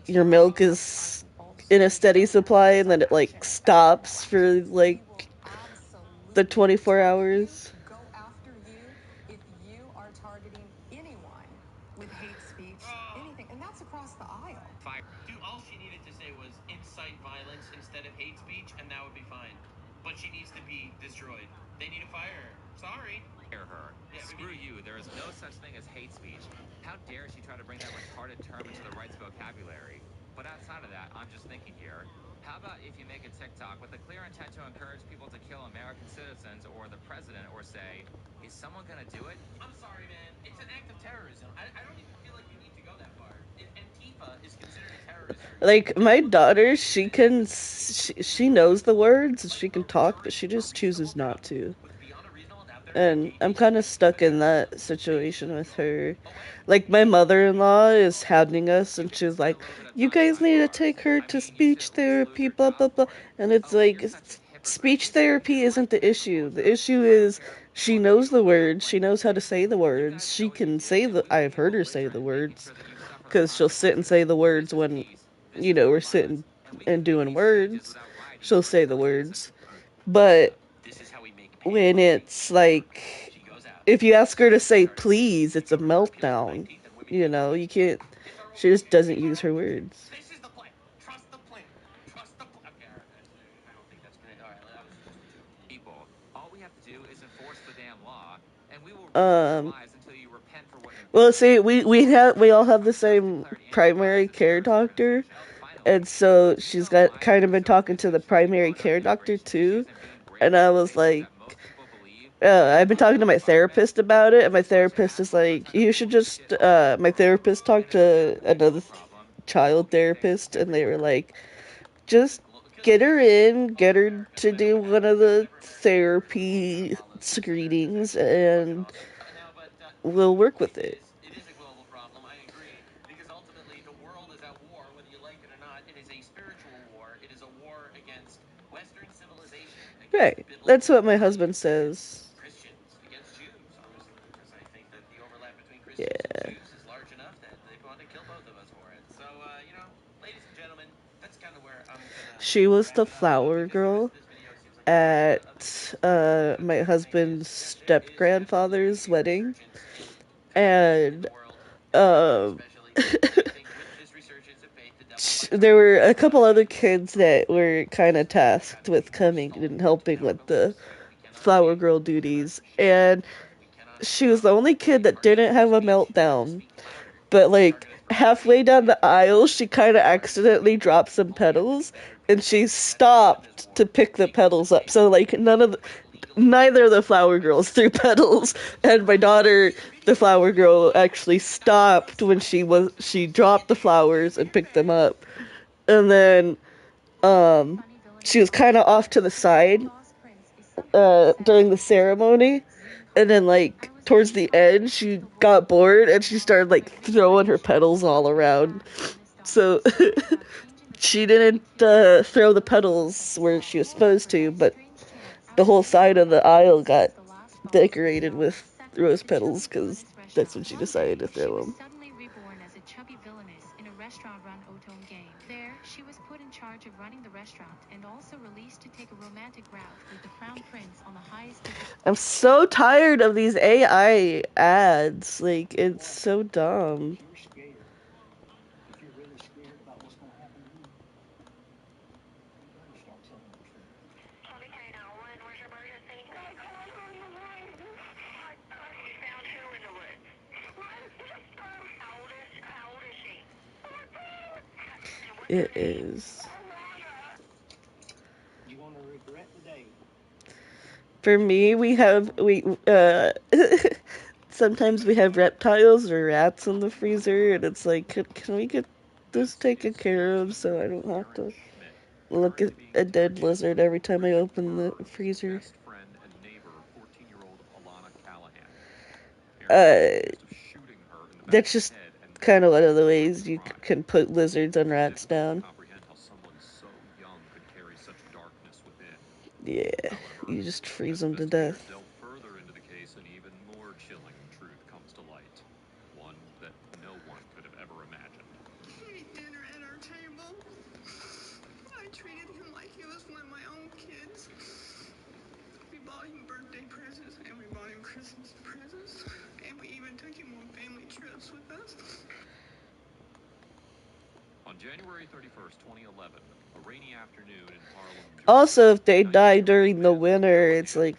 your milk is in a steady supply and then it like stops for like the 24 hours. Go after you if you are targeting anyone with hate speech, anything, and that's across the aisle. Dude, all she needed to say was incite violence instead of hate speech, and that would be fine. But she needs to be destroyed. They need to fire her. Sorry. Fire her. Yeah, Screw you. There is no such thing as hate speech. How dare she try to bring that retarded term into the right's vocabulary? But outside of that, I'm just thinking here. How about if you make a TikTok with a clear intent to encourage people to kill American citizens or the president, or say, is someone going to do it? I'm sorry, man. It's an act of terrorism. I don't even feel like you need to go that far. Antifa is considered a terrorist organization. Like my daughter, she knows the words and she can talk, but she just chooses not to. And I'm kind of stuck in that situation with her. Like my mother-in-law is hounding us and she's like, you guys need to take her to speech therapy, blah blah blah. And it's like, speech therapy isn't the issue. The issue is she knows the words, she knows how to say the words, she can say I've heard her say the words because she'll sit and say the words when we're sitting and doing words. She'll say the words. But when it's like, if you ask her to say please, it's a meltdown. You can't. She just doesn't use her words. This is the plan. Trust the plan. Trust the plan. Okay, I don't think that's gonna. All right, that was just a joke. People. All we have to do is enforce the damn law, and we will ruin your lives until you repent for what you've done. Well, see, we all have the same primary care doctor, and so she's got kind of been talking to the primary care doctor too, and I was like, I've been talking to my therapist about it, and my therapist is like, you should just. My therapist talked to another child therapist, and they were like, just get her in, get her to do one of the therapy screenings, and we'll work with it. It is a global problem. I agree, because ultimately the world is at war, whether you like it or not. It is a spiritual war. It is a war against Western civilization, against Right. That's what my husband says. Christians, against Jews, honestly, because I think that the overlap between Christians Yeah. and Jews is large enough that they want to kill both of us for it. So, ladies and gentlemen, that's kind of where I'm gonna. She was the flower girl at my husband's step grandfather's wedding, and um, there were a couple other kids that were kind of tasked with coming and helping with the flower girl duties, and she was the only kid that didn't have a meltdown. But like halfway down the aisle, she kind of accidentally dropped some petals, and she stopped to pick the petals up. So like neither of the flower girls threw petals, and my daughter, the flower girl, actually stopped when she dropped the flowers and picked them up, and then she was kind of off to the side during the ceremony, and then like towards the end she got bored and she started like throwing her petals all around. So she didn't throw the petals where she was supposed to, but the whole side of the aisle got decorated with rose petals because that's when she decided to throw them. Suddenly reborn as a chubby villainess in a restaurant-run Otone game. There, she was put in charge of running the restaurant and also released to take a romantic route with the crown prince on the highest ticket. I'm so tired of these AI ads. Like, it's so dumb. You're scared. If you're really scared about what's going to happen to you, you better start telling the truth. Charlie K 911, where's your emergency? I called on the line. You found who in the woods? My sister. How old is she? And what's It her name? is. You're going to regret the day. For me, we sometimes we have reptiles or rats in the freezer, and it's like, can we get this taken care of so I don't have to look at a dead lizard every time I open the freezer? Best friend and neighbor, 14-year-old Alana Callahan. That's just kind of one of the ways you can put lizards and rats down. Comprehend how someone so young could carry such darkness within. Yeah, you just freeze them to death. Delve further into the case, an even more chilling truth comes to light. One that no one could have ever imagined. He ate dinner at our table. I treated him like he was one of my own kids. We bought him birthday presents, and we bought him Christmas presents, and we even took him on family trips with us. On January 31st, 2011, a rainy afternoon in Harlem, Georgia. Also, if they die during the winter, it's like,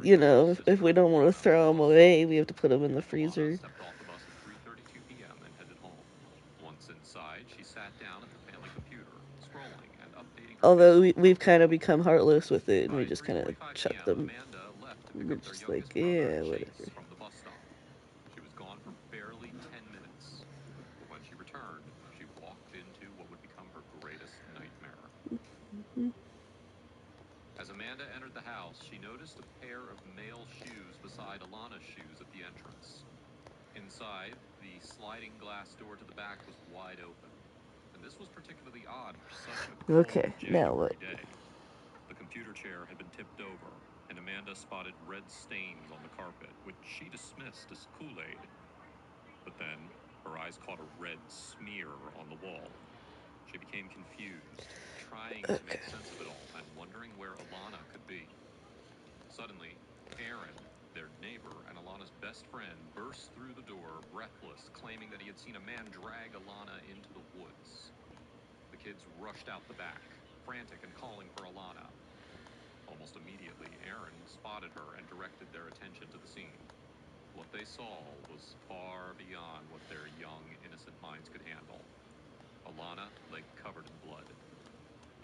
if we don't want to throw them away, we have to put them in the freezer. Stepped off the bus at 3:32 p.m. and headed home. Once inside, she sat down at the family computer, scrolling and updating. Although we've kind of become heartless with it, and we just kind of chuck them. We're just like, yeah, whatever. From the bus stop. She was gone for barely 10 minutes. But when she returned, she walked into what would become her greatest nightmare. As Amanda entered the house, she noticed a pair of male shoes beside Alana's shoes at the entrance. Inside, the sliding glass door to the back was wide open. And this was particularly odd for such a cold January day. The computer chair had been tipped over, and Amanda spotted red stains on the carpet, which she dismissed as Kool-Aid. But then, her eyes caught a red smear on the wall. She became confused, trying to make sense of it all, and wondering where Alana could be. Suddenly, Aaron, their neighbor and Alana's best friend, burst through the door, breathless, claiming that he had seen a man drag Alana into the woods. The kids rushed out the back, frantic and calling for Alana. Almost immediately, Aaron spotted her and directed their attention to the scene. What they saw was far beyond what their young, innocent minds could handle. Alana lay covered in blood.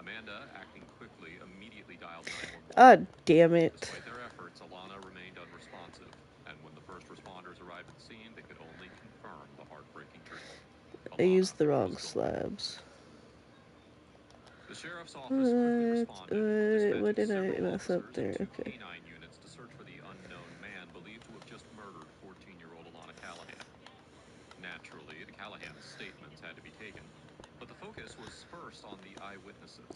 Amanda, acting quickly, immediately dialed 911. Ah, damn it. Despite their efforts, Alana remained unresponsive, and when the first responders arrived at the scene, they could only confirm the heartbreaking truth. I used the wrong slabs. The sheriff's office quickly responded, what did I several mess up officers there? and 2 Okay. canine units to search for the unknown man believed to have just murdered 14-year-old Alana Callahan. Naturally, the Callahan statements had to be taken, but the focus was first on the eyewitnesses.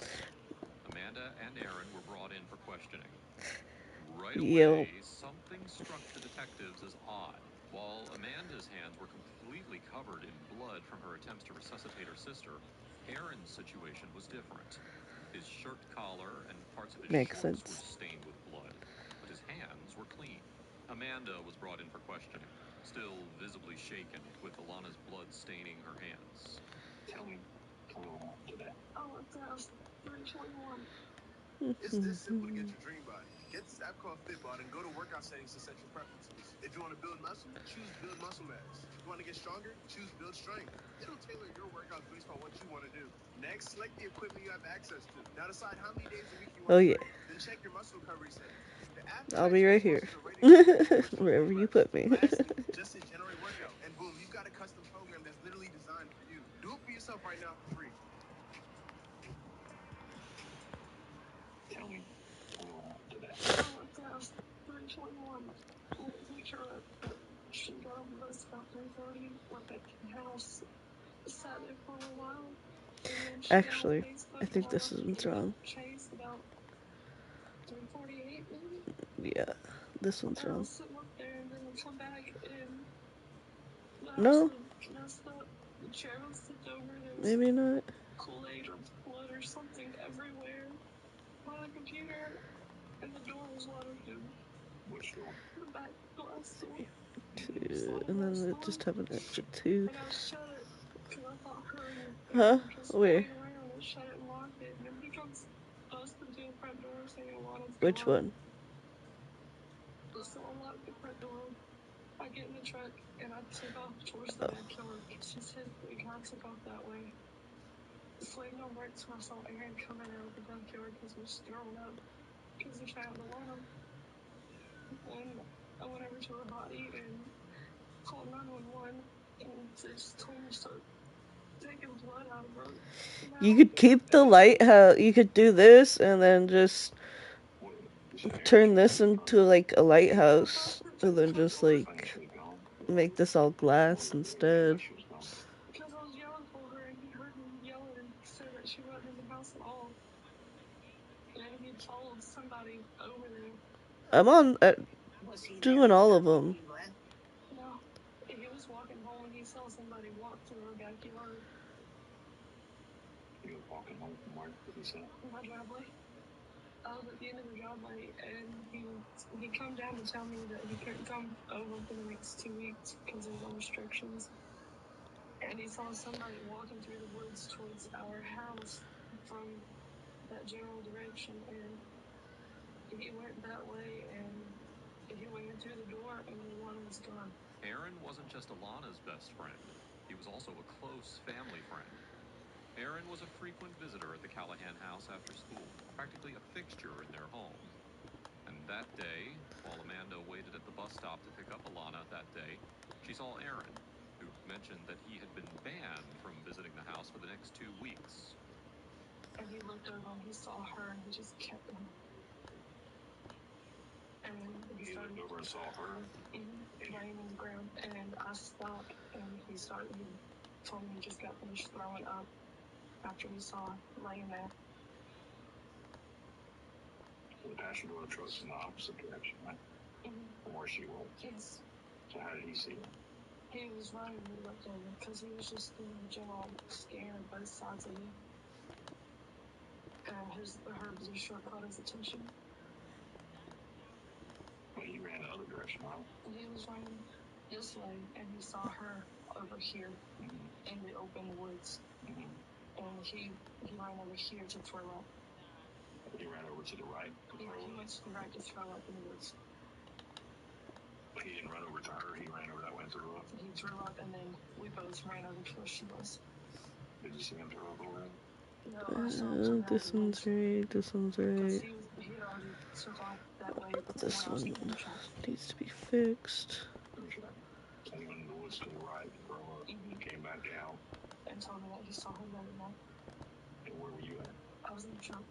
Amanda and Aaron were brought in for questioning. Right away, something struck the detectives as odd. While Amanda's hands were completely covered in blood from her attempts to resuscitate her sister, Aaron's situation was different. His shirt collar and parts of his shorts were stained with blood, but his hands were clean. Amanda was brought in for questioning, still visibly shaken, with Alana's blood staining her hands. Tell me a little more today. Oh, it's 321. It's this simple to get your dream body. Get this app called Fitbod and go to workout settings to set your preferences. If you want to build muscle, choose Build Muscle Mass. If you want to get stronger, choose Build Strength. It'll tailor your workouts based on what you want to do. Next, select the equipment you have access to. Now decide how many days a week you want to train. Then check your muscle recovery settings. The app I'll be right here. Wherever you put me. Lastly, just hit generate workout, and boom, you've got a custom program that's literally designed for you. Do it for yourself right now for free. Tell me a little more today. Oh, it's 321. Picture of she got on the bus about 3:30, went back to the house, sat there for a while, and then she Actually, got on Facebook I think this and one's wrong. Chase about 3:48 maybe. Yeah, this one's And I wrong. was sitting up there, and then I come back, and the house No, was messed up. The chair was tipped over. There was maybe not. Kool-Aid or blood or something everywhere by the computer, and the door was wide open. Which door? The back glass door. Two, and then just have an extra two. And I shut it because I thought her and Huh? just Where? playing around and shut it and locked it. And then he comes busting through the front door saying a lot of Which one? So I locked the front door. I get in the truck and I took off towards the backyard. She said we kind of took off that way. Slammed on brakes when I saw Aaron coming out of the backyard because he was throwing up because he found the line. And I went over to her body and called 911 and just told me to start taking blood out of her. You could keep the lighthouse. You could do this and then just turn this into like a lighthouse, and then just like make this all glass instead. Because I was yelling for her and he heard me yelling and said that she wasn't in the house at all. And he told somebody over there. I'm on doing all of them. No, he was walking home and he saw somebody walk through our backyard. He was walking home from where? Did he say? My driveway. I was at the end of the driveway and he come down to tell me that he couldn't come over for the next 2 weeks because of the restrictions. And he saw somebody walking through the woods towards our house from that general direction, and he went that way and he went in through the door and the water was gone. Aaron wasn't just Alana's best friend. He was also a close family friend. Aaron was a frequent visitor at the Callahan house after school, practically a fixture in their home. And that day, while Amanda waited at the bus stop to pick up Alana that day, she saw Aaron, who mentioned that he had been banned from visiting the house for the next 2 weeks. And he looked over and he saw her and he just kept going. And he looked over and saw her laying on the ground. And I stopped and he told me he just got finished throwing up after he saw her laying there. So the passenger door truck's in the opposite direction, right? From where she was? Yes. So how did he see her? He was running when he looked over because he was just doing a general scan of both sides of me. And her blue shirt caught his attention. But he ran the other direction, right? He was running this way, and he saw her over here in the open woods. And he ran over here to throw up. He ran over to the right to throw up? He went to the right to throw up in the woods. But he didn't run over to her, he ran over that way and threw up? He threw up, and then we both ran over to where she was. Did you see him throw up over there? No, I saw him This one's right. This one's right. He had already took off that way. This one needs to be fixed. Okay. So he went in the woods to the right to throw up. Came back down. And told me that he saw her laying there. And where were you at? I was in the truck.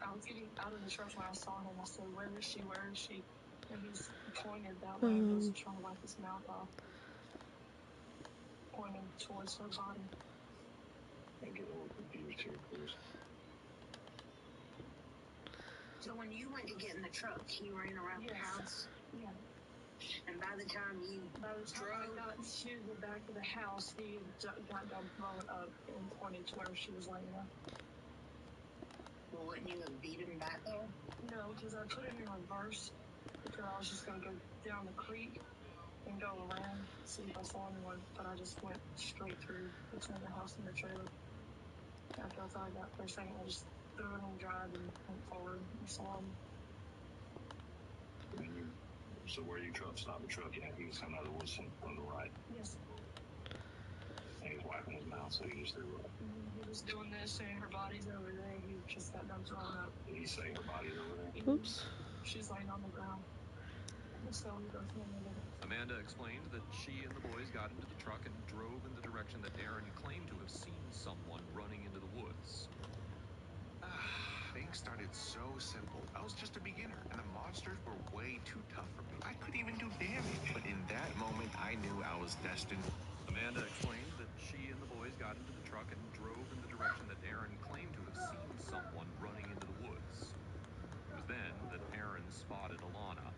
I was getting out of the truck when I saw him. I said, "Where is she? Where is she?" And he's pointed that way and was trying to wipe his mouth off, pointing towards her body. I get a little confused here, Chris. So when you went to get in the truck, he ran around the house? Yeah. And by the time I got to the back of the house, he got done blowing up and pointed to where she was laying there. Well, wouldn't you have beat him back there? No, because I put it in reverse because I was just going to go down the creek and go around, see if I saw anyone, but I just went straight through between the house and the trailer. After I thought I got for a second, I just threw it in drive and went forward and saw him. So where you stopped the truck at, he was coming out of the woods from the right. Yes. And he was wiping his mouth, so he just threw up. He was doing this, saying her body's over there. He just got done throwing up. Did he say her body's over there? Oops. She's laying on the ground. So we both went over there. Amanda explained that she and the boys got into the truck and drove in the direction that Aaron claimed to have seen someone running into the woods. Things started so simple. I was just a beginner, and the monsters were way too tough for me. I couldn't even do damage. But in that moment, I knew I was destined. Amanda explained that she and the boys got into the truck and drove in the direction that Aaron claimed to have seen someone running into the woods. It was then that Aaron spotted Alana.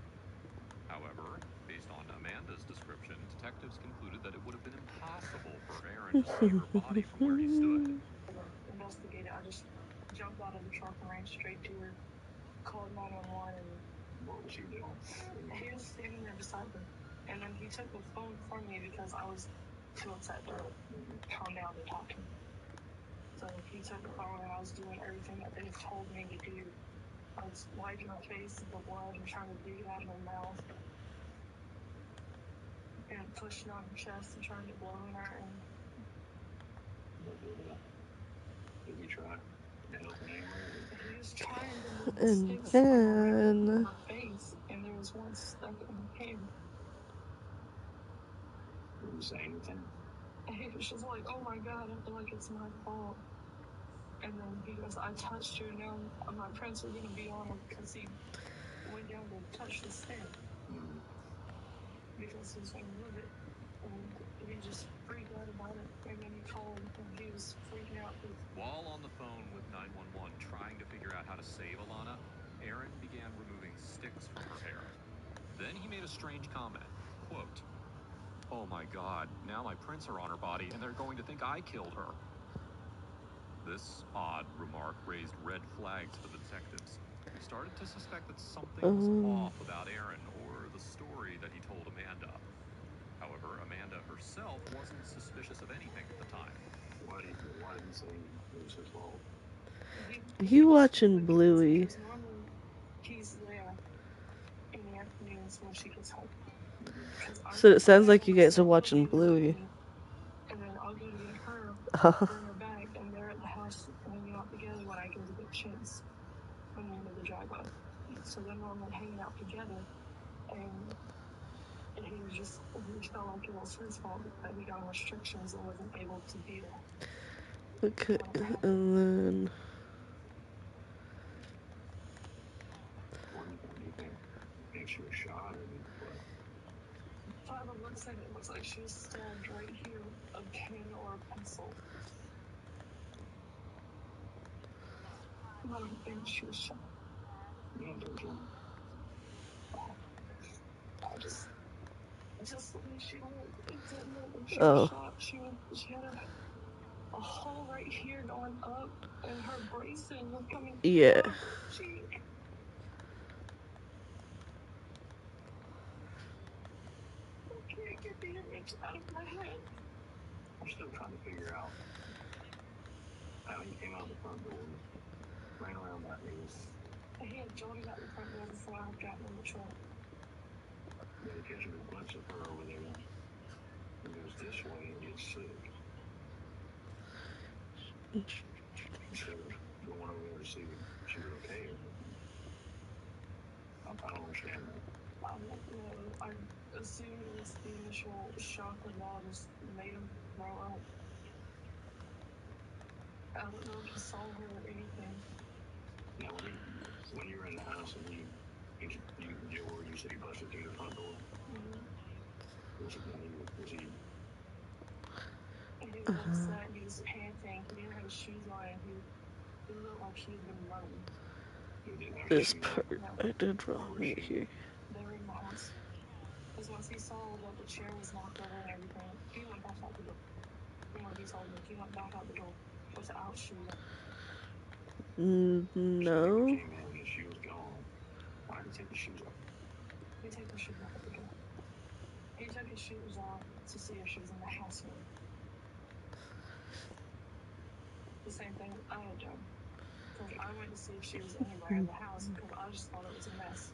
However, based on Amanda's description, detectives concluded that it would have been impossible for Aaron to see her body from where he stood. Investigated, I just jumped out of the truck and ran straight to her, called 911, and What was he doing? he was standing there beside her. And then he took the phone from me because I was too upset to calm down to talk to him. So he took the phone and I was doing everything that they told me to do. I was wiping her face with the blood and trying to dig it out of her mouth. And pushing on her chest and trying to blow in her. And did he try to help Amber? he was trying to move the And sticks then from her face, and there was one stuck in her hand. Did he say anything? He was just like, "Oh my God, I feel like it's my fault." And then he goes, "I touched her, now my prints are going to be on her," because he went down to touch the stick. Because he was going to move it. And he just freaked out about it. And then he called, and he was freaking out. While on the phone with 911 trying to figure out how to save Alana, Aaron began removing sticks from her hair. Then he made a strange comment, quote, "Oh my God, now my prints are on her body and they're going to think I killed her." This odd remark raised red flags for the detectives, who started to suspect that something was off about Aaron or the story that he told Amanda. However, Amanda herself wasn't suspicious of anything at the time. Why did he say it was his fault? You watching Bluey? Because normally he's there in the afternoons when she gets home. So it sounds like you guys are watching Bluey. And then I'll go to get her, bring her back, and they're at the house hanging out together when I go to get Chintz from the end of the driveway. So they're normally hanging out together, and he felt like it was his fault that he got on restrictions and wasn't able to be there. Okay, and then What do you think? You think she was shot or what? By the looks of it, it looks like she was stabbed right here with a pen or a pencil. I don't think she was shot. You don't think so? I just the way she looked, it didn't look like she was shot. She had a hole right here going up, and her bracing was coming down her cheek. I can't get the image out of my head. I'm still trying to figure out how he came out the front door, ran around that way. He had jolted out the front door before I had gotten in the truck. Then he catches a glimpse of her over there. He goes this way and gets sick. Instead of going over there to see if she was okay or anything. I don't understand that. I don't know. I assume it was the initial shock of all just made him throw up. I don't know if he saw her or anything. Now, when you were in the house and you said he busted through the front door. Mm-hmm. Was he? He was upset. He was panting. He didn't have his shoes on. He looked like he had been running. This part I did wrong right here. They were in the house. Because once he saw that the chair was knocked over and everything, he went back out the door. From what he told me, he went back out the door without shoes on. No. Came in and the shoes gone. Why did he take the shoes off? He took his shoes off at the door. He took his shoes off to see if she was in the house or not. The same thing I had done. Because I went to see if she was anywhere in the house because I just thought it was a mess.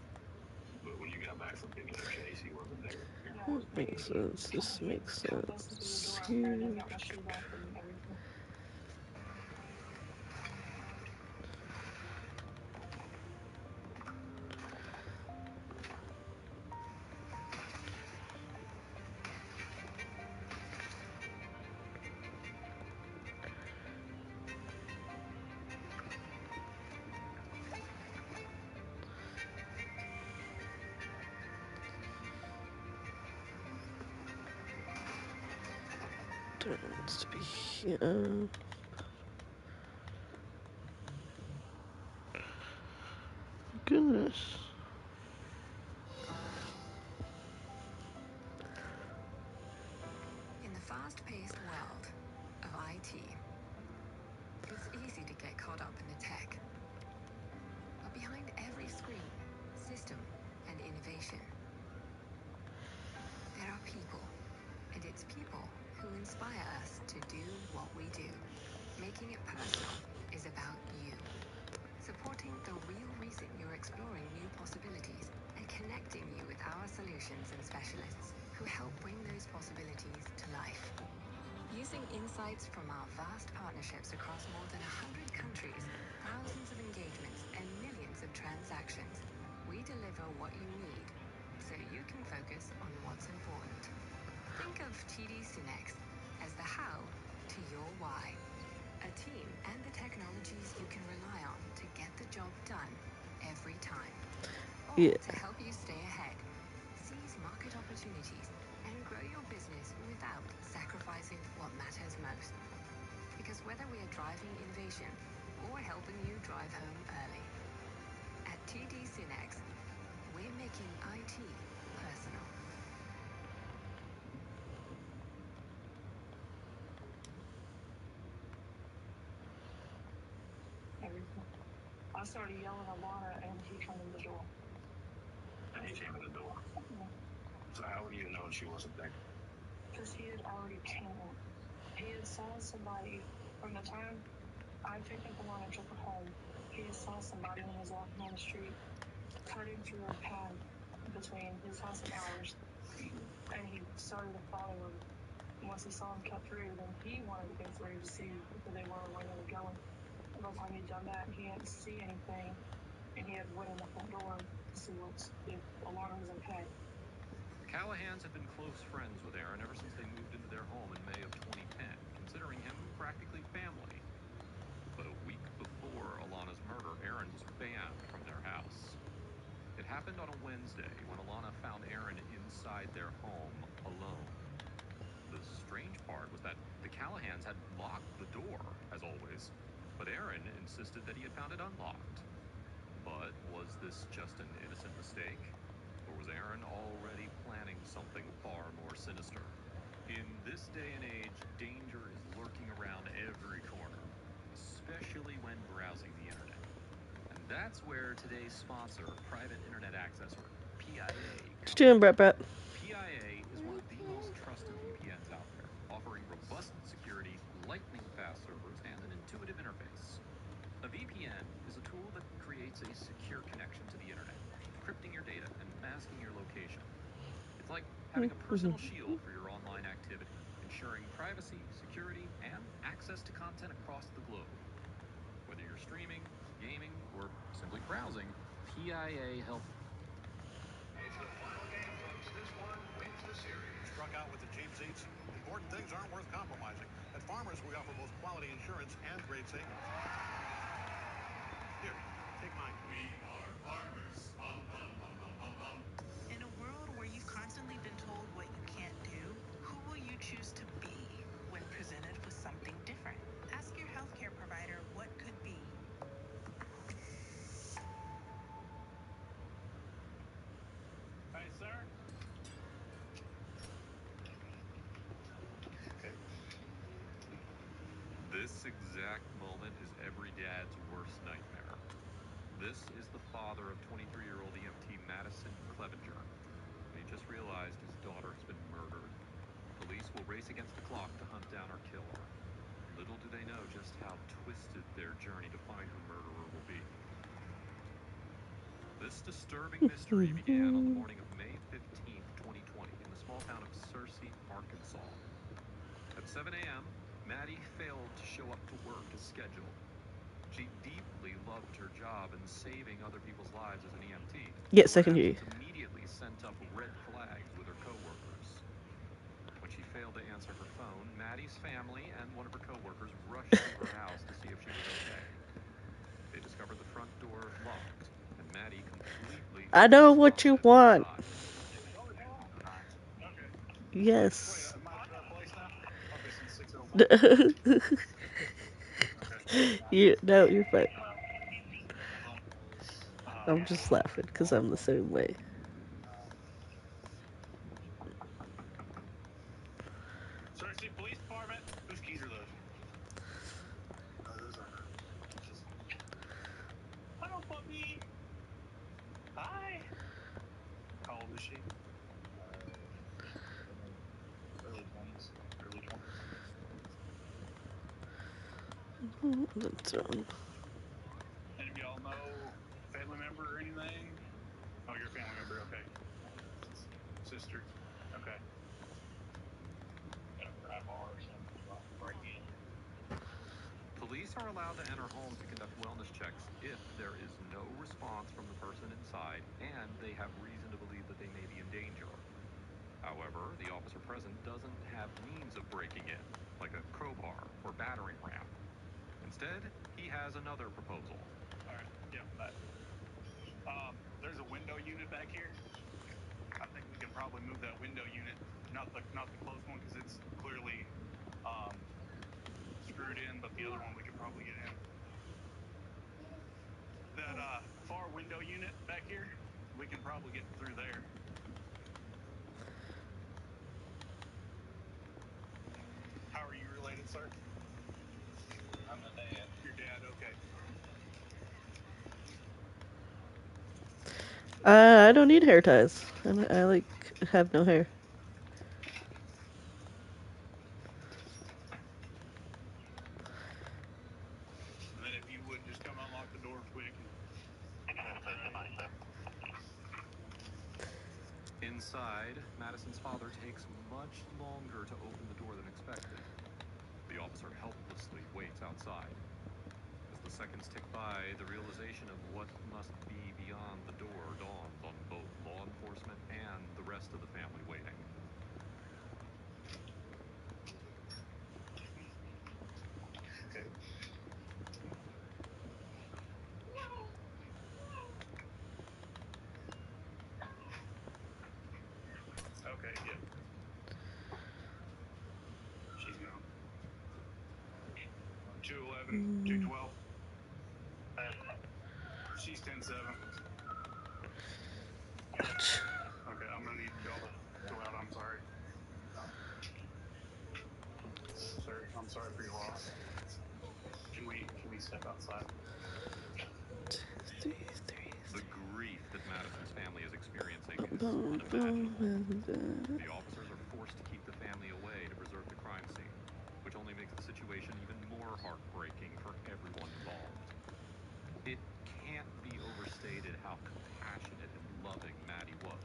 But when you got back from picking up Chase, he wasn't there. That makes sense. This makes sense. Here. And I got my shoes off and everything. There needs to be here. Goodness. In the fast-paced world of IT, it's easy to get caught up in the tech. But behind every screen, system, and innovation, there are people. And it's people who inspire us to do what we do. Making it personal is about you. Supporting the real reason you're exploring new possibilities and connecting you with our solutions and specialists who help bring those possibilities to life. Using insights from our vast partnerships across more than 100 countries, thousands of engagements, and millions of transactions, we deliver what you need so you can focus on what's important. Think of TD SYNNEX as the how to your why. A team and the technologies you can rely on to get the job done every time. All to help you stay ahead, seize market opportunities, and grow your business without sacrificing what matters most. Because whether we are driving innovation or helping you drive home early, at TD SYNNEX, we're making IT personal. Everything. I started yelling at Lana and he came in the door. And he came in the door? Yeah. So how would you know she wasn't there? Because he had already came in. He had saw somebody from the time I picked up Alana and took her home. He had saw somebody when he was walking on the street, cutting through a path between his house and ours. And he started to follow him. Once he saw him cut through, then he wanted to go through to see if they were where they were going. By the time he'd done that, he didn't see anything, and he had went in the front door to see if Alana was okay. The Callahans had been close friends with Aaron ever since they moved into their home in May of 2010, considering him practically family. But a week before Alana's murder, Aaron was banned from their house. It happened on a Wednesday when Alana found Aaron inside their home alone. The strange part was that the Callahans had locked the door, as always, but Aaron insisted that he had found it unlocked. But was this just an innocent mistake? Or was Aaron already planning something far more sinister? In this day and age, danger is lurking around every corner, especially when browsing the internet. And that's where today's sponsor, Private Internet Access, or PIA, comes in. PIA is one of the most trusted VPNs out there, offering robust security, lightning-fast servers, and an intuitive interface. A VPN is a tool that creates a secure connection to the internet, encrypting your data and masking your location. It's like having a personal shield for your online activity, ensuring privacy, security, and access to content across the globe. Whether you're streaming, gaming, or simply browsing, PIA helps. It's the final game, folks. This one wins the series. Struck out with the cheap seats. Important things aren't worth compromising. At Farmers, we offer both quality insurance and great savings. Here, take mine. We are farmers. In a world where you've constantly been told what you can't do, who will you choose to be when presented with something different? Ask your healthcare provider what could be. Hey, sir. This exact moment is every dad's worst nightmare. This is the father of 23-year-old EMT Madison Clevenger. He just realized his daughter has been murdered. Police will race against the clock to hunt down her killer. Little do they know just how twisted their journey to find her murderer will be. This disturbing mystery began on the morning of May 15th, 2020, in the small town of Searcy, Arkansas. At 7 a.m., Maddie failed to show up to work as scheduled. She deeply loved her job and saving other people's lives as an EMT. Yes, So I her can hear you. absence immediately sent up red flags with her coworkers. When she failed to answer her phone, Maddie's family and one of her coworkers rushed to her house to see if she was okay. They discovered the front door locked, and Maddie completely I know what you want. Yes. No, you're fine. I'm just laughing because I'm the same way. Searcy Police Department. Whose keys are those? Those are her. Hello, puppy. Hi. How old is she? Early 20s. Early 20s. That's wrong. Any of y'all know family member or anything? Oh, you're a family member. Okay. Sister. Okay. Got a crab bar or something. Break in. Police are allowed to enter homes to conduct wellness checks if there is no response from the person inside and they have reason to believe that they may be in danger. However, the officer present doesn't have means of breaking in, like a crowbar or battering ram. Instead, he has another proposal. All right. Yeah, I'm back. There's a window unit back here. I think we can probably move that window unit, not the closed one because it's clearly screwed in, but the other one we could probably get in. That far window unit back here, we can probably get through there. How are you related, sir? I'm the dad. Your dad, okay. I don't need hair ties. I like have no hair. And then if you would just come unlock the door quick and Inside, Madison's father takes much longer to open the door than expected. The officer helplessly waits outside. As the seconds tick by, the realization of what must be beyond the door dawns on both law enforcement and the rest of the family waiting. okay. Okay, yeah. She's gone. 211, 212. She's 10-7. Okay, I'm gonna need y'all to go out. I'm sorry. Sir, I'm sorry for your loss. Can we step outside? The grief that Madison's family is experiencing is unimaginable. The officers are forced to keep the family away to preserve the crime scene, which only makes the situation even more heartbreaking for everyone involved. It can't be overstated how compassionate and loving Maddie was.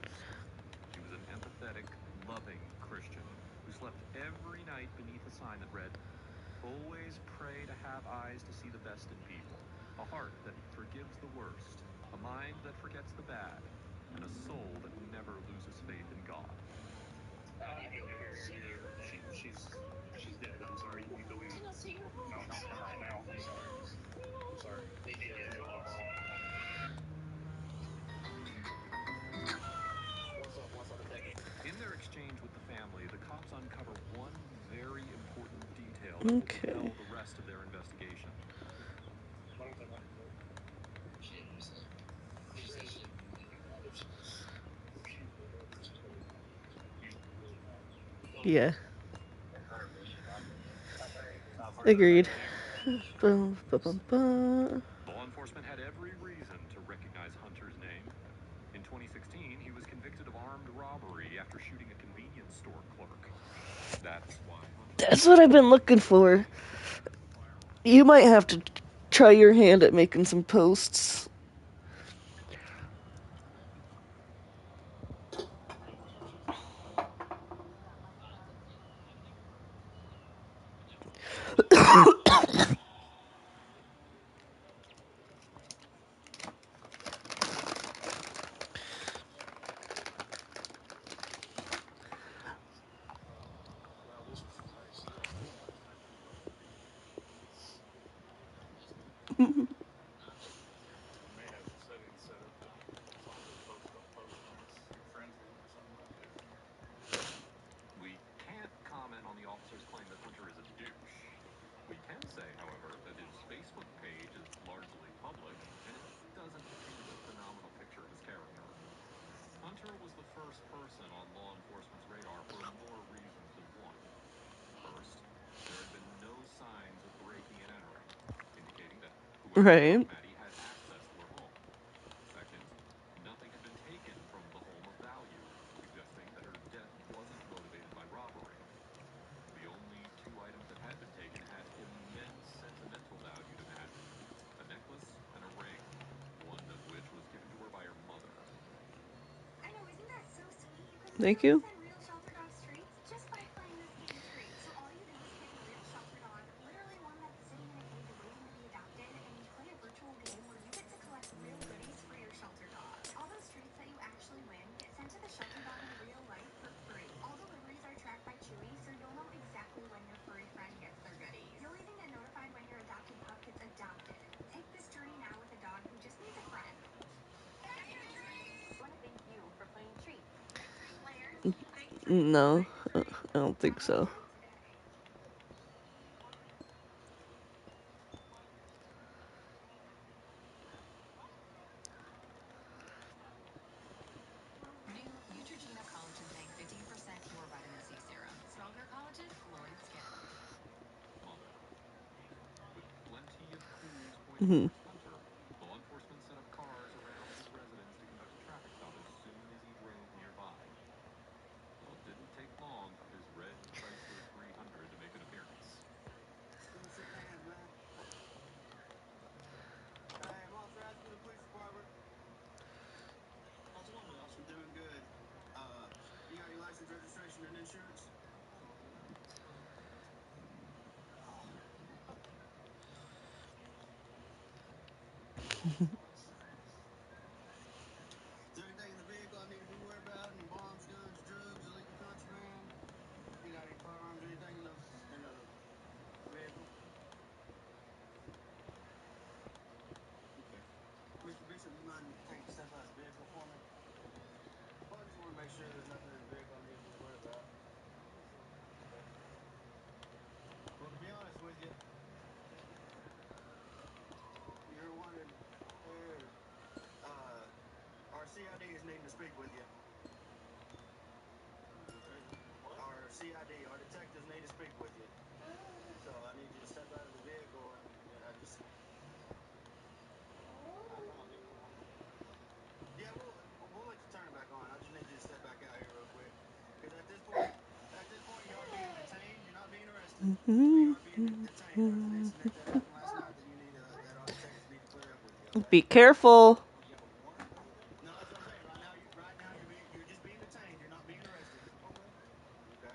She was an empathetic, loving Christian who slept every night beneath a sign that read, "Always pray to have eyes to see the best in people, a heart that forgives the worst, a mind that forgets the bad, and a soul that never loses faith in God." She's dead. I'm sorry. You need Okay. Now the rest of their investigation. Yeah. Agreed. Bum, ba, bum, ba. Law enforcement had every reason to recognize Hunter's name. In 2016, he was convicted of armed robbery after shooting a convenience store clerk. That's why Hunter... That's what I've been looking for. You might have to try your hand at making some posts. may have the settings set up to auto post unless your friends will let something like that. We can't comment on the officer's claim that Hunter is a douche. We can say, however, that his Facebook page is largely public, and it doesn't paint a phenomenal picture of his character. Hunter was the first person on law enforcement's radar for more reasons than one. First, there had been no signs of breaking and entering, indicating that whoever Right. shot Maddie had access to her home. Second, nothing had been taken from the home of value, suggesting that her death wasn't motivated by robbery. The only two items that had been taken had immense sentimental value to Maddie: a necklace and a ring, one of which was given to her by her mother. I know, isn't that so sweet? You can Thank literally you. send real shelter dogs treats just by playing this game tree. So all you do is pick a real shelter dog, literally one that's sitting in a cage waiting to be adopted, and you play a virtual game where you get to collect real goodies for your shelter dog. All those treats that you actually win get sent to the shelter dog in real life for free. All deliveries are tracked by Chewy, so you'll know exactly when your furry friend gets their goodies. You'll even get notified when your adopted pup gets adopted. Take this journey now with a dog who just needs a friend. I want to thank you for playing Treat. Victory, players. Thank you for No, I don't think so. New Neutrogena Collagen Tank 15% more vitamin C serum. Stronger collagen, glowing skin. Mother. With plenty of clues pointing towards Hunter, law enforcement set up cars around his residence to conduct a traffic stop as soon as he drove nearby. Well, it didn't take long for his red Chrysler 300 to make an appearance. Still shaking hands, man. Hey, I'm Officer Aspen, the police department. How's it going, officer? Doing good. You got your license, registration, and insurance? Is there anything in the vehicle I need to be worried about? Any bombs, guns, drugs, illegal contraband? You got any firearms or anything in the vehicle? Okay. Mr. Bishop, you mind taking a step out of the vehicle for me? Well, I just want to make sure there's nothing in the vehicle I need to be worried about. Okay. Well, to be honest with you, you're wanted here. Our CID is needing to speak with you. What? Our CID, our detectives need to speak with you. So I need you to step out of the vehicle and I just. Yeah, we'll let you turn it back on. I just need you to step back out here real quick, because at this point you are being detained. You're not being arrested. You are being detained. There's an incident that happened last night that you need that our detectives need to clear up with you. Okay? Be careful. You have a warrant or anything? No, that's what I'm saying. Right now you're just being detained. You're not being arrested. Okay. Okay.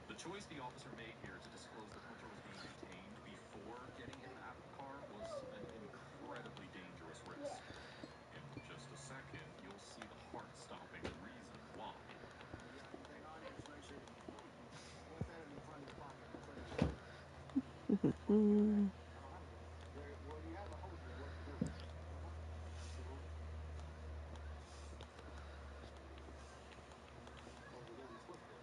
The choice the officer made here to disclose that Hunter was being detained before getting him out of the car was an incredibly dangerous risk. In just a second, you'll see the heart-stopping reason why. You got anything on you? Just make sure. What's that in the front of your pocket? What's that? I don't have a gun. Well, you have a holster. What's the gun? Well, the gun you're supposed to have.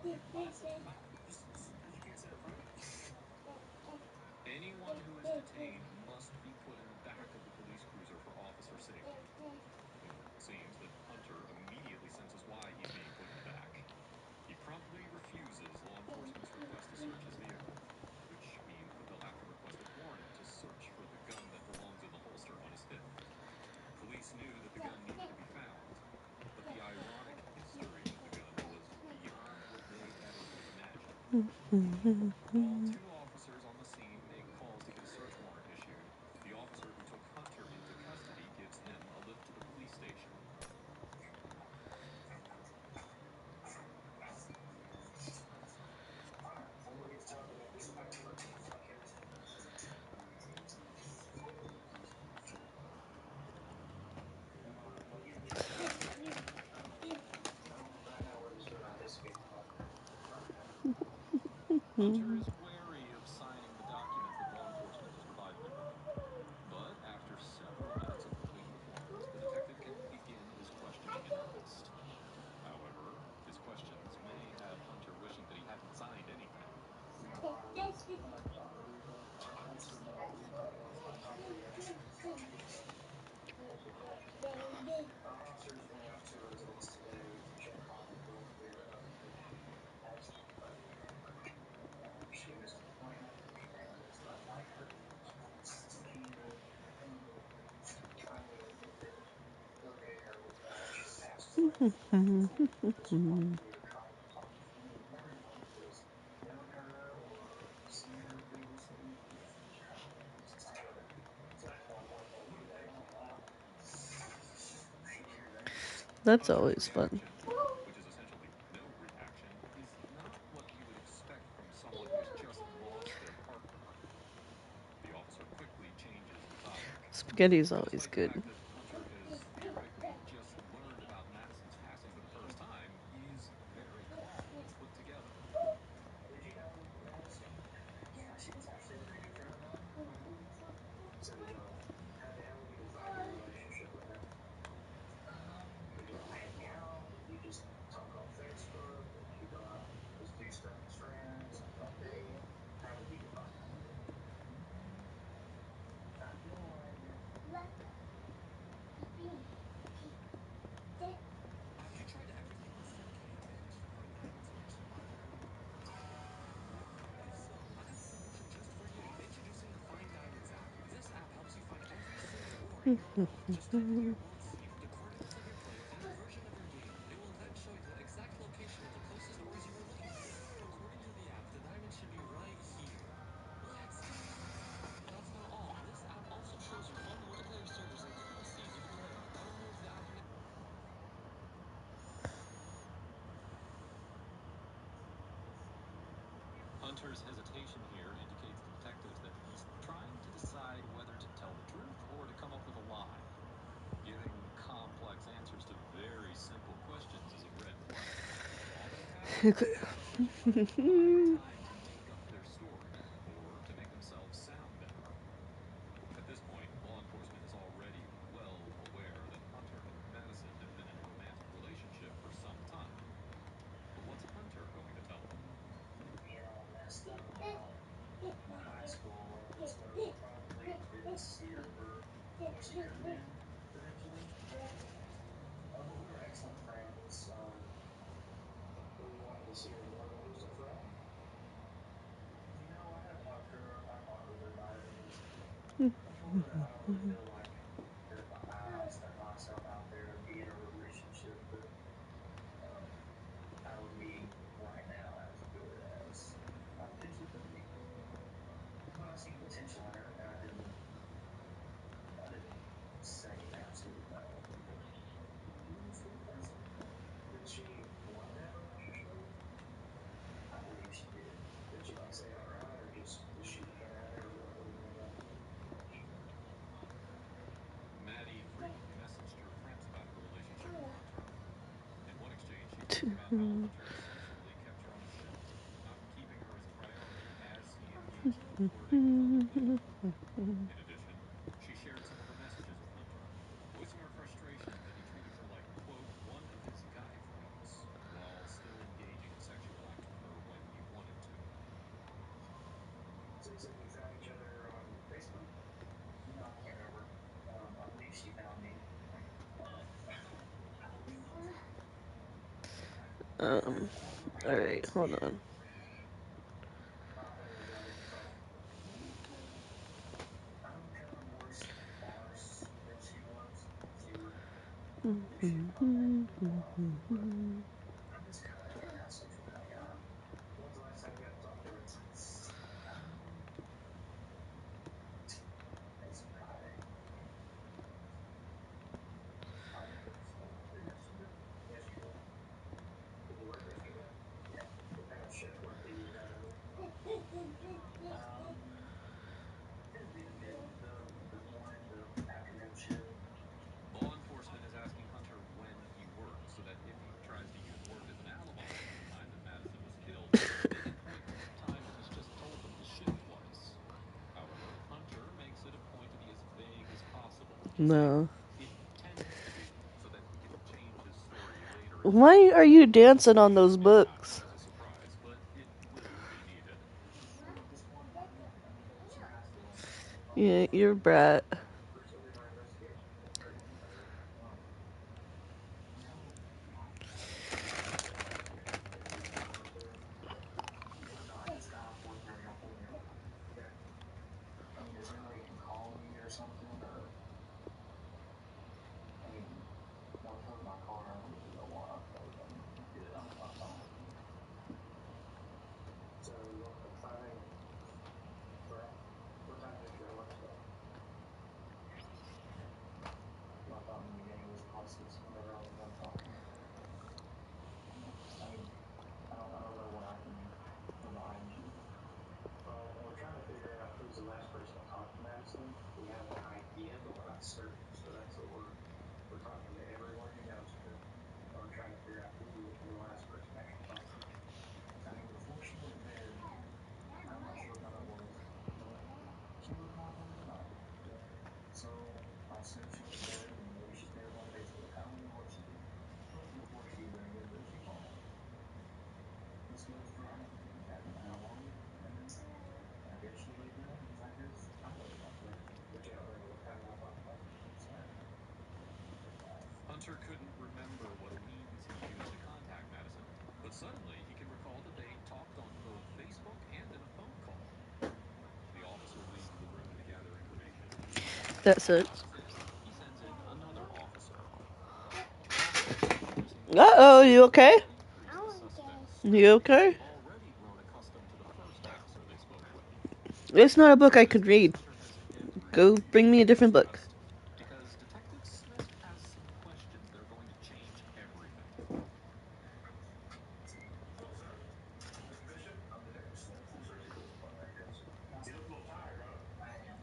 Why? Sit in the back. Just because you can't sit in front? Anyone who is detained must be put in the back of the police cruiser for officer safety. Well, it seems that Hunter immediately senses why he's being put in the back. He promptly refuses law enforcement's request to search his vehicle, which means that they'll have to request a warrant to search for the gun that belongs in the holster on his hip. Police knew that the gun needed to be found, but the ironic history of the gun was beyond what they ever could have imagined. While two officers on the scene make calls to get a search warrant issued, the officer who took Hunter into custody gives him a lift to the police station. Hunter is wary of signing the documents that law enforcement has provided him with. But after several minutes of complete performance, the detective can begin his questioning in earnest. However, his questions may have Hunter wishing that he hadn't signed anything. Officers went out to a residence today to check on a girl who has pneumonia. She missed an appointment and it's not like her. He will try to locate her. She passed away. We are trying to talk to anyone who has known her or seen her previously. Just trying to find her. So that's why I want to do that. That's Hunter's always fun. reaction, which is essentially no reaction, is not what you would expect from someone who has just lost their partner. The officer quickly changes the topic. Spaghetti is always Despite the good. fact that Hunter has theoretically just learned about Madison's passing for the first time, he's very calm and put together. Did you know Madison? Yeah, she was actually a very good friend of mine. So did y'all have a good 5-year relationship with her? Did y'all hang out? Did you just talk on Facebook? Did you go out and just do stuff as friends? Y'all date? How would you define that? I feel like Have you tried everything on the 4K advantage to find diamonds in your supply bag? If so, I have a solution just for you. Introducing the Find Diamonds app. This app helps you find every single ore in your world. Just type in your world scene, the coordinates of your player, and your version of your game. It will then show you the exact location of the closest ores you were looking for. According to the app, the diamond should be right here. Let's go! That's not all. This app also shows you all multiplayer servers and current scenes you can play on. Download the app now. Hunter's hesitation here indicates to detectives that he's trying to decide whether to tell the truth or to come up with a lie. Giving complex answers to very simple questions is a red flag. All they have to do is question each other 5 times to make up their story, or to make themselves sound better. At this point, law enforcement is already well aware that Hunter and Madison have been in a romantic relationship for some time. But what's Hunter going to tell them? you know, messed up my high school, so probably didn't see her for what she could have been, potentially. But we were excellent friends. But we wanted to see her more than just a friend. You know, I had talked to her. I talked with her about it. I told her that I don't really feel like that if I stuck myself out there to be in a relationship that I would be right now as good as I potentially could be. But I seen potential in her, and I didn't say absolutely no. She's a sweet person. Did she want to have a relationship? I believe she did. Did she like say it outright, or just was she hint at it, or what do you know about that? Maddie frequently messaged her friends about her relationship with Hunter. In one exchange, she talked about how Hunter essentially kept her on a shelf, not keeping her as a priority as he engaged in flirting with other women. In addition, she shared some of her messages with Hunter, voicing her frustration that he treated her like, quote, one of his guy friends, while still engaging in sexual activity. they said we found each other on Facebook. No, I can't remember. I believe she found me. I believe. Alright, hold on. Not better about it, but I'm kind of worse boss than she was. She would do shit behind my off, but I'm just kind of an asshole from now on. When's the last time you got to talk to her? It's Friday. Yesterday. Yesterday. Did you work yesterday? Yeah. What kind of shift work did you have? It'd be the morning, the afternoon shift. Law enforcement is asking Hunter when he worked so that if he tries to use work as an alibi for the time that Madison was killed, they can point to the time that he's just told them his shift was. However, Hunter makes it a point to be as vague as possible. No. It tends to be so that he can change his story later. Why are you dancing on those books? As a surprise, but it will be needed. This morning, I mean, it was in high school. Yeah, you're a brat. We're still doing our investigation. No, I just got off work and I got pulled in. Yeah. I mean, is there any way you can call me or something, or? I mean, they'll tow my car. I don't really know why, but I mean, get it on my phone. So you want at 5 a.m. Correct? What time does your work start? I thought in the beginning of this process, whenever I was done talking to her, I mean, I don't know what I can provide you. Well, we're trying to figure out who's the last person to talk to Madison. We have an idea, but we're not certain. So that's what we're talking to everyone who knows her. We're trying to figure out who the last person actually talked to. I mean, before she went to bed, I'm not sure what time it was, but she was not home tonight. Yeah. So I assume she went to bed and maybe she stayed up on Facebook. I don't know what she did. But before she even did that, she called. This goes for, I don't know exactly how long, and I guess she laid down, and I guess I laid down there. But you don't remember what time y'all talked about it? Saturday. Hunter couldn't remember what means he used to contact Madison, but suddenly he can recall that they talked on both Facebook and in a phone call. The officer leaves the room to gather information. That sucks. He sends in another officer. The officer noticing Uh-oh, you okay? increased suspense. You okay? Already grown accustomed to the first officer they spoke with. It's not a book I could read. Go bring me a different book. Because Detective Smith has some questions that are going to change everything. Hello, sir. Mr. Bishop? I'm Detective Smith. I'm Shirley Cool's department, I guess. You look a little tired, huh? I am.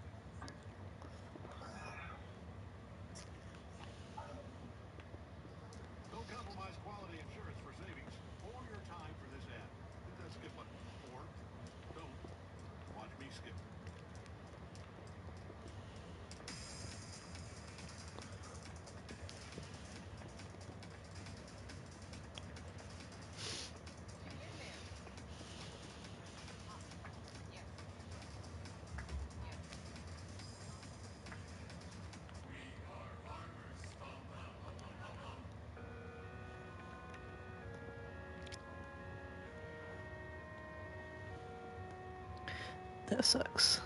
Don't compromise quality insurance for savings or your time for this ad. Hit that skip button. Or don't. Watch me skip. That sucks.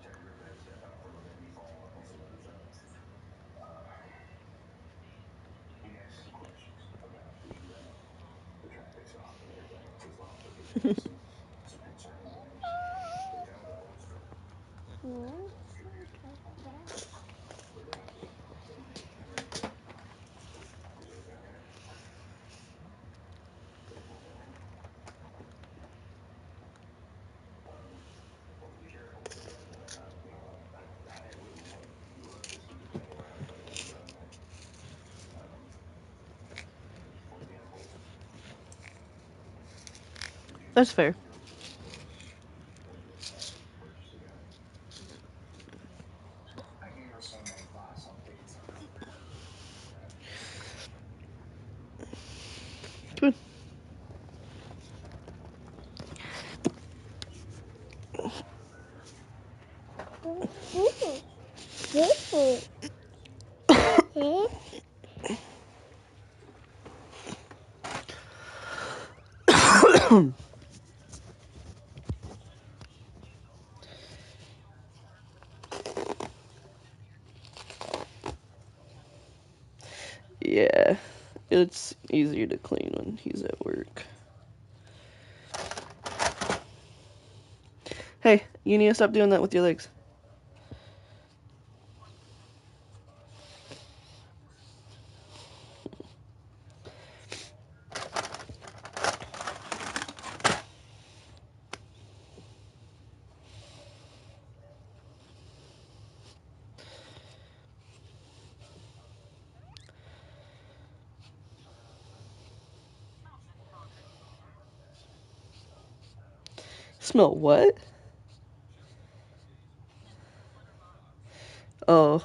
Check your bed, step out for a little bit, and you fall up on the other side. We asked some questions about the traffic stop and everything. We thought we could find some concerning things. We found a holster. We're down to it. You look down there. Take one down. Well, be careful with that. I wouldn't want this to become a round thing when you're done there. Point the unholster. That's fair. When you Yeah, it's easier to clean when he's at work. Hey, you need to stop doing that with your legs. Smell what? Oh.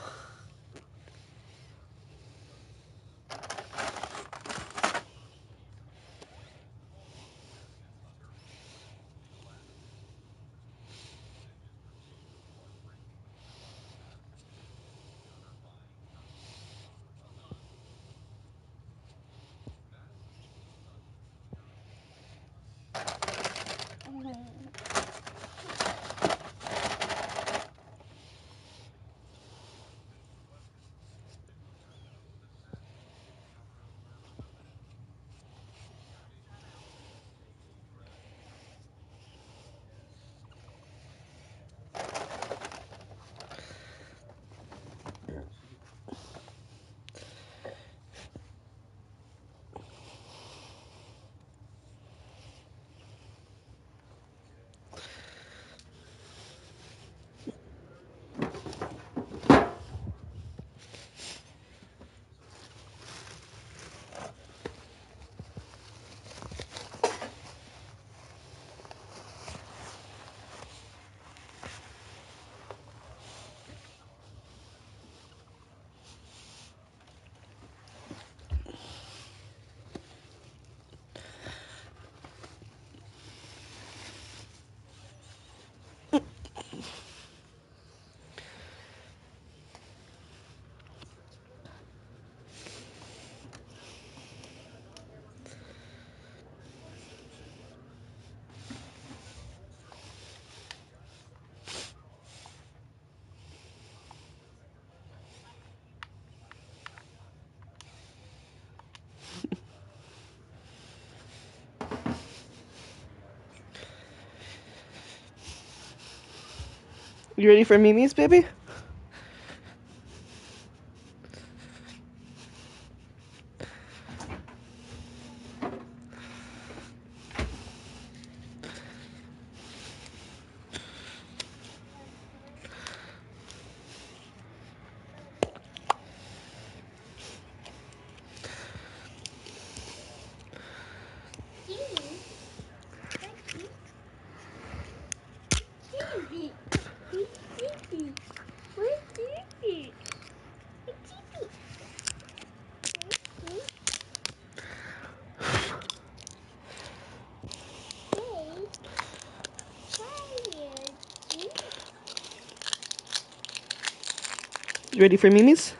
You ready for Mimi's, baby? You ready for Mimi's?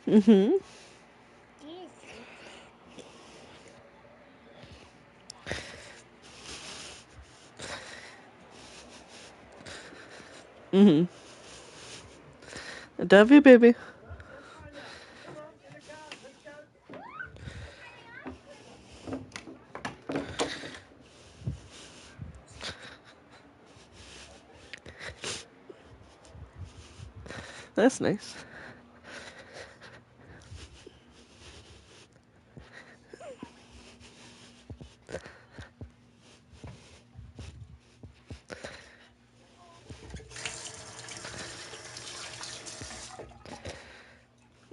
Mm-hmm. Mm-hmm. I love you, baby. That's nice.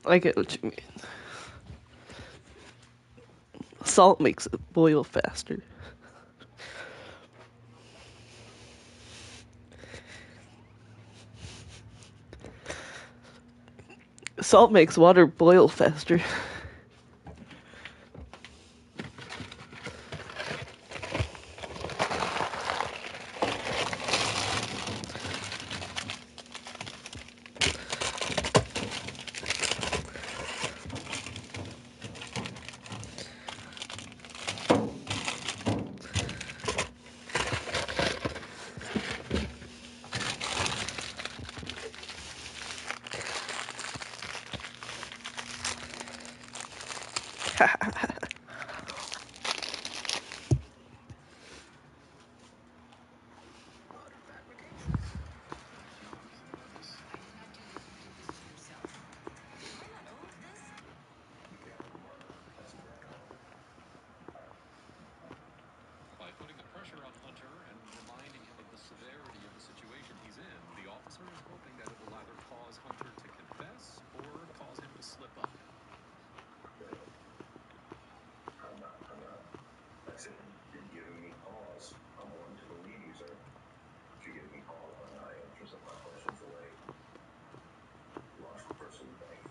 I get what you mean. Salt makes it boil faster. Salt makes water boil faster. By putting the pressure on Hunter and reminding him of the severity of the situation he's in, the officer is hoping that it will either cause Hunter to confess or cause him to slip up. I said, you're giving me pause. I'm willing to believe you, sir. If you give me pause by not answering some of my questions the way logical person would think.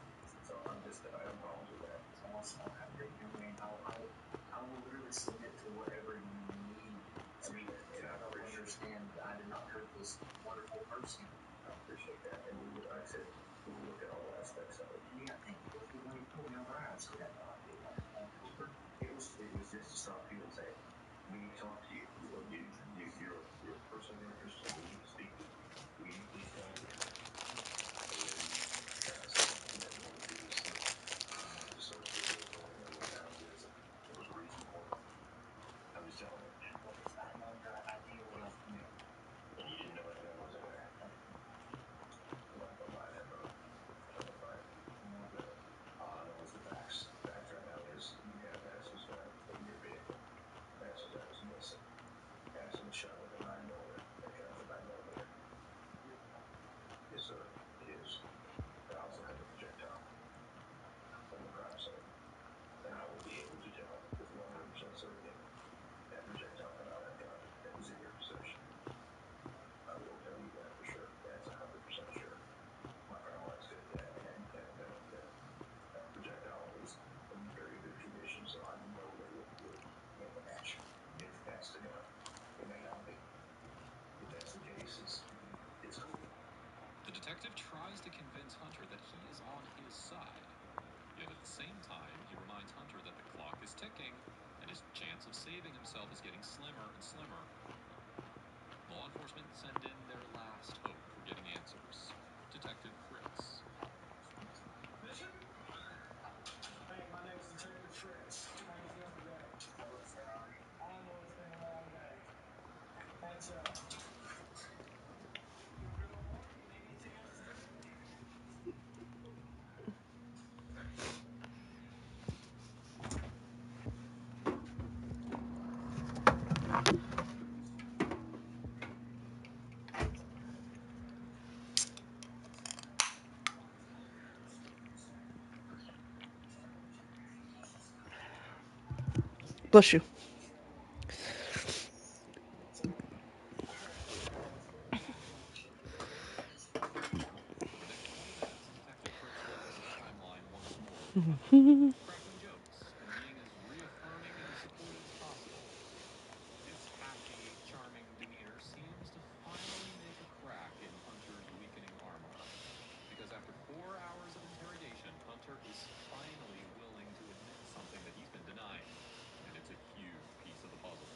So I have problems with that. Also, after doing, I will literally submit to whatever you need. I mean, and I don't understand. I did not hurt this wonderful person. I appreciate that. And like I said, we'll look at all aspects of it. You got to think, what if when he pulled me over, I still got no idea what I pulled over. It was just to stop you and say, we need to talk to you. Well, you're a person of interest, and we need to speak with you. Will you please come over here? And then I said, what you want to do is to search the vehicle, and then we found it. It was reasonable. I'm just telling you. Well, I had no idea what I was doing. And you didn't know anything was in there. I'm not gonna buy that, bro. I'm not gonna buy it. No. All I know is the facts. Facts right now is you have Madison's gun in your vehicle. Madison's gun is missing. Madison was shot with a 9mm. That gun's a 9mm. Yes, sir. It is. I also have a projectile from the crime scene. And I will be able to tell with 100% certainty that projectile come out of that gun that was in your possession. I will tell you that for sure. That's 100% sure. My crime lines fit that, and that projectile was in very good condition, so I know that it would match. If that's the gun, it may not be. If that's the case, it's cool. The detective tries to convince Hunter that he is on his side. Yet at the same time, he reminds Hunter that the clock is ticking and his chance of saving himself is getting slimmer and slimmer. Law enforcement send in their last hope for getting answers. Detective Fritz. Mission? Hey, my name's Detective Fritz. How you feeling today? I know it's been a long day. Heads up. You want a little more? Anything else to drink? Bless you. For the next 20 minutes, Detective Fritz runs his timeline once more with Mhm. Hunter, cracking jokes and being as reaffirming and supportive as possible. His happy, charming demeanor seems to finally make a crack in Hunter's weakening armor. Because after 4 hours of interrogation, Hunter is finally willing to admit something that he's been denying. And it's a huge piece of the puzzle.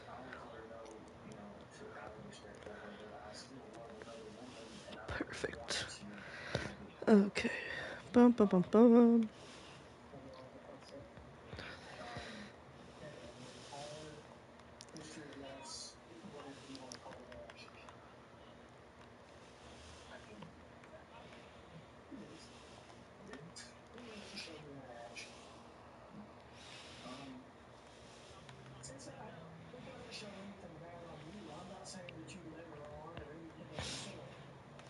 I always let her know, to highly respect her, but I still love another woman, and I don't want Perfect. to do this. Okay. Bum bum bum bum. Hey, I mean, our history of loss, whatever you want to call that, I mean, it is. You have to show me that action. It doesn't show anything bad on you. I'm not saying that you led her on or anything of the sort.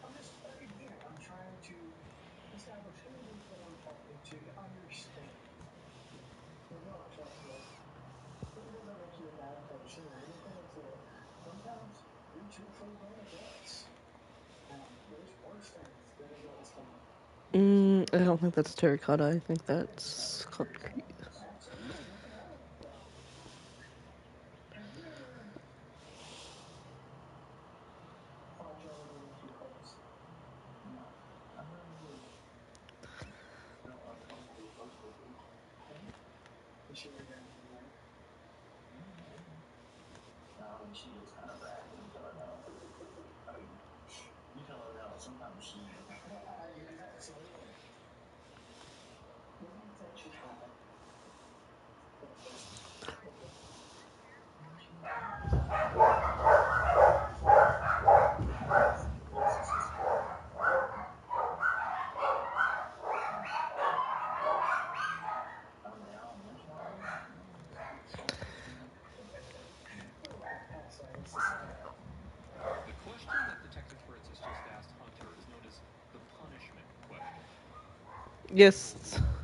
I'm trying to establish who it is that I'm talking to understand. You know I trust you. But it doesn't make you a bad person or anything of the sort. Sometimes being truthful is all it does. Now, there's worse things that adults can do. I don't think that's terracotta. I think that's concrete. Absolutely nothing wrong with that. Have you ever thought y'all were getting too close? No. I'm really felt uncomfortably close with you. Okay? Is she ever done anything right? No, I mean, she gets kind of ratty. You tell her no. I mean, you tell her no. Sometimes she... Absolutely. What do you think should happen Yes.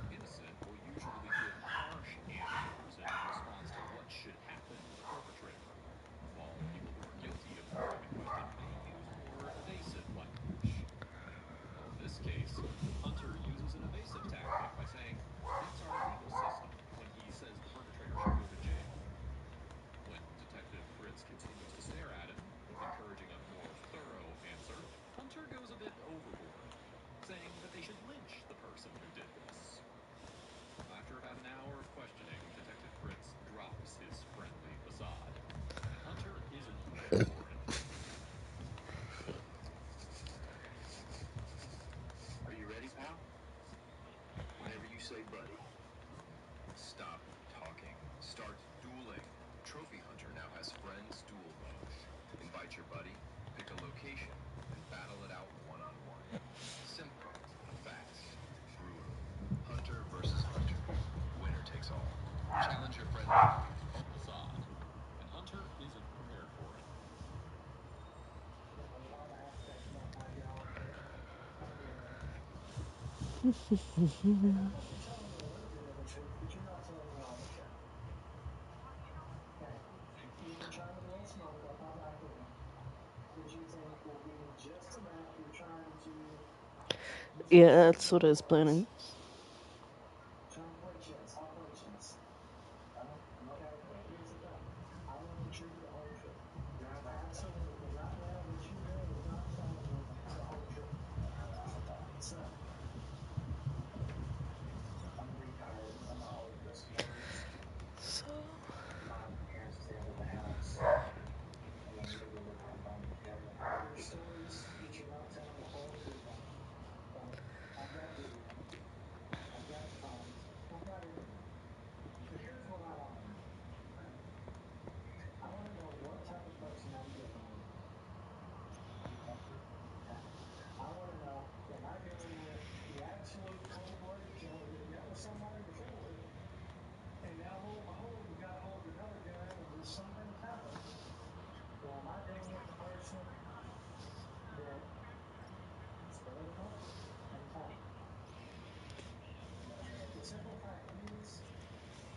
Innocent will usually give harsh answers in response to what should happen to the perpetrator, while people who are guilty of the crime in question may use more evasive language. Well, in this case, Hunter uses an evasive tactic by saying, "That's our legal system," when he says the perpetrator should go to jail. When Detective Fritz continues to stare at him, encouraging a more thorough answer, Hunter goes a bit overboard, saying that they should lynch the person who did this. After about an hour of questioning, Detective Fritz drops his friendly facade, and Hunter isn't prepared for it. Are you ready, pal? Whenever you say, buddy. Stop talking. Start dueling. Trophy Hunter now has Friends Duel Mode. Invite your buddy, pick a location, and battle it out one-on-one. Simple, fast, brutal. Hunter versus Hunter. Winner takes all. Challenge your friend. Facade, and Hunter isn't prepared for it. There's a lot of aspects about my job that I'm good at. And I think you're telling me a little bit of the truth, but you're not telling me all the truth. Okay. You've been trying to blow smoke up my back end that you think will be just enough. You're trying to Yeah, that's what I was planning. trying to play chess. I'll play chess. Okay, but here's the thing. I want the truth, the whole truth. Absolutely. Right now, what you're doing is not telling me the whole truth. So, I'm retired. I'm not always dressing words. So, My parents stayed in the house. And then we live in a home together. There's stories that you're not telling the whole truth on. So, I've got video. I've got phones. I've got everything. But here's what I want to know. I want to know what type of person I'm dealing with. Okay. I want to know, am I dealing with the absolute cold-blooded killer that dealt with somebody before, and now lo and behold, he got hold of another gun and just something's happened? Or am I dealing with the person that spread comfort and pain? The simple fact is,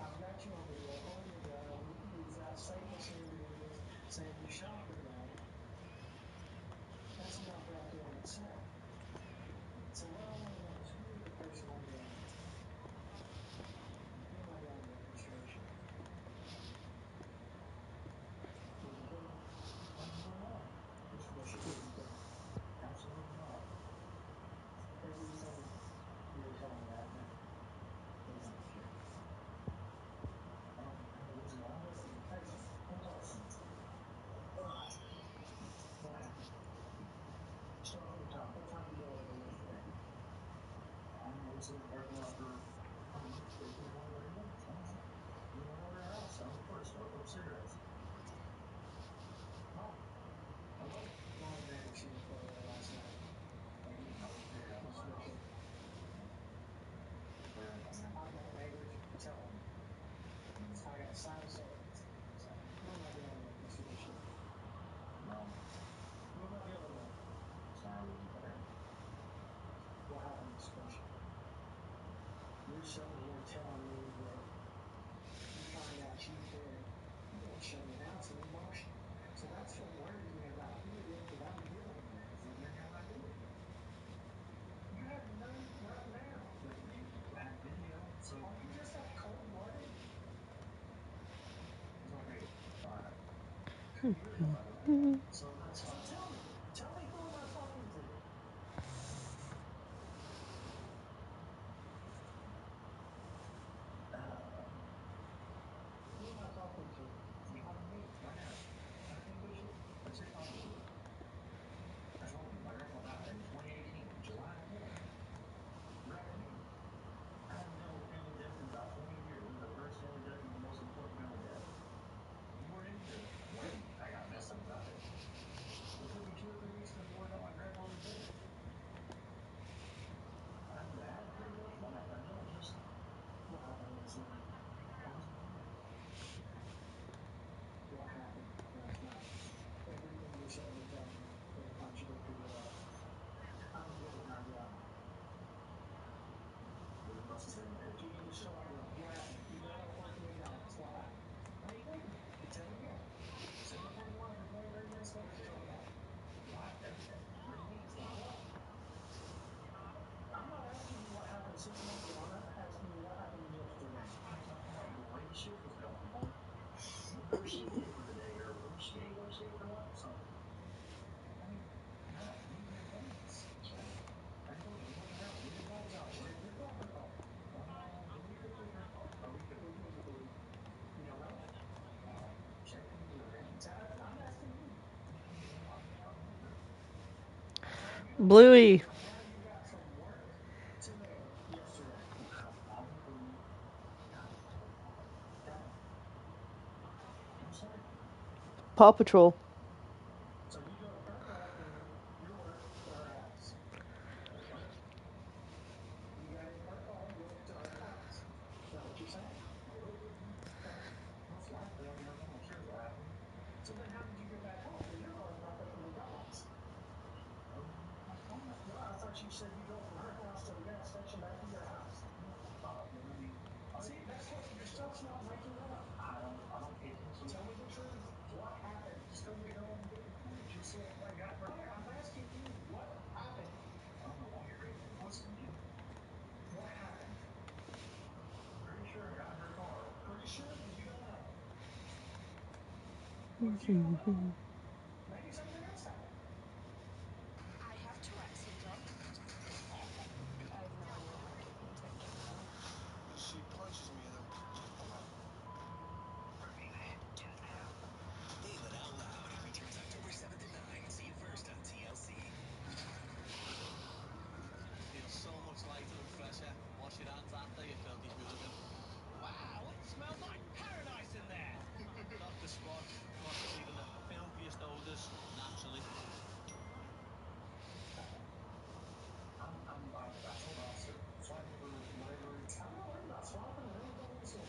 I've got you on video holding a gun. You've got statements and videos saying you shot the gun. That's enough right there in itself. So what I want to know is, who is the person I'm dealing with? And who am I dealing with for sure? Is it him? Absolutely not. Mr. Bishop, is it him? Absolutely not. Everything you're telling me right now is not true. Listen, I'm listening. Patient. Come talk to me. What happened? Start from the top. What time did you go over there yesterday? I don't know. It's been working after. I don't know. 15, 20, 30 minutes. I don't know. You went over your house. That was first. Start with cigarettes. Oh, hello. Go ahead and name what you were for last night. I was there. Mr. Bishop. I've got neighbors telling me. I got signed statements. Who am I dealing with, Mr. Bishop? No. Who am I dealing with? Sorry, I wasn't there. What happened, Mr. Bishop? You're sitting here telling me that you find out you did. You don't show me now. It's an emotion. So that's what worries me about who it is that I'm dealing with. Well, then how'd I do it? You have none right now. But you had video. So are you just that cold-blooded? Okay. All right. 2 years ago, by the way. So that's fine. So tell me. Tell me, who am I talking to? Who am I talking to? You're talking to me right now. I'm King Bishop. That's who you're talking to. I told you, my grandpa died in 2018, July 4th. You're asking me. I haven't dealt with family death in about 20 years. This is the first family death and the most important family death. You were in here when I got messed up about it. Where's she been for the day, or where's she gonna go see for lunch? So, I mean, God, we did things. So, I told her, what the hell? We didn't always out. She said, your car, her car. Do we complete her car? Are we completely complete? You don't know? Well, check into your veins. I'm asking you. Bluey. How you got from work to there yesterday? I'm sorry. Paw Patrol. So you drove her car from your work to her house. You got in her car, drove to her house. Is that what you're saying? Okay. Most likely, I mean, I'm almost sure what happened. So then how did you get back home? Because your car's back up in McDonald's. Well, I thought you said you drove from her house to the gas station back to your house. I mean, see, that's what your stuff's not making up. I don't get it. Tell me the truth. What happened? Just told you to go and get the footage and see if I got her. I'm asking you, what happened? I don't know why you're even asking me. What happened? Pretty sure I got in her car. Pretty sure, because you don't know. Well, if you don't know, maybe something else happened. I have Tourette's syndrome. I have no idea how to keep things back down though. She punches me and then. Name It Out Loud returns October 7th and 9th. See it first on TLC. Feels so much lighter and fresher. Wash your hands after, you filthy hooligan. Wow, it smells like paradise in there. Dr. Squatch, crosses even the filthiest odors naturally. I told Officer, swiping for whatever. I'm not worried about swiping or anything of the sort.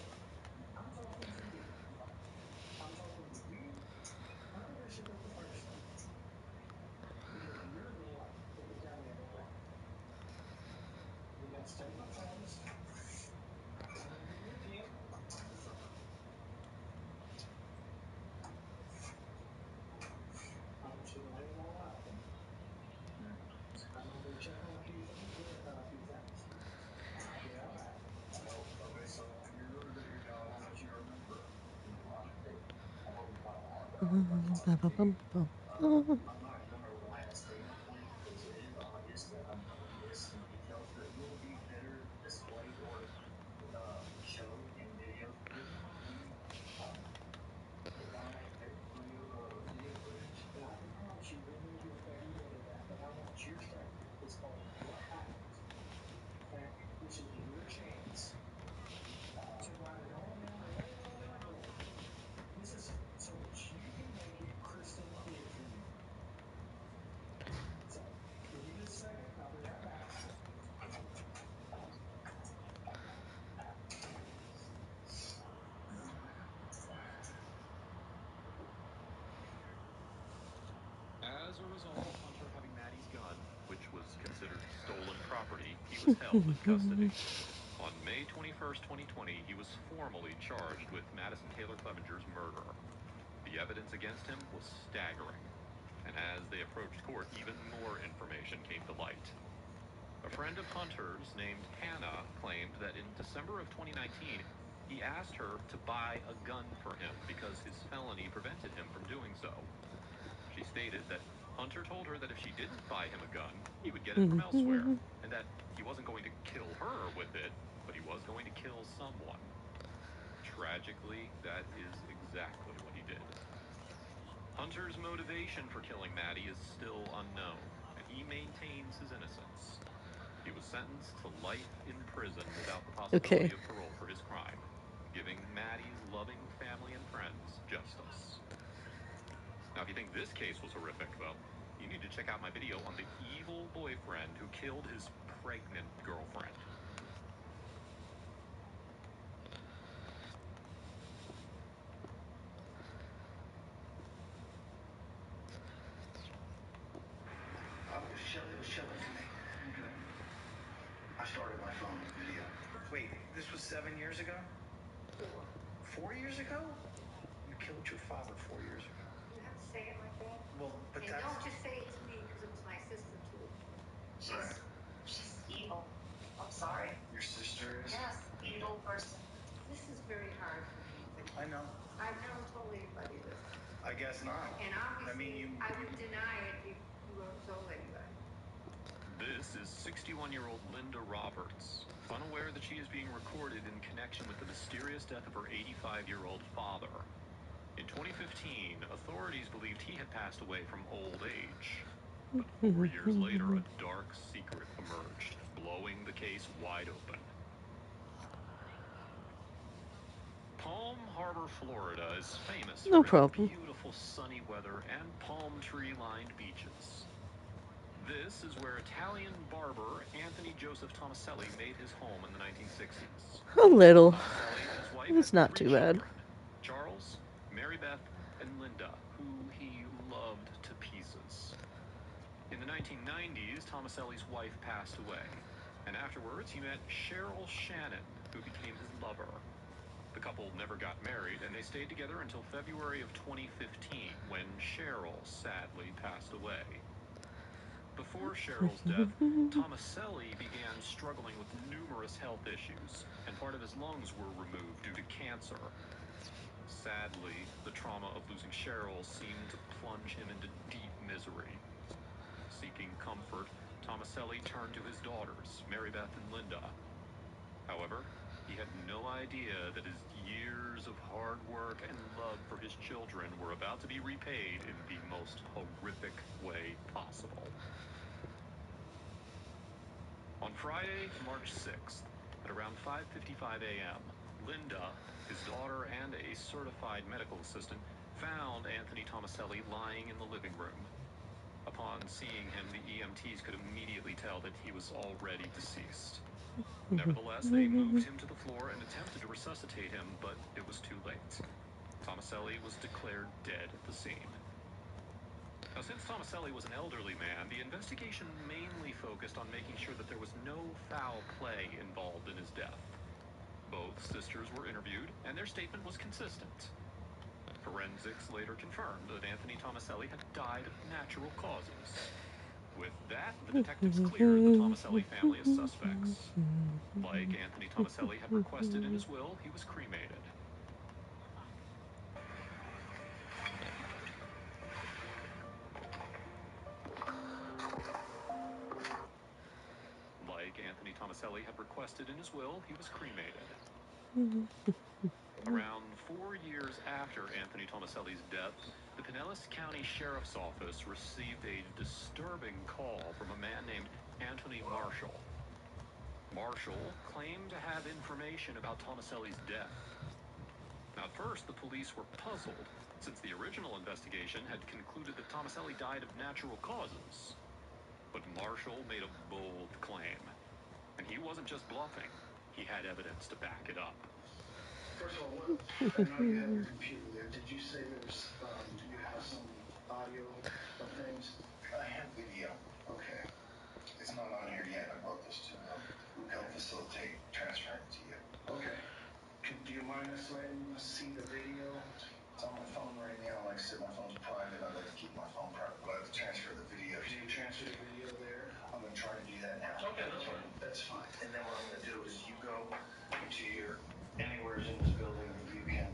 I'm talking to you. I'm talking to you, Hunter Bishop at the first. Because you're the one that can tell me everything. You got statement forms. I'm going to give you a pen. I want you to lay it all out for me. I'm going to go check on a few things, verify a few things. I'll be right back. Okay, so on your video, how much you remember? I'm not going to write a statement for you because it is obvious that I'm going to miss some details that will be better displayed or showed in video. There's no way if I take video footage, and I can promise you we'll never get that emailed to that, but I want your statement. It's called What Happened. Okay? This is your chance to write it all down or lay it all out for me. This is so that you can make it crystal clear for me. So, give me just a second. I'll be right back. As a result of Hunter having Maddie's gun, which was considered stolen property, he was held in custody. On May 21st, 2020, he was formally charged with Madison Taylor Clevenger's murder. The evidence against him was staggering, and as they approached court, even more information came to light. A friend of Hunter's named Hannah claimed that in December of 2019, he asked her to buy a gun for him because his felony prevented him from doing so. She stated that Hunter told her that if she didn't buy him a gun, he would get it from elsewhere, and that he wasn't going to kill her with it, but he was going to kill someone. Tragically, that is exactly what he did. Hunter's motivation for killing Maddie is still unknown, and he maintains his innocence. He was sentenced to life in prison without the possibility of parole for his crime, giving Maddie's loving family and friends justice. Now, if you think this case was horrific, well, you need to check out my video on the evil boyfriend who killed his pregnant girlfriend. It was chilling for me. Okay. I started my phone with video. Wait, this was 7 years ago? 4 years ago? You killed your father 4 years ago. You have to say it like that? Well, but and that's... don't just say it to me because it was my sister too. She's evil. I'm sorry. Your sister is? Yes, evil person. This is very hard for me. I know. I've never totally guess not. And obviously, I mean, I would deny it if you told anybody. This is 61-year-old Linda Roberts, unaware that she is being recorded in connection with the mysterious death of her 85-year-old father. In 2015, authorities believed he had passed away from old age. But 4 years later, a dark secret emerged, blowing the case wide open. Palm Harbor, Florida is famous No for its problem. beautiful sunny weather and palm tree-lined beaches. This is where Italian barber Anthony Joseph Tomaselli made his home in the 1960s. A little. Tomaselli and his wife It's had not 3 too bad. children, Charles, Mary Beth, and Linda, who he loved to pieces. In the 1990s, Tomaselli's wife passed away, and afterwards he met Cheryl Shannon, who became his lover. The couple never got married, and they stayed together until February of 2015, when Cheryl sadly passed away. Before Cheryl's death, Tomaselli began struggling with numerous health issues, and part of his lungs were removed due to cancer. Sadly, the trauma of losing Cheryl seemed to plunge him into deep misery. Seeking comfort, Tomaselli turned to his daughters, Mary Beth and Linda. However, he had no idea that his years of hard work and love for his children were about to be repaid in the most horrific way possible. On Friday, March 6th, at around 5:55 a.m., Linda, his daughter and a certified medical assistant, found Anthony Tomaselli lying in the living room. Upon seeing him, the EMTs could immediately tell that he was already deceased. Nevertheless, they moved him to the floor and attempted to resuscitate him, but it was too late. Tomaselli was declared dead at the scene. Now, since Tomaselli was an elderly man, the investigation mainly focused on making sure that there was no foul play involved in his death. Both sisters were interviewed, and their statement was consistent. Forensics later confirmed that Anthony Tomaselli had died of natural causes. With that, the detectives cleared the Tomaselli family as suspects. Like Anthony Tomaselli had requested in his will, he was cremated. Like Anthony Tomaselli had requested in his will, he was cremated. Around 4 years after Anthony Tomaselli's death, the Pinellas County Sheriff's Office received a disturbing call from a man named Anthony Marshall. Marshall claimed to have information about Tomaselli's death. Now, at first, the police were puzzled, since the original investigation had concluded that Tomaselli died of natural causes. But Marshall made a bold claim, and he wasn't just bluffing. He had evidence to back it up. First of all, I know you have your computer there. Did you say there's, you have some audio of things? I have video. Okay. It's not on here yet. I brought this to help facilitate transferring it to you. Okay. Do you mind us letting us see the video? It's on my phone right now. Like I said, my phone's private. I'd like to keep my phone private, but I have to transfer the video. Can you transfer the video there? I'm going to try to do that now. Okay, that's fine. And then what I'm going to do is you go to your anywhere in this building where you can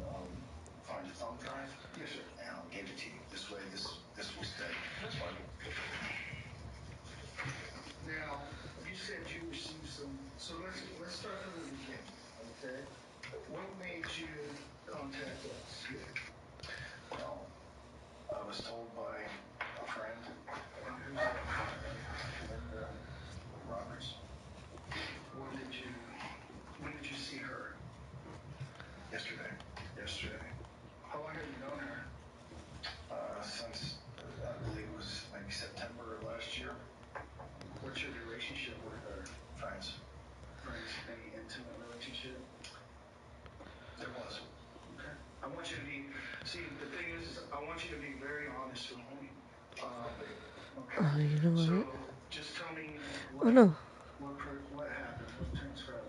find a thumb drive. Yes, sir. And I'll give it to you. This way, this will stay. That's fine. Now, you said you received some. So let's start from the beginning. Okay. What made you contact us? Well, I was told by a friend, And who's that friend? Linda Roberts. When did you see her? Yesterday. Yesterday. How long have you known her? Since I believe it was maybe September of last year. What's your relationship with her? Friends. Friends? Any intimate relationship? There was. Okay. I want you to be. See, the thing is, I want you to be very honest with me. Okay. You know So what? just tell me Oh no. what happened. What transpired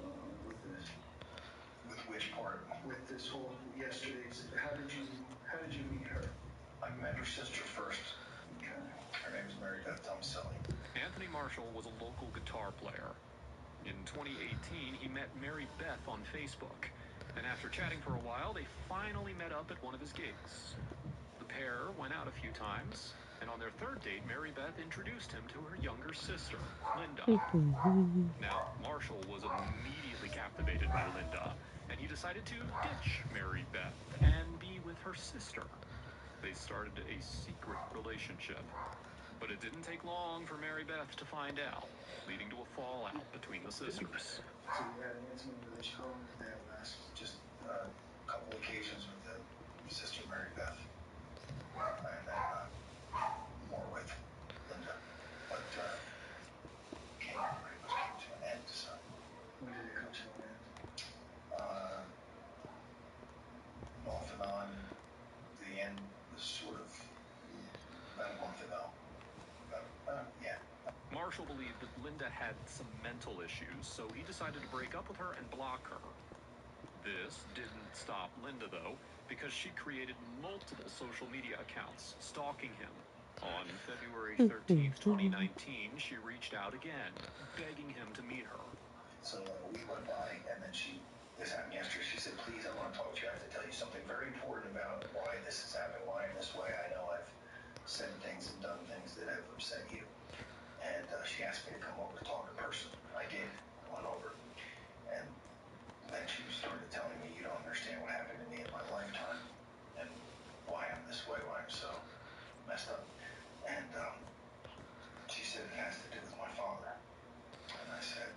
with this? With which part? With this whole yesterday's. How did you meet her? I met her sister first. Okay. Her name is Mary Beth Tomaselli. Anthony Marshall was a local guitar player. In 2018, he met Mary Beth on Facebook, and after chatting for a while, they finally met up at one of his gigs. The pair went out a few times, and on their third date, Mary Beth introduced him to her younger sister, Linda. Now, Marshall was immediately captivated by Linda, and he decided to ditch Mary Beth and be with her sister. They started a secret relationship, but it didn't take long for Mary Beth to find out, leading to a fallout between the sisters. So you had an intimate relationship within the last just a couple occasions with the sister Mary Beth, and then more with Linda, but pretty much came to an end. So when did it come to an end? Off and on. The end was sort of about a month ago. Yeah. Marshall believed that Linda had some mental issues, so he decided to break up with her and block her. This didn't stop Linda, though, because she created multiple social media accounts stalking him. On February 13th, 2019, she reached out again, begging him to meet her. So a week went by, and then this happened yesterday. She said, please, I want to talk to you. I have to tell you something very important about why this has happened, why in this way. I know I've said things and done things that have upset you. And she asked me to come over to talk in person. I did. I went over. And then she started telling me, you don't understand what happened to me in my lifetime and why I'm this way, why I'm so messed up. And she said it has to do with my father. And I said,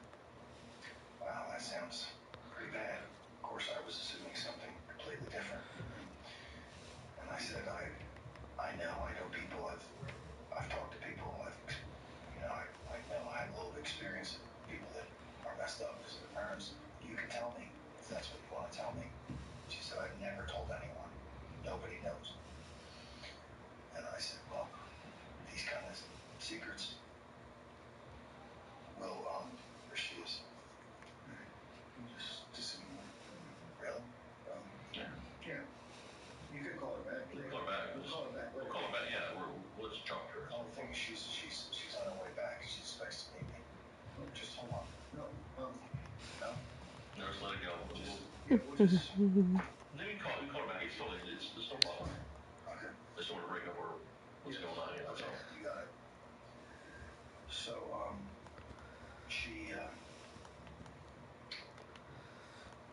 wow, that sounds pretty bad. Of course, I was assuming something completely different. And I said, I know people. I've talked to people. I know I have a little experience of people that are messed up because of their parents. You can tell me if that's what you want to tell me. She said, I've never told anyone. Nobody knows. And I said, well, these kind of secrets will, there she is. Just a moment. Really? Yeah. You can call her back. You can call her back. We'll call her back later. We'll call her back, yeah. We'll just talk to her. The only thing is she's on her way back. She expects to meet me. Just hold on. No. No? No, just let it go. We'll just... No, you can call her back. It's no problem. Okay. I just want to bring up what's going on here. Okay, you got it. So, she,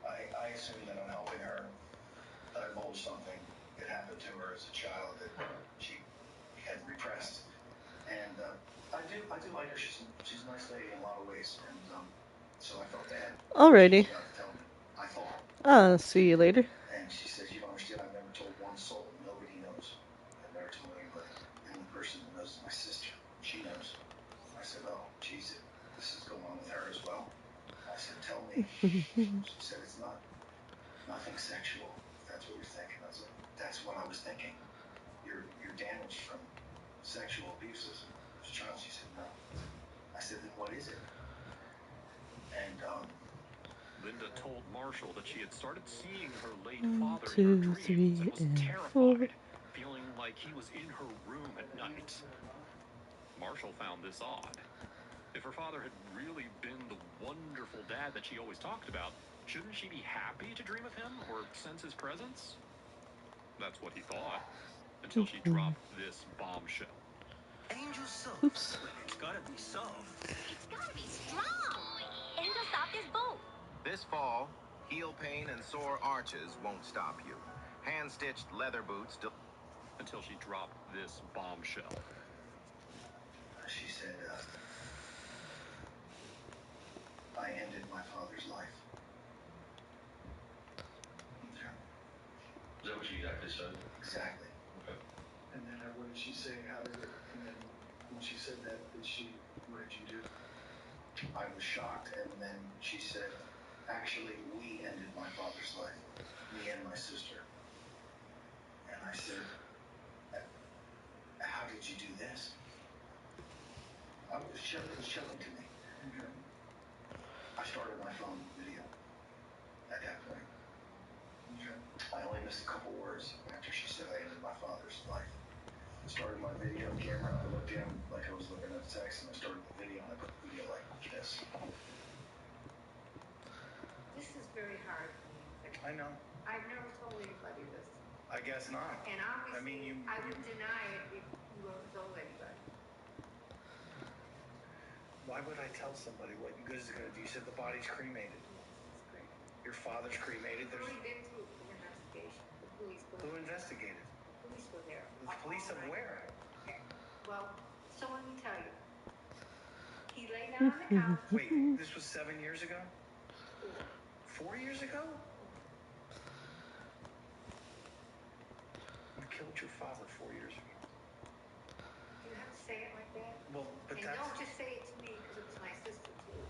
I assume that I'm helping her divulge something that happened to her as a child that she had repressed. And I do like her. She's a nice lady in a lot of ways. And so I felt bad. Alrighty. She was about to tell me. I thought. I'll see you later. And she says, you don't understand. I've never told one soul. Nobody knows. I've never told anybody. The only person that knows is my sister. She knows. I said, oh, geez, this is going on with her as well. I said, tell me. She said, it's nothing sexual. If that's what you're thinking. I was like, that's what I was thinking. You're damaged from sexual abuse as a child. She said, no. I said, then what is it? And Linda told Marshall that she had started seeing her late father in her dreams and was terrified, feeling like he was in her room at night. Marshall found this odd. If her father had really been the wonderful dad that she always talked about, shouldn't she be happy to dream of him or sense his presence? That's what he thought, until she dropped this bombshell. Angel soap. Oops. It's gotta be soft. It's gotta be strong. Angel Soft is boom. This fall, heel pain and sore arches won't stop you. Hand-stitched leather boots. Until she dropped this bombshell. she said, I ended my father's life. Okay. Is that what she exactly said? Exactly. Okay. And then what did she say? How did it? And then when she said that, what did you do? I was shocked, and then she said, actually, we ended my father's life. Me and my sister. And I said, how did you do this? It was chilling to me. Okay. I started my phone video at that point. Okay. I only missed a couple words after she said I ended my father's life. I started my video camera. I looked in like I was looking at a text, and I started the video, and I put the video like this. This is very hard for me. I know. I've never told anybody this. I guess not. And obviously, I mean, I would deny it if you ever told anybody. Why would I tell somebody what good is it going to do? You said the body's cremated. Yes, it's great. Your father's cremated. We've already been through an investigation. The police were. Who investigated? The police were there. The police of where? Okay. Well, so let me tell you. He lay down on the couch. Wait, this was 7 years ago? 4 years ago? You killed your father 4 years ago. Do you have to say it like that? Well, but and that's... don't just say it to me, because it was my sister, too.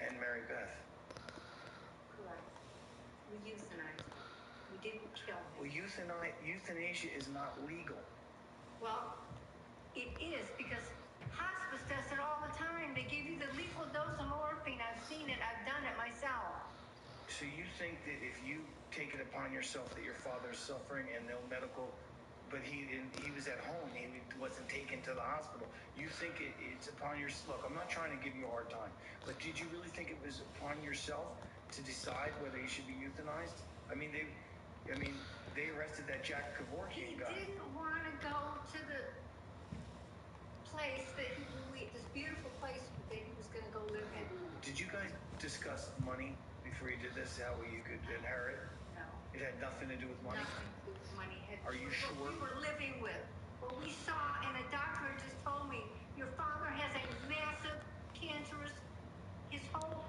And Mary Beth. Correct. We euthanized him. We didn't kill him. Well, euthanasia is not legal. Well, it is, because hospice does it all the time. They give you the lethal dose of morphine. I've seen it. I've done it myself. So you think that if you take it upon yourself that your father's suffering and no medical, but he was at home and he wasn't taken to the hospital, you think it's upon your... Look, I'm not trying to give you a hard time, but did you really think it was upon yourself to decide whether he should be euthanized? I mean, they arrested that Jack Kevorkian guy. He didn't want to go to the place that this beautiful place that he was going to go live in. Did you guys discuss money before you did this? How you could inherit? No. It had nothing to do with money? Nothing to do with money. Are you sure? What we were living with. What we saw, and a doctor just told me, your father has a massive cancerous, his whole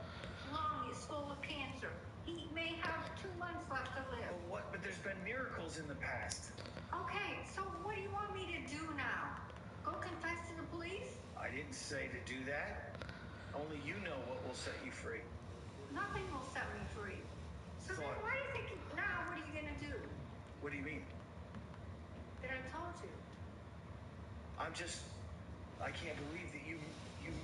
lung is full of cancer. He may have 2 months left to live. Well, what? But there's been miracles in the past. Okay, so what do you want me to do now? Go confess to the police? I didn't say to do that. Only you know what will set you free. Nothing will set me free. So then why do you think, now what are you going to do? What do you mean? That I told you. I can't believe that you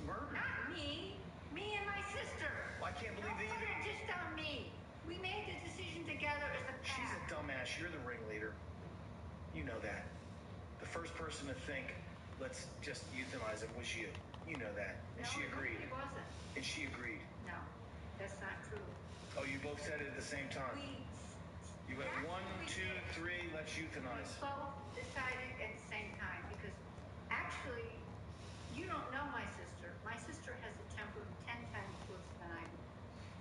murdered. Not me. Me and my sister. Well, I can't believe Don't put it just on me. We made the decision together as a pack. She's a dumbass. You're the ringleader. You know that. The first person to think, let's just euthanize him, was you. You know that. And she agreed. No, it wasn't. And she agreed. No, that's not true. Oh, you both said it at the same time? You went 1, 2, 3, let's euthanize. We both decided at the same time, because actually, you don't know my sister. My sister has a temper 10 times worse than I do.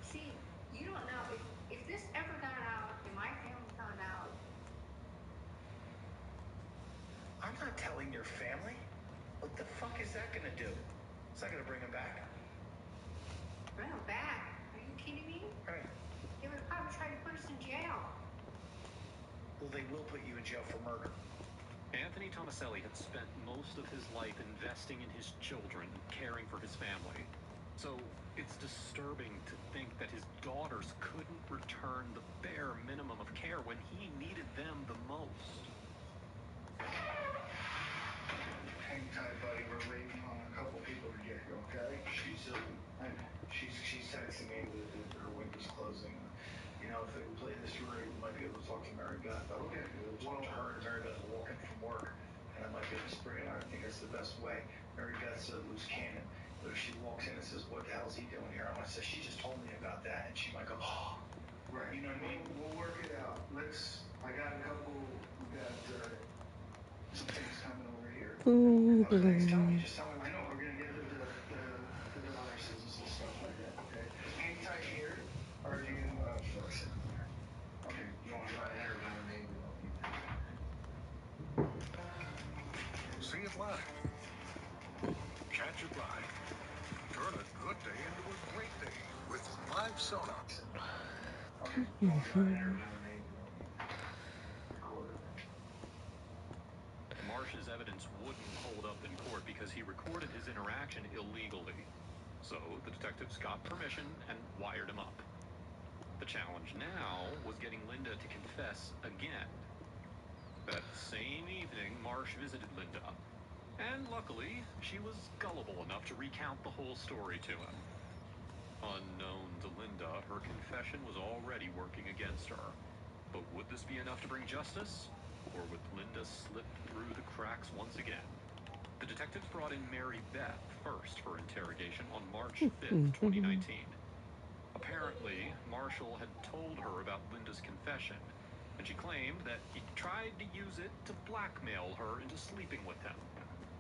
See, you don't know. If this ever got out and my family found out. I'm not telling your family. What the fuck is that going to do? It's not going to bring him back. Bring him back? Are you kidding me? Right. They would probably try to put us in jail. Well, they will put you in jail for murder. Anthony Tomaselli had spent most of his life investing in his children, caring for his family. So it's disturbing to think that his daughters couldn't return the bare minimum of care when he needed them the most. Hang tight, buddy. We're waiting on a couple people to get here, okay? She's texting me that her window's closing. You know, if we play this right, we might be able to talk to Mary Beth. Okay. We'll talk to her, and Mary Beth will walk in from work, and I might be able to spring it out. I think that's the best way. Mary Beth's a loose cannon. But if she walks in and says, what the hell's he doing here? I might say, she just told me about that, and she might go, oh. Right. You know what I mean? We'll work it out. I got some things coming over here. Okay, thanks. Tell me. Just tell me. I know we're going to get the devices and stuff like that, okay? Hang tight here. Or do you, fuck's it. Okay, you want to try to enter down, maybe we don't need that. See it live. Catch it live. Turn a good day into a great day with live Sonos. Okay, you want to try to enter down, maybe we don't need that. Marsh's evidence wouldn't hold up in court because he recorded his interaction illegally. So the detectives got permission and wired him up. The challenge now was getting Linda to confess again. That same evening, Marsh visited Linda. And luckily, she was gullible enough to recount the whole story to him. Unknown to Linda, her confession was already working against her. But would this be enough to bring justice? Or would Linda slip through the cracks once again? The detectives brought in Mary Beth first for interrogation on March 5th, 2019. Apparently, Marshall had told her about Linda's confession, and she claimed that he tried to use it to blackmail her into sleeping with him.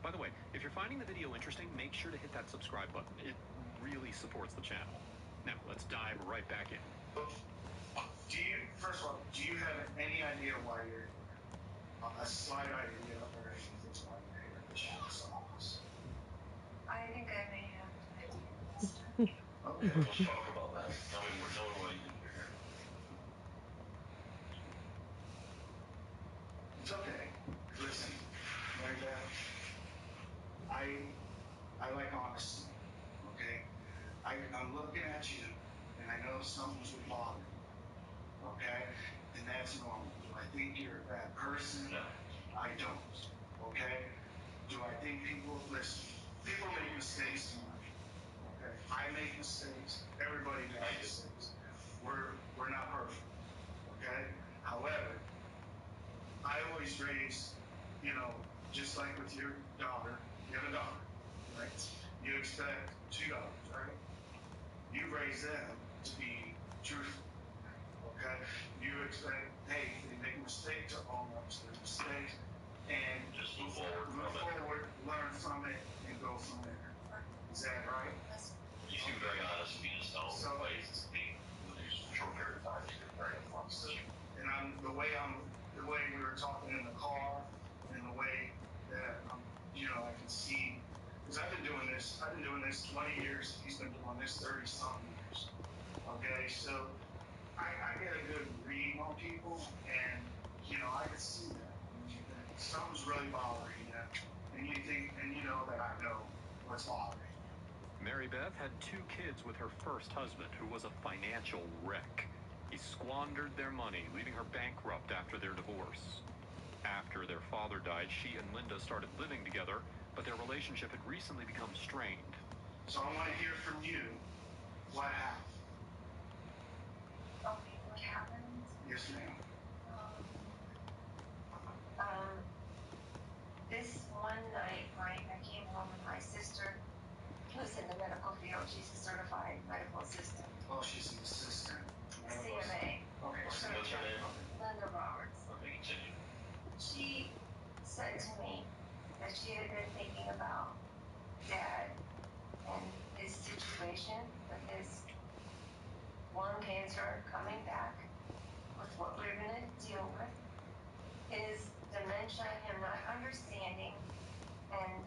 By the way, if you're finding the video interesting, make sure to hit that subscribe button. It really supports the channel. Now, let's dive right back in. First of all, do you have any idea why you're here? A slight idea or anything why you're here at the sheriff's office? I think I may have an idea, mister. Okay, let's talk about that. Tell me why you think you're here. It's okay. Listen, Mary Beth, I like honesty, okay? I'm looking at you, and I know something's bothering you, okay? And that's normal. Do I think you're a bad person? No. I don't, okay? Do I think people make mistakes in life, okay? I make mistakes. Everybody makes mistakes. We're not perfect, okay? However, I always raise, just like with your daughter, you have a daughter, right? You expect two daughters, right? You raise them to be truthful, okay? You expect, hey, if they make a mistake, to own up to their mistakes and just move forward, learn from it, and go from there. Is that right? You seem very honest. You just tell them the ways to speak within a short period of time. You're very upfront. And the way we were talking in the car, and the way that I can see, because I've been doing this 20 years. He's been doing this 30-something years. Okay, so I get a good read on people, and I can see that. That something's really bothering you, and you know that I know what's bothering you. Mary Beth had 2 kids with her first husband, who was a financial wreck. He squandered their money, leaving her bankrupt after their divorce. After their father died, she and Linda started living together, but their relationship had recently become strained. So I want to hear from you what happened. Okay, what happened? Yes, ma'am. This one night, Mike, I came home and my sister, who's in the medical field, she's a certified medical assistant. Oh, she's an assistant. CMA. Okay, so what's her name? Linda Roberts. Okay, continue. She said to me that she had been thinking about Dad and his situation with his lung cancer coming back, with what we're going to deal with, his dementia, him not understanding, and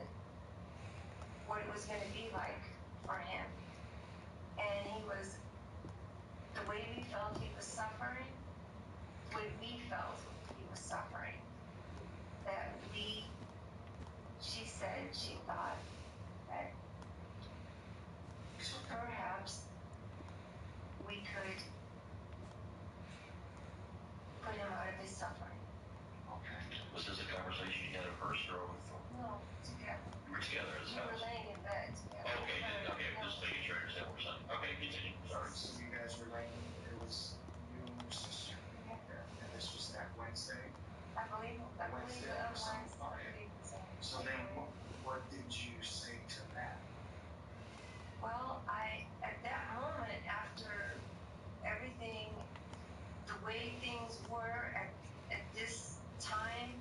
what it was going to be like for him. And the way we felt he was suffering, the way we felt he was suffering, that she said she thought that perhaps we could put him out of his suffering. Okay. Was this a conversation you had at first or over the phone? No, together. You were together as a We were house? laying in bed together. Okay, just making sure I understand what we're saying. Okay, continue. Sorry. So you guys were laying, it was you and your sister. Yeah. And this was that Wednesday? I believe it was Wednesday. So then what did you say to that? Well, at that moment, after everything, the way things were at this time,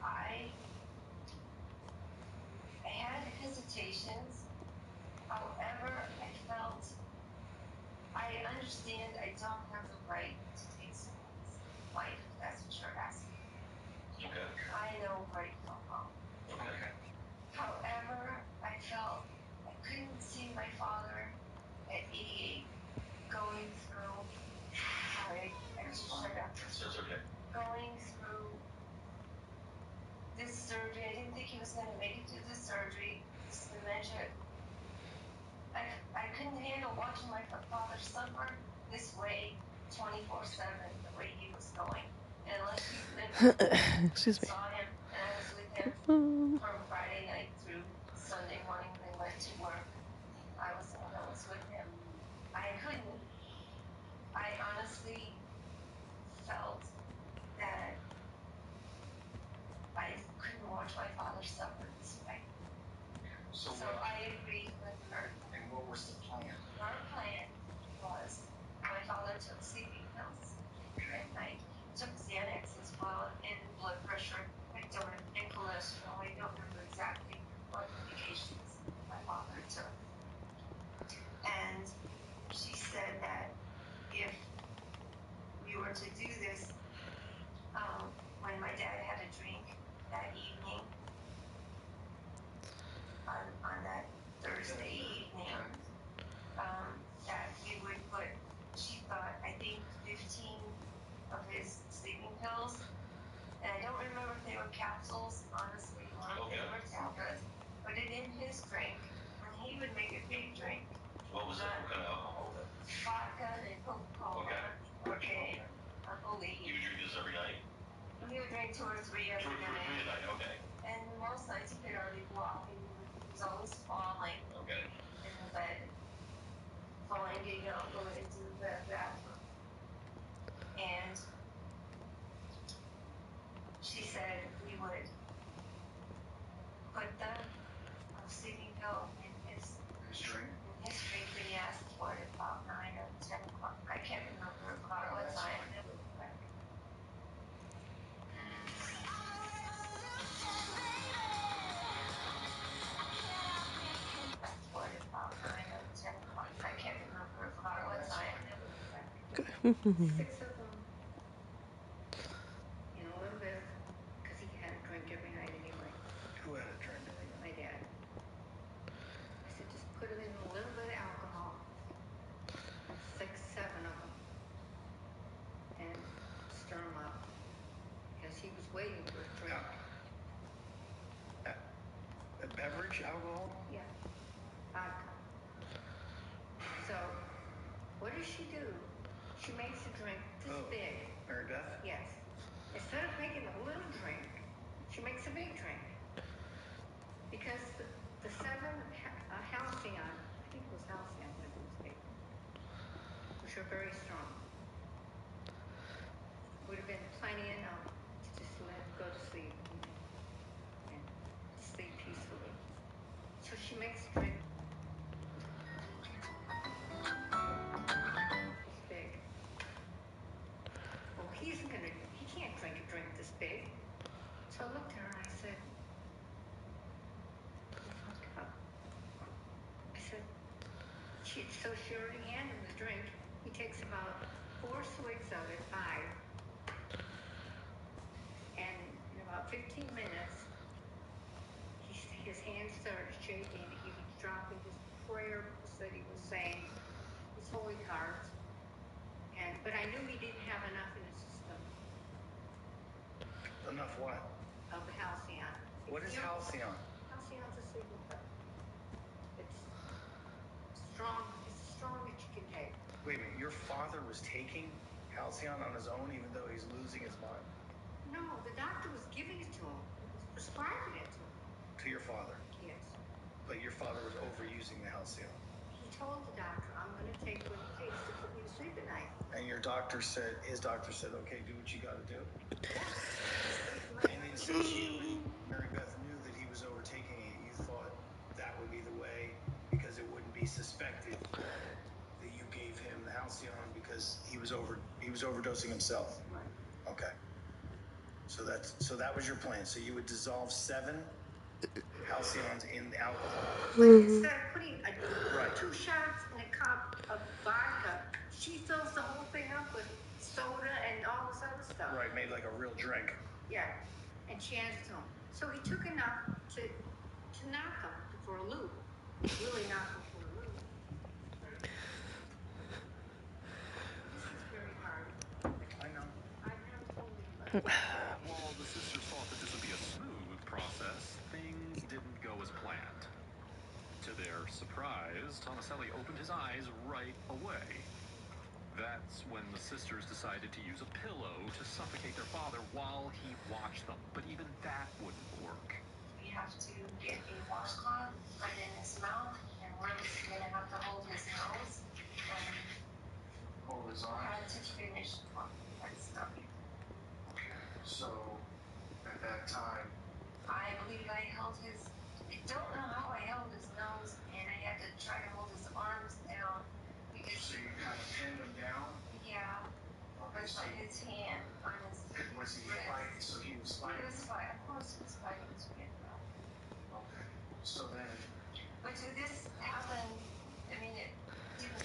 I had hesitations. However, I understand I don't have the right to take someone's life, if that's what you're asking. Okay. I know right from wrong. Okay. However, I felt I couldn't see my father at 88 going through, sorry, I just shut up. That's okay. Going through this surgery. I didn't think he was going to make it through the surgery. This dementia. I couldn't handle watching my father suffer this way 24/7, the way he was going. And unless you lived Excuse me. saw him, and I was with him from Friday night through Sunday morning when they went to work. I was the one that was with him. I honestly felt that I couldn't watch my father suffer this way. So I agreed with her. And what was the plan? Her plan was my father took sleeping pills at night. was it? What kind of alcohol was that? Vodka and Coca-Cola. Okay. I believe. You would drink this every night? He would drink 2 or 3 every Two or three a night. night, okay. And most nights he could already walk, and he was always falling Okay. in the bed. Falling, getting out, going into the bathroom. And she said we would put the sleeping pill in his drink? when he asked for it about 9 or 10 o'clock. I can't remember about what time it was like. For it about 9 or 10 o'clock. I can't remember about what time it was like. 6 of them in a little bit, because he had a drink every night anyway. Who had a drink? My dad. I said, just put him in a little bit of alcohol. 6, 7 of them. And stir him up. Because he was waiting for a drink. A beverage, alcohol? Yeah. Vodka. So, what does she do? She makes a drink this big. Mary Beth? Yes. Instead of making a little drink, she makes a big drink. Because the 7 halcyon, I think it was halcyon that was taken, which are very strong, would have been plenty enough to just let him go to sleep and sleep peacefully. So she makes a drink this big. Well, he can't drink a drink this big. So I looked at her and I said, "You fucked up." I said, so she already handed him the drink. He takes about 4 swigs of it, 5. And in about 15 minutes, his hands started shaking. He was dropping his prayers that he was saying, his holy cards. But I knew he didn't have enough in his system. Enough what? Of the halcyon. What is halcyon? Halcyon's a sleeping pill. It's strong. It's the strongest you can take. Wait a minute, your father was taking halcyon on his own even though he's losing his mind? No, the doctor was giving it to him. He was prescribing it to him. To your father? Yes. But your father was overusing the halcyon? He told the doctor, I'm going to take what it takes to put me to sleep at night. And his doctor said, okay, do what you got to do? Yes. And then since you and Mary Beth knew that he was overtaking it, you thought that would be the way because it wouldn't be suspected that you gave him the halcyon because he was overdosing himself. Right. Okay. So that was your plan. So you would dissolve 7 halcyons in the alcohol. Instead of putting 2 shots in a cup of vodka, she fills the whole thing up with soda and all this other stuff. Right, made like a real drink. Yeah, and she hands it to him. So he took enough to knock him for a loop. Really knock him for a loop. This is very hard. I know. I've never told anybody. While the sisters thought that this would be a smooth process, things didn't go as planned. To their surprise, Tomaselli opened his eyes right away. That's when the sisters decided to use a pillow to suffocate their father while he watched them. But even that wouldn't work. We have to get a washcloth, put it in his mouth, and we're going to have to hold his nose and Hold his arm. to finish that stuff. Okay. So at that time, I believe I held his, I don't know how I held his nose, and I had to try to hold his arms down. So you kind of pinned him down? Yeah. Okay, so his hand on his was he fighting? So he was fighting? He was fighting. Of course he was fighting his way out. Okay. So then... But did this happen, I mean, it didn't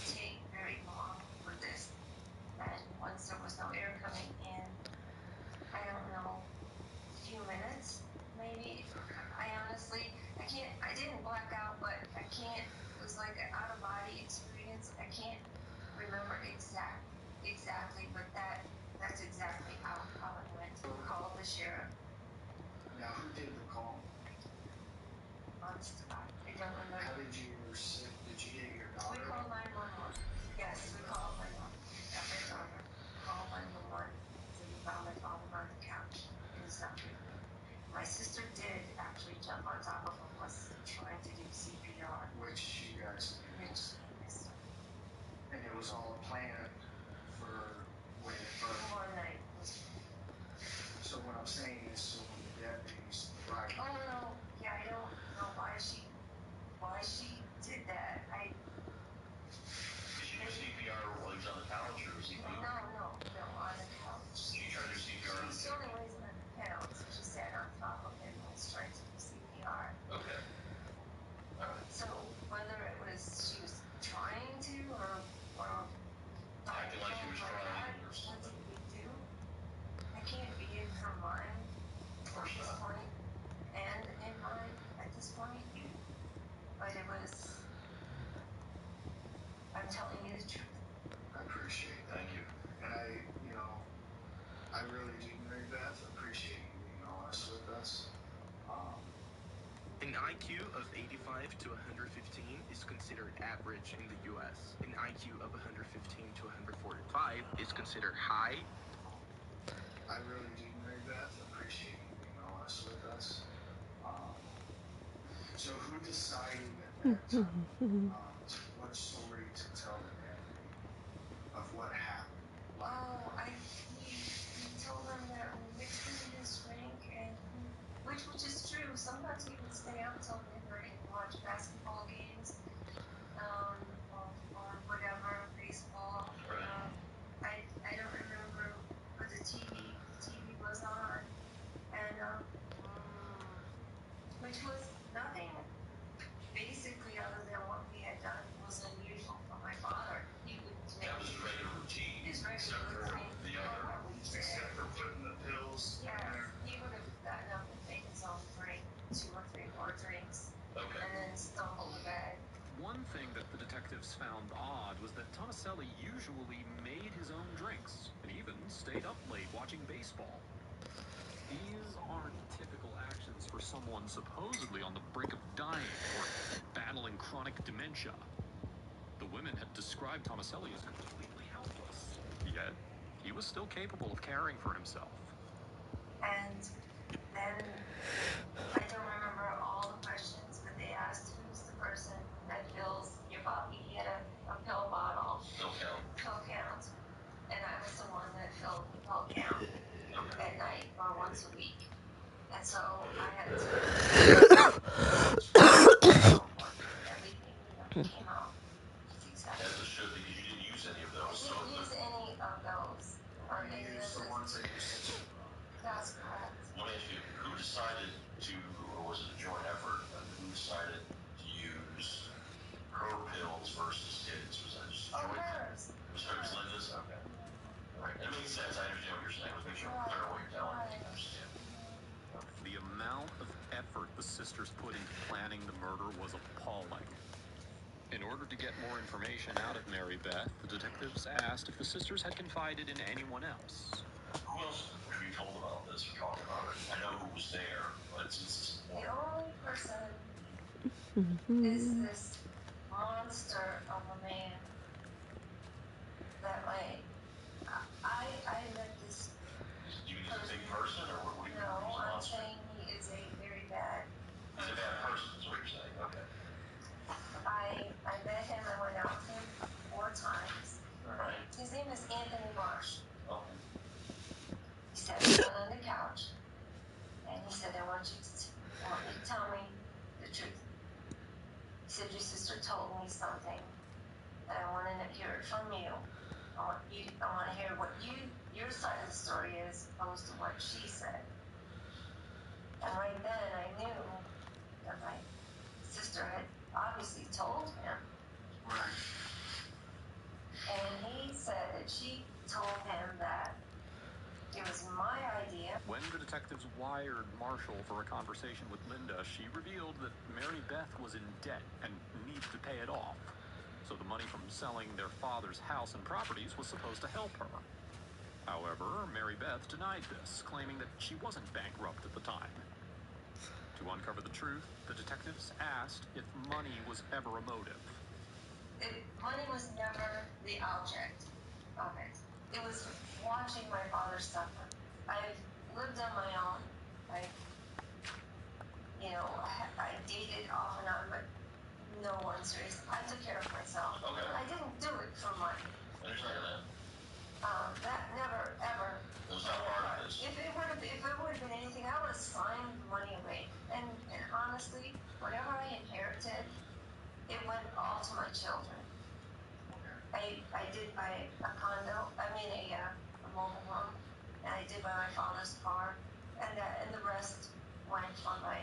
IQ of 85 to 115 is considered average in the US. An IQ of 115 to 145 is considered high. I really do, Mary Beth, appreciate you being honest with us. So who decided at that time what story to tell the family of what happened? Oh, he told them that we mixed it in his drink, and which is true. Sometimes he would stay up till midnight and watch basketball games, or whatever, baseball. I don't remember, but the TV was on, and which was nothing basically other than what we had done was unusual for my father. He would make That was his regular routine. His regular routine. The other, except for putting the pills in there. He would have gotten up and taken his own drink, 2 or 3 more drinks, Okay. and then stumbled to bed. One thing that the detectives found odd was that Tomaselli usually made his own drinks and even stayed up late watching baseball. These aren't typical actions for someone supposedly on the brink of dying or battling chronic dementia. The women had described Tomaselli as completely helpless, yet he was still capable of caring for himself. And then, I don't remember all the questions, but they asked, who's the person that fills your bottle? He had a pill bottle. Pill count. Pill count. And I was the one that filled the pill count at night or once a week. And so I had to everything, came out just exactly. As it should, because you didn't use any of those. I didn't use any of those. Or You any used of the ones that your sister brought. That's correct. Let me ask you, who decided to, or was it a joint effort, who decided to use her pills versus his? Was that just a joint? Hers. It was hers, Linda's? Okay. All right. It makes sense. I understand what you're saying. Let's make sure I'm clear on what you're telling me. I understand. The amount of effort the sisters put into planning the murder was appalling. In order to get more information out of Mary Beth, the detectives asked if the sisters had confided in anyone else. Who else have you told about this or talked about it? I know who was there, but since the only person is this monster of a man that I met this. You mean he's a big person, or what do you mean? No, I'm saying he is a very bad. He's a bad person, is what you're saying. Okay. I met him. I went out with him 4 times. All right. His name is Anthony Marsh. Okay. He sat me down on the couch, and he said, I want you to tell me the truth. He said, your sister told me something, and I want to hear it from you. I want to hear what your side of the story is, opposed to what she said. And right then, I knew that my sister had obviously told him. Right. And he said that she told him that it was my idea. When the detectives wired Marshall for a conversation with Linda, she revealed that Mary Beth was in debt and needed to pay it off. So the money from selling their father's house and properties was supposed to help her. However, Mary Beth denied this, claiming that she wasn't bankrupt at the time. To uncover the truth, the detectives asked if money was ever a motive. Money was never the object of it. It was watching my father suffer. I've lived on my own. I dated off and on, but no one serious. I took care of myself. Okay. I didn't do it for money. I understand that. That never, ever. It was not part of this. If it would have been anything, I would have signed the money away. And honestly, whatever I inherited, it went all to my children. I did buy a condo, a mobile home, and I did buy my father's car, and the rest went for my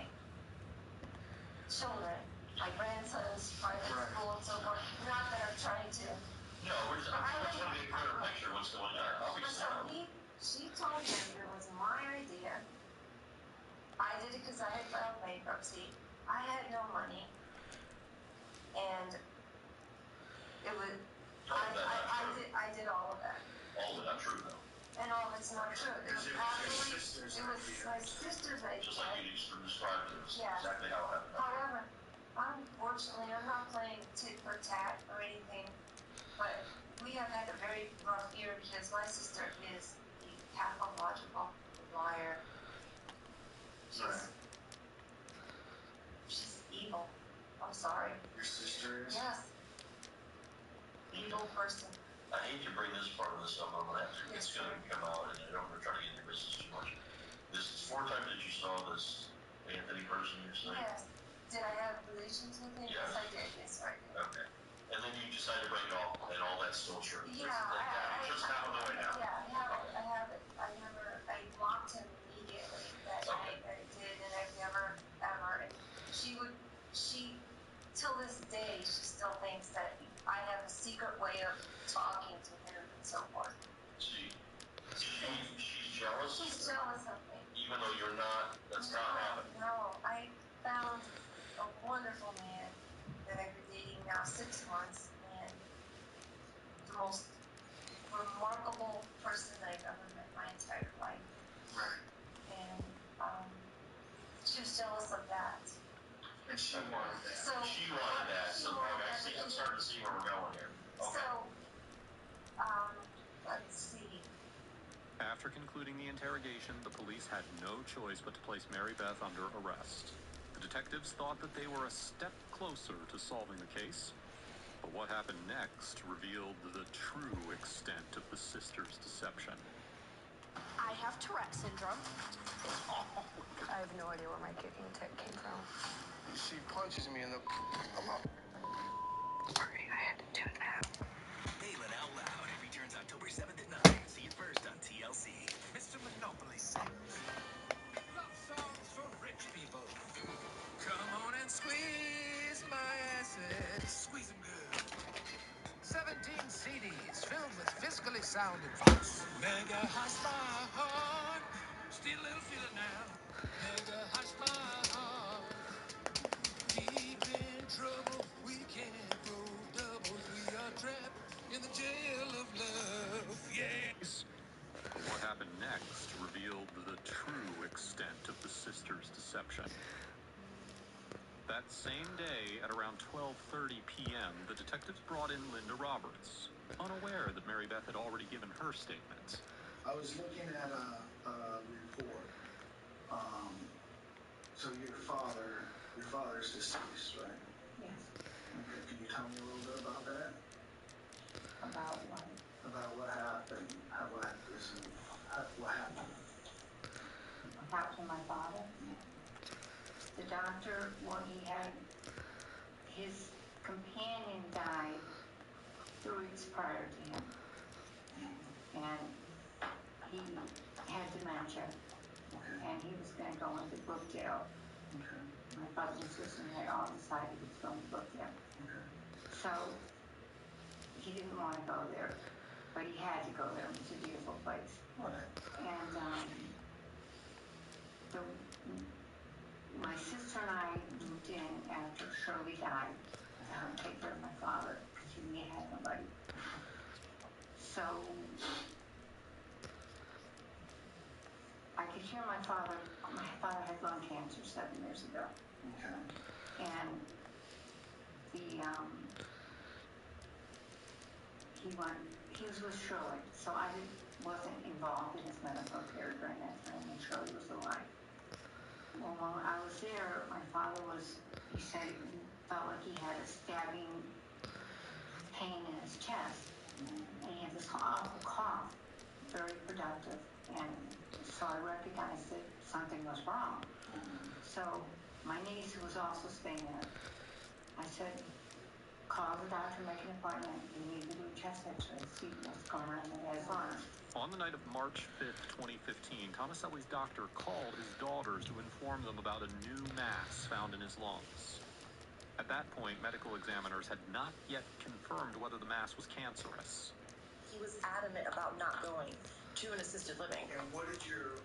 children, my grandson's private school and so forth. Not that I'm trying to. No, I'm just trying to get a clearer picture of what's going on. So she told him it was my idea. I did it because I had filed bankruptcy. I had no money, and it was. I did all of that. All of it not true, though. And I know it's not true. It was actually, it was my sister's idea. Just like you just described it. It's Yes. exactly how it happened. However, unfortunately, I'm not playing tit for tat or anything, but we have had a very rough year because my sister is a pathological liar. She's evil. I'm sorry. Your sister is? Yes. Evil person. I hate to bring this part of this up, but it's going to come out, and I don't want to try to get into your business too much. This is 4 times that you saw this Anthony person you're saying? Yes. Did I have relations with him? Yes. Yes, I did. Yes, I did. Okay. And then you decided to break it off, and all that's still true? Yeah. Just happened the way it happened? Yeah, I have it. I blocked him immediately that night. I did, and I've never, ever, and she, till this day, she still thinks that I have a secret way of talking to him and so forth. She's jealous? She's jealous of me. Even though you're not, that's not happening? No, I found a wonderful man that I've been dating now 6 months, and the most remarkable person I've ever met my entire life. Right. And she was jealous of that. And she wanted that. So, she wanted that. So I'm starting to see where we're going here. Okay. So, let's see. After concluding the interrogation, the police had no choice but to place Mary Beth under arrest. The detectives thought that they were a step closer to solving the case, but what happened next revealed the true extent of the sisters' deception. I have Tourette syndrome. I have no idea where my kicking tick came from. She punches me in the... Sorry, I had to do that. Balin Out Loud returns October 7th at 9. See it first on TLC. Mr. Monopoly sings love songs for rich people. Come on and squeeze my assets. Squeeze them good. 17 CDs filled with fiscally sound advice. Mega hush my heart. Still a little feeling now. Mega hush my heart. Deep in trouble, we can't roll doubles. We are trapped in the jail of love. Yeah. But what happened next revealed the true extent of the sisters' deception. That same day, at around 12:30 p.m., the detectives brought in Linda Roberts, unaware that Mary Beth had already given her statement. I was looking at a report. So your father's deceased, right? Yes. Okay, can you tell me a little bit about that? About what? About what happened, what happened? What happened to my father? The doctor, well, he had, his companion died 3 weeks prior to him. And he had dementia. Okay. And he was going to go into Brookdale. Okay. My brother and sister had all decided he was going to Brookdale. Okay. So he didn't want to go there, but he had to go there. It was a beautiful place. Right. And my sister and I moved in after Shirley died to help take care of my father because he had nobody. So I could hear my father had lung cancer 7 years ago. Okay. And he was with Shirley, so I wasn't involved in his medical care during that time when Shirley was alive. Well, when I was there, my father he said he felt like he had a stabbing pain in his chest. And he had this awful cough, very productive. And so I recognized that something was wrong. So my niece, who was also staying there, I said, call the doctor, make an appointment. You need to do a chest x-ray, see what's going on in his lungs. On the night of March 5th, 2015, Tomaselli's doctor called his daughters to inform them about a new mass found in his lungs. At that point, medical examiners had not yet confirmed whether the mass was cancerous. He was adamant about not going to an assisted living. And what did your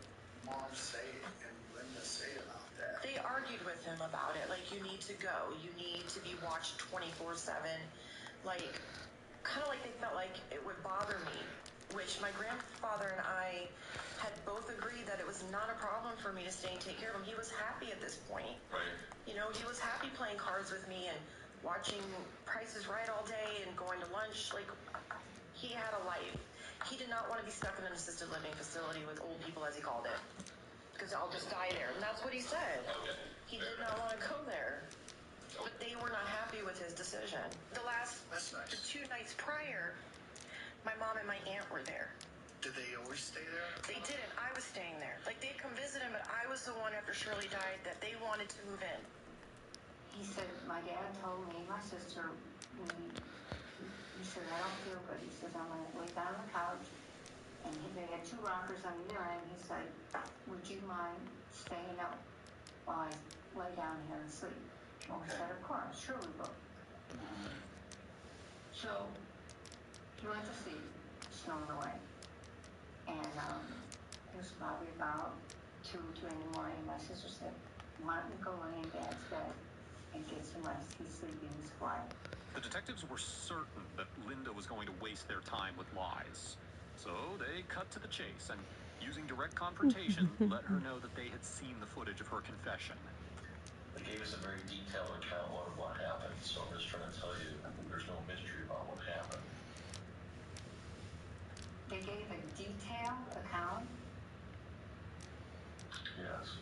mom say and Linda say about that? They argued with him about it. Like, you need to go. You need to be watched 24/7. Like, kind of like they felt like it would bother me, which my grandfather and I had both agreed that it was not a problem for me to stay and take care of him. He was happy at this point. Right. You know, he was happy playing cards with me and watching Price is Right all day and going to lunch. Like, he had a life. He did not want to be stuck in an assisted living facility with old people, as he called it, because I'll just die there. And that's what he said. Okay. He did not want to go there. But they were not happy with his decision. The That's nice. 2 nights prior, my mom and my aunt were there. Did they always stay there? They didn't. I was staying there. Like, they'd come visit him, but I was the one after Shirley died that they wanted to move in. He said, my dad told me, my sister, he said, I don't feel good. He says, I'm going to lay down on the couch. And they had 2 rockers on either end. He said, would you mind staying up while I lay down here and sleep? Well, we said, of course, sure we will. So he went to sleep, snoring away. And it was probably about 2 in the morning. My sister said, why don't we go lay in Dad's bed and get some rest? He's sleeping, he's quiet. The detectives were certain that Linda was going to waste their time with lies. So they cut to the chase and, using direct confrontation, let her know that they had seen the footage of her confession. They gave us a very detailed account of what happened, so I'm just trying to tell you, there's no mystery about what happened. They gave a detailed account? Yes.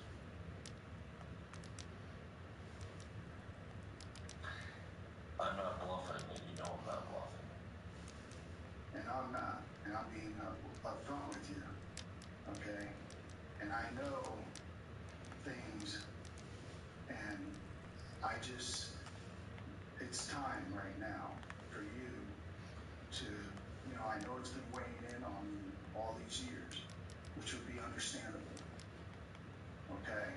I'm not bluffing, and you know I'm not bluffing. And I'm not. And I'm being upfront with you. Okay? And I know things, and I just, it's time right now for you to, you know, I know it's been weighing in on you all these years, which would be understandable. Okay?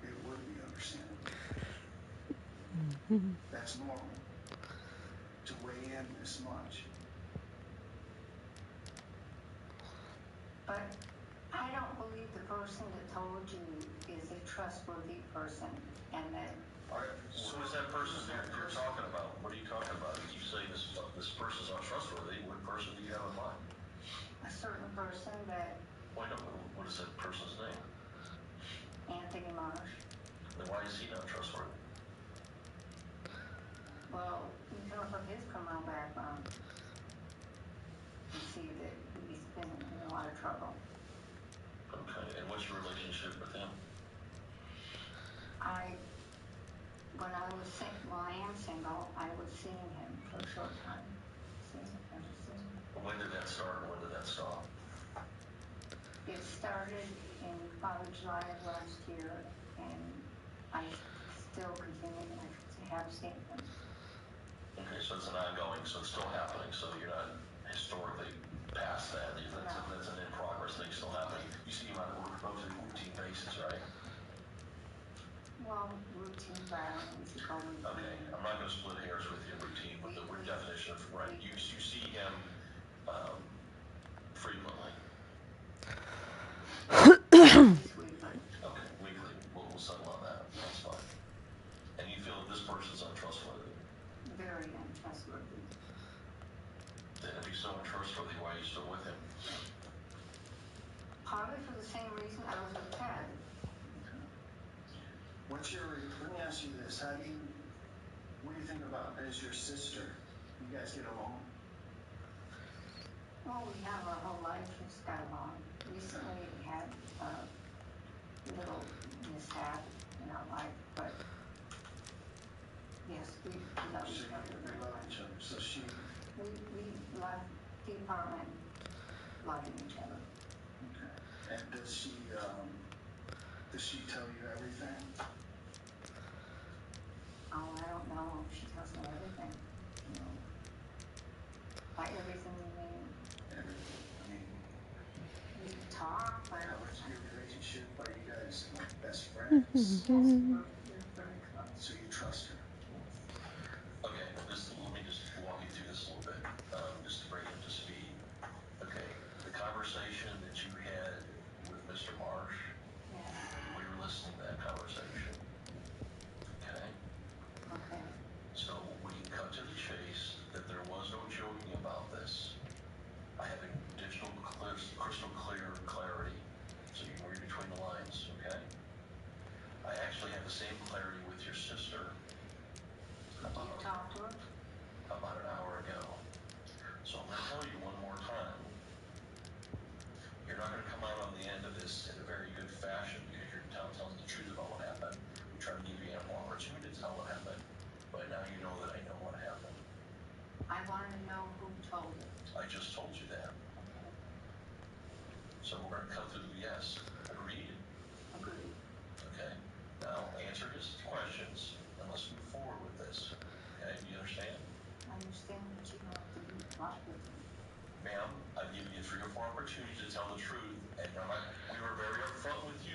It would be understandable. That's normal. To weigh in this much. But I don't believe the person that told you is a trustworthy person, and that. All right, who is that person you're talking about? What are you talking about? You keep saying this person's not trustworthy. What person do you have in mind? A certain person that. Why not? What is that person's name? Anthony Marsh. Then why is he not trustworthy? Well, you can look up his criminal background and see that he's been in a lot of trouble. Okay, and what's your relationship with him? When I am single, I was seeing him for a short time. When did that start and when did that stop? It started in probably July of last year, and I still continue to have seen him. Okay, so it's an ongoing, so it's still happening, so you're not historically past that. That's an in-progress thing still happening. You see him on a relatively routine basis, right? Well, routine, but I don't know what you call routine. Okay, I'm not going to split hairs with your routine, but the definition of, right, you see him frequently. Okay, weekly. We'll settle on that. That's fine. And you feel that this person's untrustworthy? Very untrustworthy. Then if he's so untrustworthy, why are you still with him? Probably for the same reason I was with Ted. Let me ask you this. What do you think about, as your sister? You guys get along? Well, we have our whole life just got along. Recently we had a little mishap in our life, but yes, we love each other. We love each other. So we left the apartment loving each other. Okay. And does she tell you everything? Oh, I don't know if she tells me everything. You know. By everything you mean? Everything. I mean, we talk, but how is your relationship? Are you guys like best friends? Yes, we're very close. So you trust her? Okay, let me just walk you through this a little bit, just to bring you up to speed. Okay, the conversation that you had with Mr. Marsh, yes. We were listening to that conversation. Okay? Okay. So we cut to the chase that there was no joking about this. I have additional this in a very good fashion because you're telling the truth about what happened. We try to give you ample opportunity to tell what happened, but now you know that I know what happened. I wanted to know who told it. I just told you that. Okay. So we're going to cut through the BS. Agreed? Agreed. Okay. Now answer his questions and let's move forward with this. Okay? You understand? I understand, but you don't have to be blunt with me. Ma'am, I've given you 3 or 4 opportunities to tell the truth, and we were very upfront with you,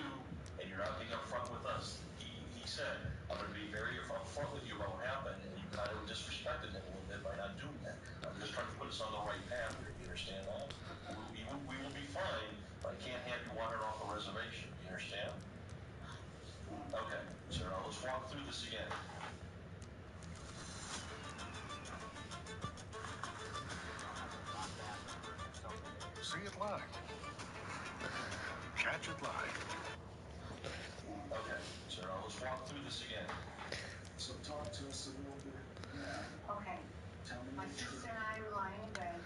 and you're not being upfront with us. He said, I'm going to be very upfront with you about what happened, and you kind of disrespected him a little bit by not doing that. I'm just trying to put us on the right path here. You understand that? Okay. We will be fine, but I can't have you wandering off the reservation. You understand? Okay, so now let's walk through this again. See it live. Catch it live. Okay, so now let's walk through this again. So talk to us a little bit now. Okay. Tell me My the sister truth. and I were lying in bed,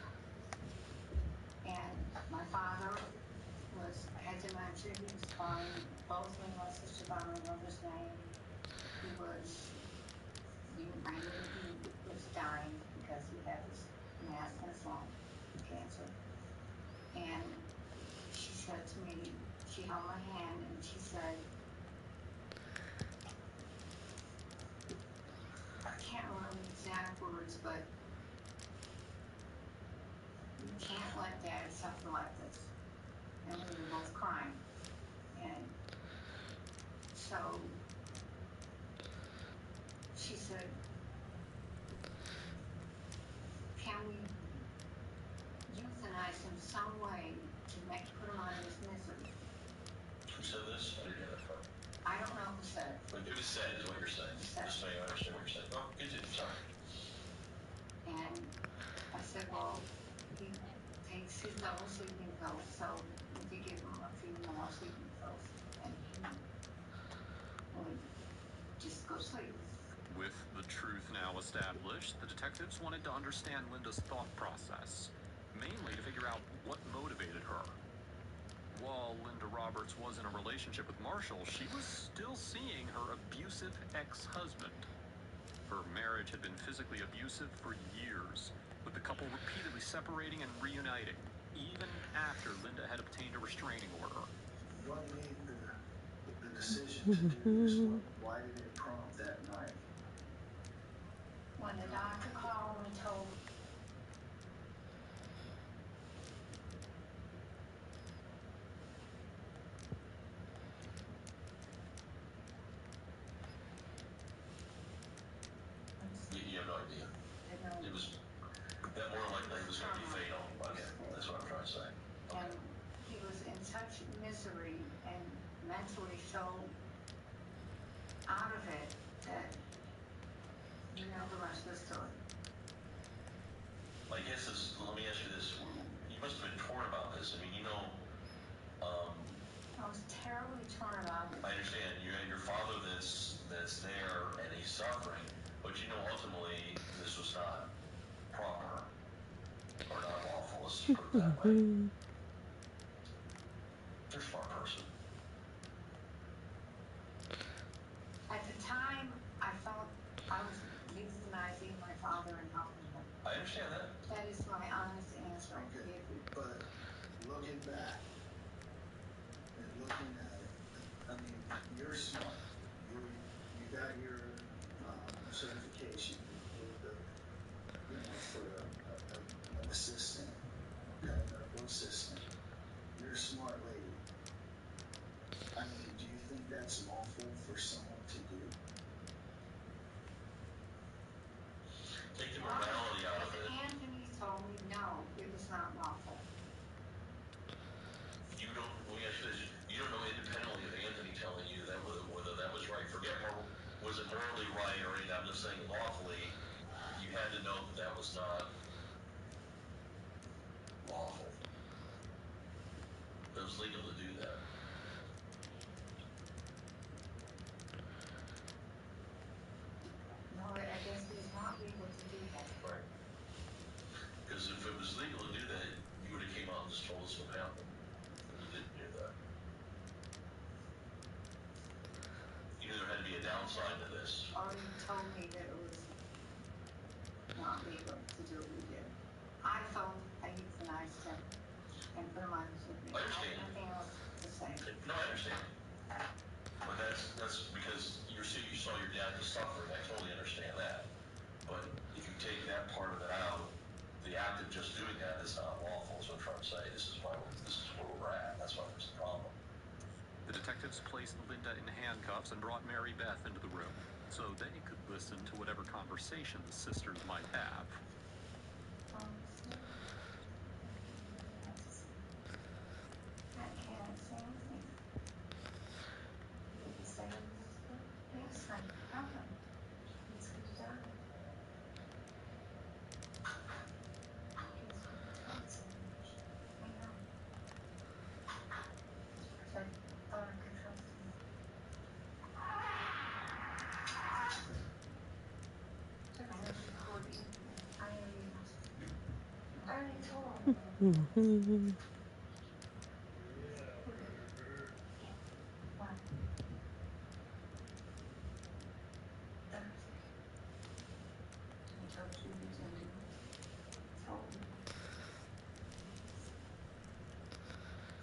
and my father had dementia. He was calling both me and my sister by my mother's name. I knew he was dying because he had this mass in his lung, cancer. And she said to me, she held my hand and she said, I can't remember the exact words, but you can't let Dad suffer like this. And we were both crying. And so she said, can we euthanize him some way to put him out of his misery? Who said this? I didn't hear that part. I don't know who said it. But it was said, is what you're saying. Just so you understand what you're saying. Oh, continue, sorry. And I said, well, he takes his double sleeping pills, so we could give him a few more sleeping pills, and he would just go sleep. With the truth now established, the detectives wanted to understand Linda's thought process, mainly to figure out what motivated her. While Linda Roberts was in a relationship with Marshall, she was still seeing her abusive ex-husband. Her marriage had been physically abusive for years, with the couple repeatedly separating and reuniting, even after Linda had obtained a restraining order. What made the decision to do this? Why did it prompt that night? When the doctor called and told me, You have no idea. It was that more likely it was going to be fatal. Okay, that's what I'm trying to say. Okay. and he was in such misery and mentally so out of it that you know the rest of the story. I guess let me ask you this. You must have been torn about this. I mean, I was terribly torn about it. I understand. You had your father that's there and he's suffering, but ultimately this was not proper or not lawful. Let's put it that way. You're a smart person. At the time, I felt I was euthanizing my father and helping him. I understand that. That is my honest answer. Okay, but looking back and looking at it, I mean, you're smart. You got your certification for an assistant, okay, medical assistant. You're a smart lady. I mean, do you think that's lawful for someone to do? Take the morality out of it. Anthony told me no, it was not lawful. You don't know independently of Anthony telling you that whether that was right. Forget was it morally right or anything. I'm just saying lawfully, you had to know that was not lawful. It was legal to do that. No, I guess it was not legal to do that. Right. Because if it was legal to do that, you would have came out and just told us what happened. And you didn't do that. legal to do what we did. I felt I euthanized him and put him on his living. I have nothing else to say. No, I understand. But that's because you saw your dad was suffering. I totally understand that. But if you take that part of it out, the act of just doing that is not lawful. Is what I'm trying to say. This is where we're at. That's why there's the problem. The detectives placed Linda in handcuffs and brought Mary Beth into the room so they could listen to whatever conversation the sisters might have. I can't say anything. Did he say it was good? Yes, I have him. He's good to die. He's good to tell so much. I know. Because I thought I could trust him. I never recorded it. I already told him. What? Thursday. I told you he was gonna do it. Told me.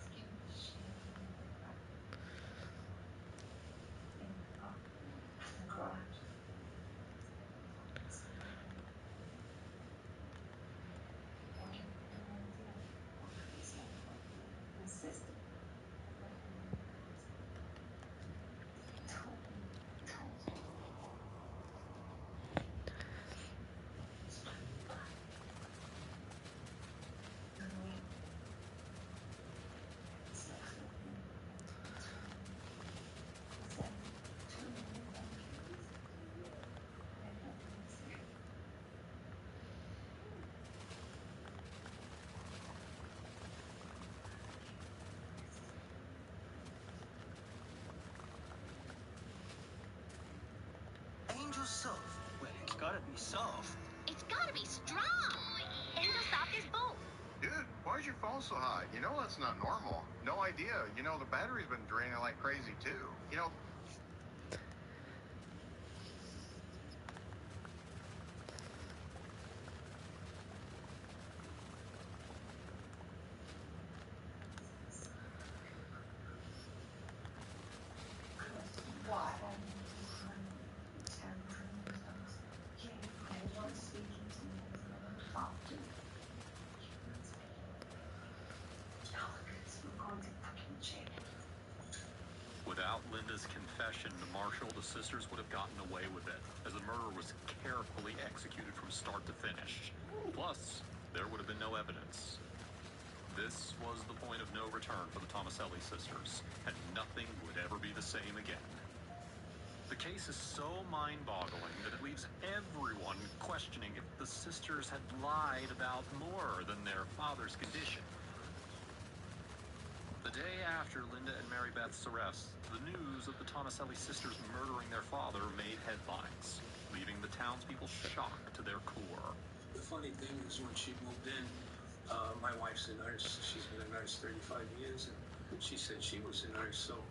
Scared the shit out of me. In the garage. Insisted. Told me. Angel soft. Well, it's gotta be soft. It's gotta be strong. Angel Soft is both. Dude, why is your phone so hot? You know that's not normal. No idea. You know, the battery's been draining like crazy, too. You know... Why? He wasn't speaking to me. He wasn't talking to me. We're going to fucking jail. Without Linda's confession to Marshall, the sisters would have gotten away with it, as the murder was carefully executed from start to finish. Plus, there would have been no evidence. This was the point of no return for the Tomaselli sisters, and nothing would ever be the same again. The case is so mind-boggling that it leaves everyone questioning if the sisters had lied about more than their father's condition. The day after Linda and Mary Beth's arrest, the news of the Tomaselli sisters murdering their father made headlines, leaving the townspeople shocked to their core. The funny thing is, when she moved in, my wife's a nurse. She's been a nurse 35 years, and she said she was a nurse, so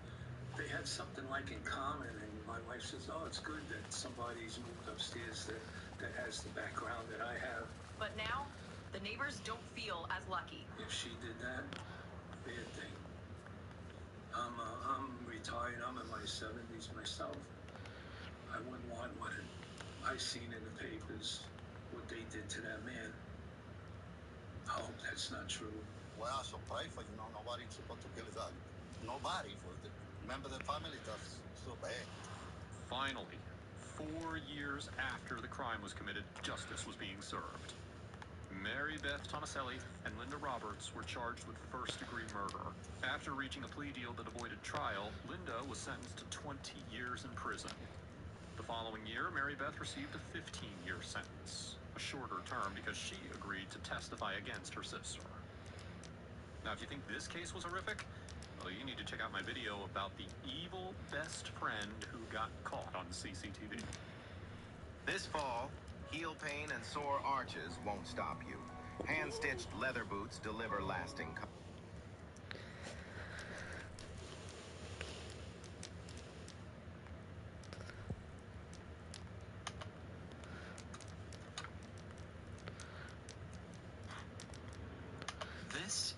they had something like in common. And my wife says, "Oh, it's good that somebody's moved upstairs that has the background that I have." But now, the neighbors don't feel as lucky. If she did that, bad thing. I'm retired. I'm in my 70s myself. I wouldn't want what I seen in the papers, what they did to that man. I hope that's not true. Well, so pray for, nobody's supposed to kill his dad. Nobody. Remember the family, that's so bad. Finally, 4 years after the crime was committed, justice was being served. Mary Beth Tomaselli and Linda Roberts were charged with first-degree murder. After reaching a plea deal that avoided trial, Linda was sentenced to 20 years in prison. The following year, Mary Beth received a 15-year sentence, a shorter term because she agreed to testify against her sister. Now, if you think this case was horrific, well, you need to check out my video about the evil best friend who got caught on CCTV. This fall, heel pain and sore arches won't stop you. Hand-stitched leather boots deliver lasting comfort.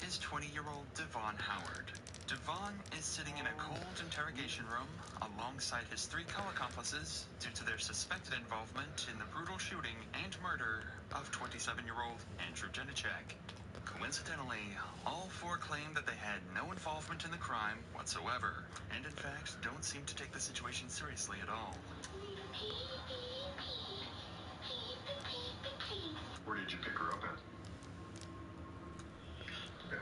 is 20-year-old Devon Howard. Devon is sitting in a cold interrogation room alongside his 3 co-accomplices due to their suspected involvement in the brutal shooting and murder of 27-year-old Andrew Janicek. Coincidentally, all 4 claim that they had no involvement in the crime whatsoever, and in fact don't seem to take the situation seriously at all. Where did you pick her up at? Okay.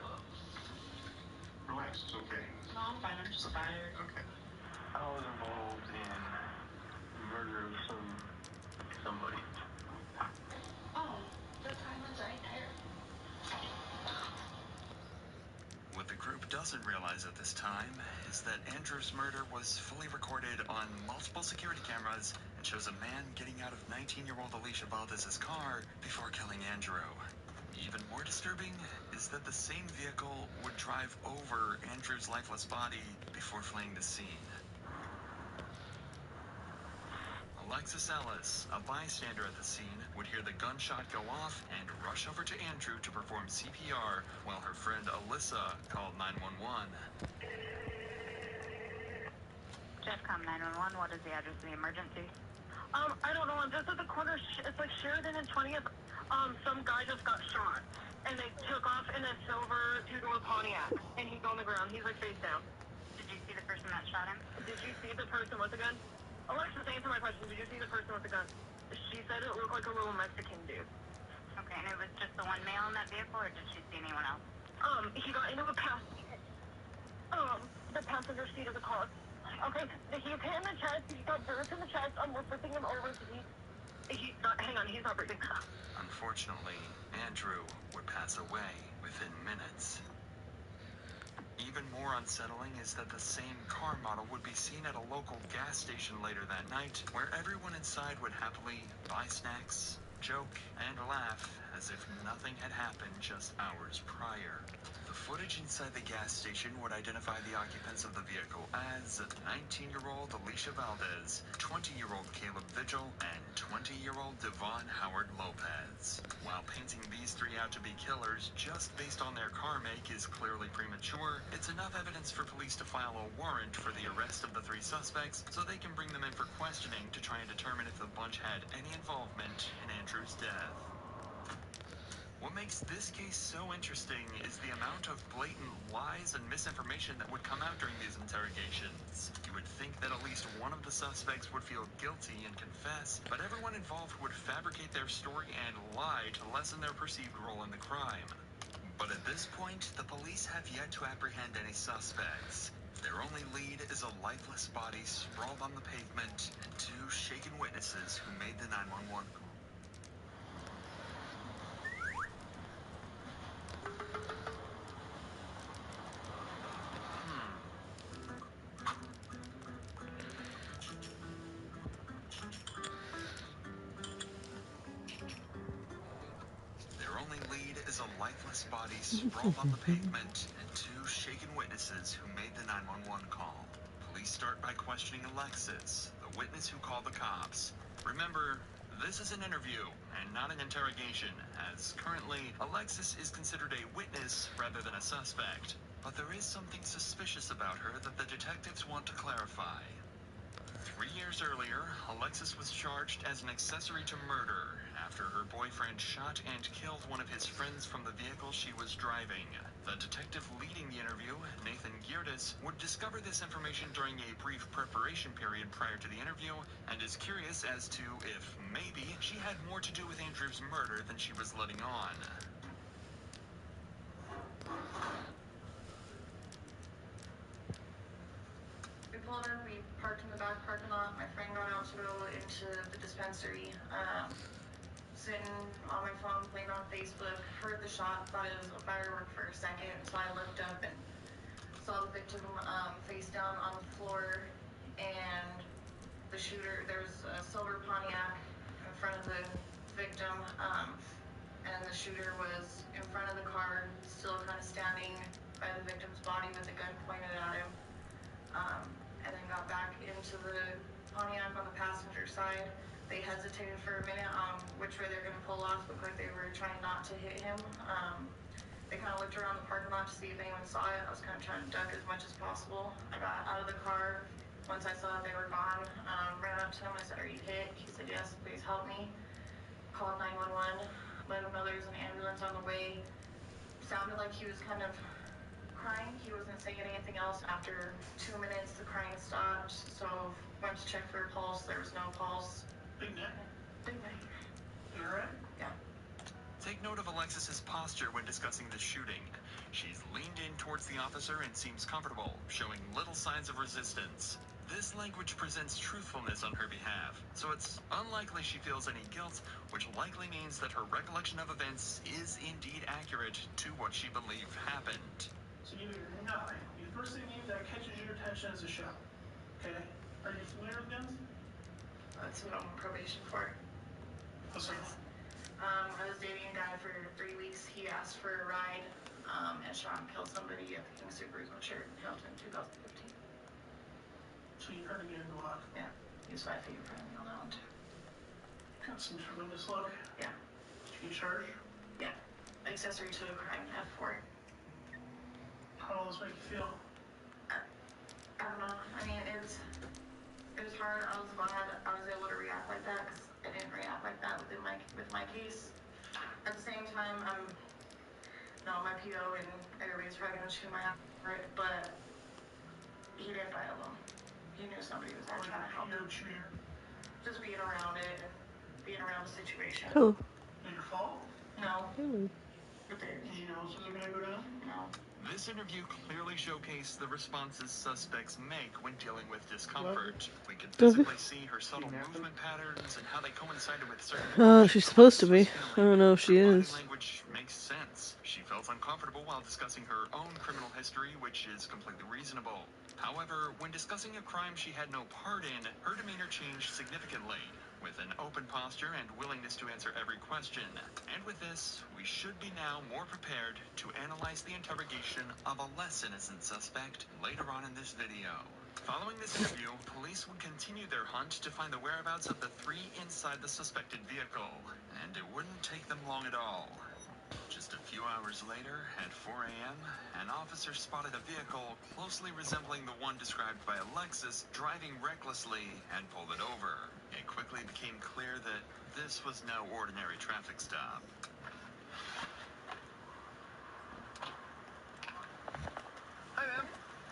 Relax, it's okay. No, I'm fine. I'm just tired. Okay. I was involved in the murder of somebody. Oh, the timer's right there. What the group doesn't realize at this time is that Andrew's murder was fully recorded on multiple security cameras and shows a man getting out of 19-year-old Alicia Valdez's car before killing Andrew. Even more disturbing is that the same vehicle would drive over Andrew's lifeless body before fleeing the scene. Alexis Ellis, a bystander at the scene, would hear the gunshot go off and rush over to Andrew to perform CPR while her friend Alyssa called 911. Jeffcom 911, what is the address of the emergency? I don't know, I'm just at the corner, it's like Sheridan and 20th. Some guy just got shot, and they took off in a silver two-door Pontiac, and he's on the ground, he's like face down. Did you see the person that shot him? Did you see the person with the gun? Alexis, answer my question, did you see the person with the gun? She said it looked like a little Mexican dude. Okay, and it was just the one male in that vehicle, or did she see anyone else? He got into the passenger seat of the car. Okay, he's hit in the chest, he's got bullets in the chest, we're flipping him over, he's not, hang on, he's not breathing. Unfortunately, Andrew would pass away within minutes. Even more unsettling is that the same car model would be seen at a local gas station later that night, where everyone inside would happily buy snacks, joke, and laugh as if nothing had happened just hours prior. The footage inside the gas station would identify the occupants of the vehicle as 19-year-old Alicia Valdez, 20-year-old Caleb Vigil, and 20-year-old Devon Howard Lopez. While painting these 3 out to be killers just based on their car make is clearly premature, it's enough evidence for police to file a warrant for the arrest of the 3 suspects so they can bring them in for questioning to try and determine if the bunch had any involvement in Andrew's death. What makes this case so interesting is the amount of blatant lies and misinformation that would come out during these interrogations. You would think that at least one of the suspects would feel guilty and confess, but everyone involved would fabricate their story and lie to lessen their perceived role in the crime. But at this point, the police have yet to apprehend any suspects. Their only lead is a lifeless body sprawled on the pavement and 2 shaken witnesses who made the 911 call. Their only lead is a lifeless body sprawled on the pavement and 2 shaken witnesses who made the 911 call. Police start by questioning Alexis, the witness who called the cops. Remember, this is an interview and not an interrogation, as currently Alexis is considered a witness rather than a suspect. But there is something suspicious about her that the detectives want to clarify. 3 years earlier, Alexis was charged as an accessory to murder after her boyfriend shot and killed one of his friends from the vehicle she was driving. The detective leading the interview, Nathan Geerdes, would discover this information during a brief preparation period prior to the interview and is curious as to if maybe she had more to do with Andrew's murder than she was letting on. We pulled up, we parked in the back parking lot. My friend got out to go into the dispensary. Sitting on my phone, playing on Facebook, heard the shot, thought it was a firework for a second, so I looked up and saw the victim face down on the floor, and the shooter, there was a silver Pontiac in front of the victim, and the shooter was in front of the car, still kind of standing by the victim's body with the gun pointed at him. And then got back into the Pontiac on the passenger side. They hesitated for a minute on which way they're going to pull off. Looked like they were trying not to hit him. They kind of looked around the parking lot to see if anyone saw it. I was kind of trying to duck as much as possible. I got out of the car. Once I saw that they were gone, ran up to him. I said, "Are you hit?" He said, "Yes, please help me." Called 911. Let him know there was an ambulance on the way. Sounded like he was kind of crying. He wasn't saying anything else. After 2 minutes, the crying stopped. So went to check for a pulse. There was no pulse. Big neck? Big neck. You alright? Yeah. Take note of Alexis's posture when discussing the shooting. She's leaned in towards the officer and seems comfortable, showing little signs of resistance. This language presents truthfulness on her behalf, so it's unlikely she feels any guilt, which likely means that her recollection of events is indeed accurate to what she believed happened. So you do nothing. The first thing that catches your attention is a shot. Okay? Are you familiar with guns? That's what I'm on probation for. What's that? I was dating a guy for 3 weeks. He asked for a ride and shot and killed somebody at the King Soopers Orchard in Hilton in 2015. So you heard him get in the lock? Yeah. He was 5 feet in front of me on that one too. Got some tremendous luck. Yeah. Did you get charged? Yeah. Accessory to a crime, F4. How does this make you feel? I don't know. I mean, it was hard. I was glad I was able to react like that because I didn't react like that with my case. At the same time, my PO and everybody's probably gonna shoot my ass for it, but he didn't die alone. He knew somebody was there trying to help him. Just being around it and being around the situation. Oh. Your fault? No. Hello. But Did you know this was gonna go down? No. This interview clearly showcased the responses suspects make when dealing with discomfort. We could visibly see her subtle movement patterns and how they coincided with certain She's supposed to be. I don't know if she is. body language makes sense. She felt uncomfortable while discussing her own criminal history, which is completely reasonable. However, when discussing a crime she had no part in, her demeanor changed significantly, with an open posture and willingness to answer every question. And with this, we should be now more prepared to analyze the interrogation of a less innocent suspect later on in this video. Following this interview, police would continue their hunt to find the whereabouts of the 3 inside the suspected vehicle, and it wouldn't take them long at all. Just a few hours later, at 4 a.m., an officer spotted a vehicle closely resembling the one described by Alexis driving recklessly and pulled it over. It quickly became clear that this was no ordinary traffic stop. Hi, ma'am.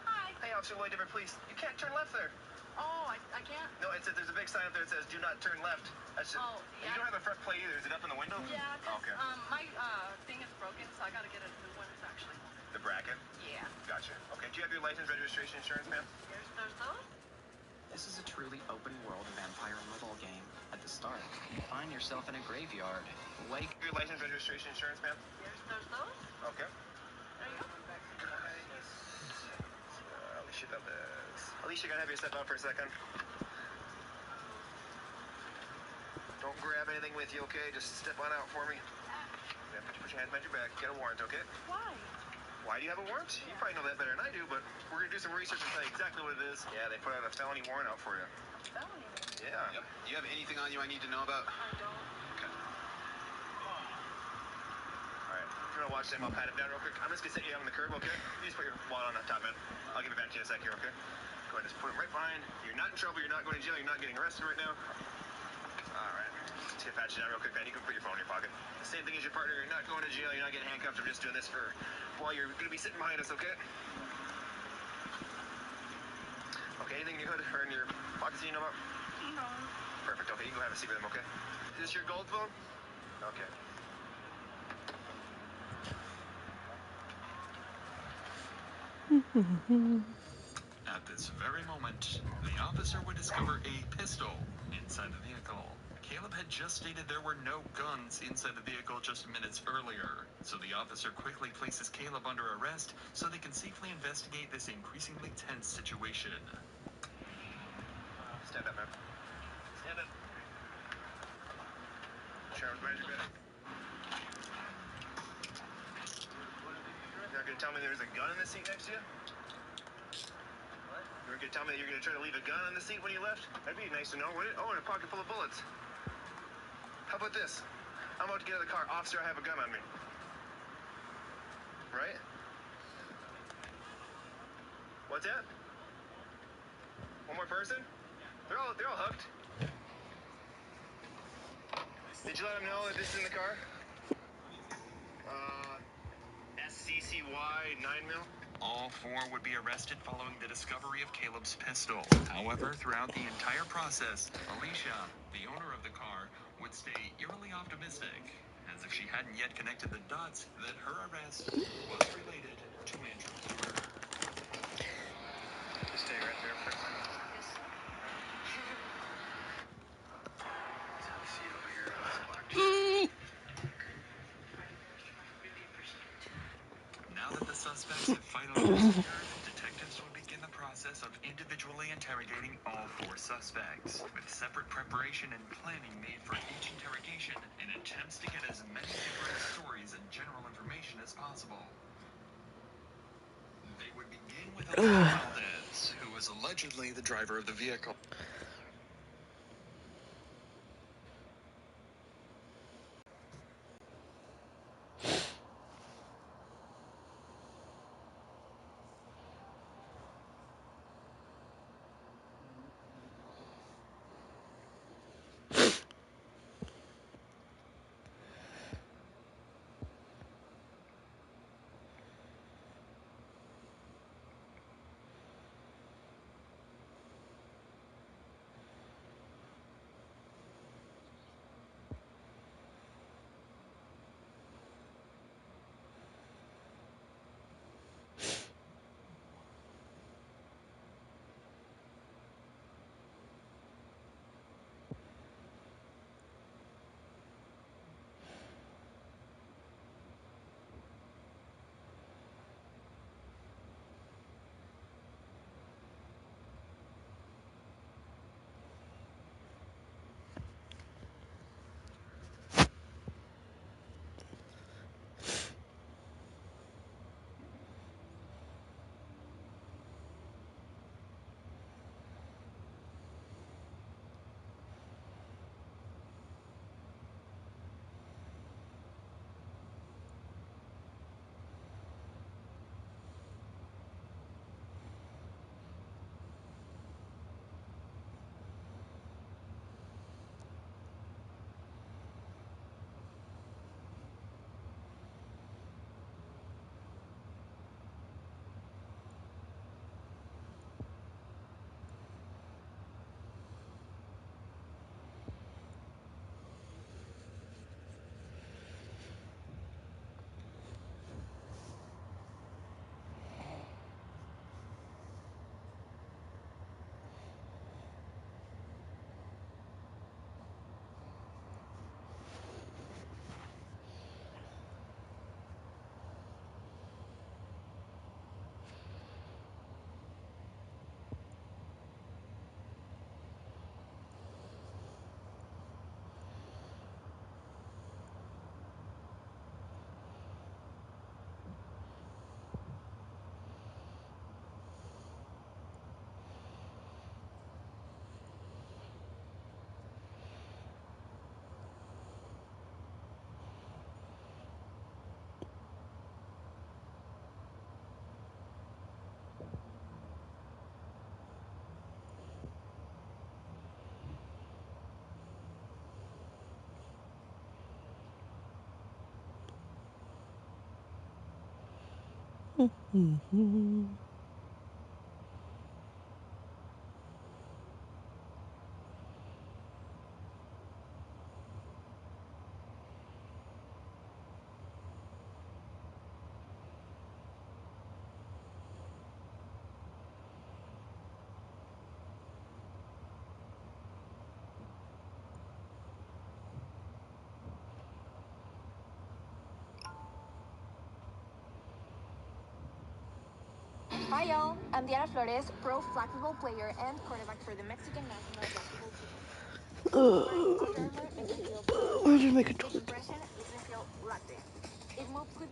Hi. Hey, Officer Lloyd, Denver Police. You can't turn left there. Oh, I can't? No, there's a big sign up there that says, "Do not turn left." That's just, Oh, yeah. You don't have a front plate either. Is it up in the window? Yeah, cause, Okay. my thing is broken, so I gotta get a new one. It's actually. The bracket? Yeah. Gotcha. Okay, do you have your license, registration, insurance, ma'am? There's those? This is a truly open world vampire level game. At the start, find yourself in a graveyard. Wake Your license, registration, insurance, ma'am? There's those? Okay. There you go. Alicia, gonna have you step out for a second. Don't grab anything with you, okay? Just step on out for me. Yeah, put your hands behind your back. Get a warrant, okay? Why? Why do you have a warrant? You probably know that better than I do, but we're gonna do some research and tell you exactly what it is. Yeah, they put out a felony warrant out for you. Felony? Yeah. Yep. Do you have anything on you I need to know about? I don't. Okay. Alright, if you wanna watch them, I'll pat him down real quick. I'm just gonna sit you on the curb, okay? You just put your wallet on the top, man. I'll give it back to you in a sec here, okay? Go ahead, just put it right behind. You're not in trouble, you're not going to jail, you're not getting arrested right now. Alright. Just gonna pat you down real quick, man. You can put your phone in your pocket. The same thing as your partner, you're not going to jail, you're not getting handcuffed. I'm just doing this for while you're gonna be sitting behind us, okay? Okay, anything in your hood or in your pockets you know about? No. Perfect, okay, you can go have a seat with him, okay? Is this your gold phone? Okay. At this very moment, the officer would discover a pistol inside the vehicle. Caleb had just stated there were no guns inside the vehicle just minutes earlier, so the officer quickly places Caleb under arrest so they can safely investigate this increasingly tense situation. Stand up, man. Stand up. Sheriff's behind your back. You're not gonna tell me there's a gun in the seat next to you? What? You're gonna tell me that you're gonna try to leave a gun on the seat when you left? That'd be nice to know, wouldn't it? Oh, and a pocket full of bullets. How about this? I'm about to get out of the car. Officer, I have a gun on me. right? What's that? One more person? They're all hooked. Did you let them know that this is in the car? SCCY 9mm. All four would be arrested following the discovery of Caleb's pistol. However, throughout the entire process, Alicia, the owner of the car, would stay eerily optimistic, as if she hadn't yet connected the dots that her arrest was related to Andrew's murder. Just stay right there for a second. See over here on this black shirt. Now that the suspects have finally disappeared, detectives would begin the process of individually interrogating all four suspects, with separate preparation and planning made for each interrogation in attempts to get as many different stories and general information as possible. They would begin with Alicia Valdez, who was allegedly the driver of the vehicle. Hi y'all, I'm Diana Flores, pro flag football player and quarterback for the Mexican national basketball team. Wearing Under Armour makes me feel pro. Where's your makeup? This impression makes me feel latte. It moves with.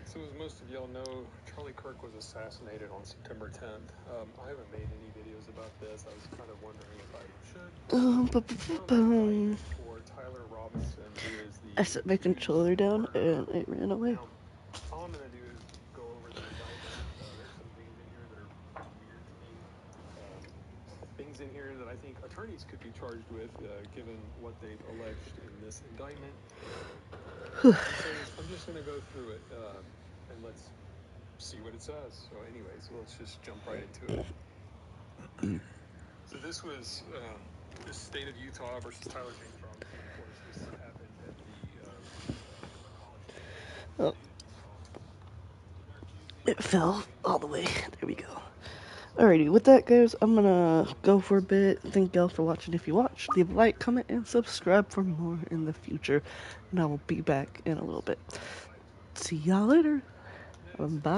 So as most of y'all know, Charlie Kirk was assassinated on September 10th. I haven't made any videos about this. I was kind of wondering if I should. Found a fight for Tyler Robinson, who is the I set my controller down and it ran away. Now, all I'm going to do is things in here that I think attorneys could be charged with, given what they've alleged in this indictment. And so I'm just going to go through it, and let's see what it says. So anyways, let's just jump right into it. So this was the state of Utah versus Tyler James Robinson. Of course, this happened at the Oh. It fell all the way. There we go. Alrighty, with that, guys, I'm gonna go for a bit. Thank y'all for watching. If you watched, leave a like, comment, and subscribe for more in the future. And I will be back in a little bit. See y'all later. Bye.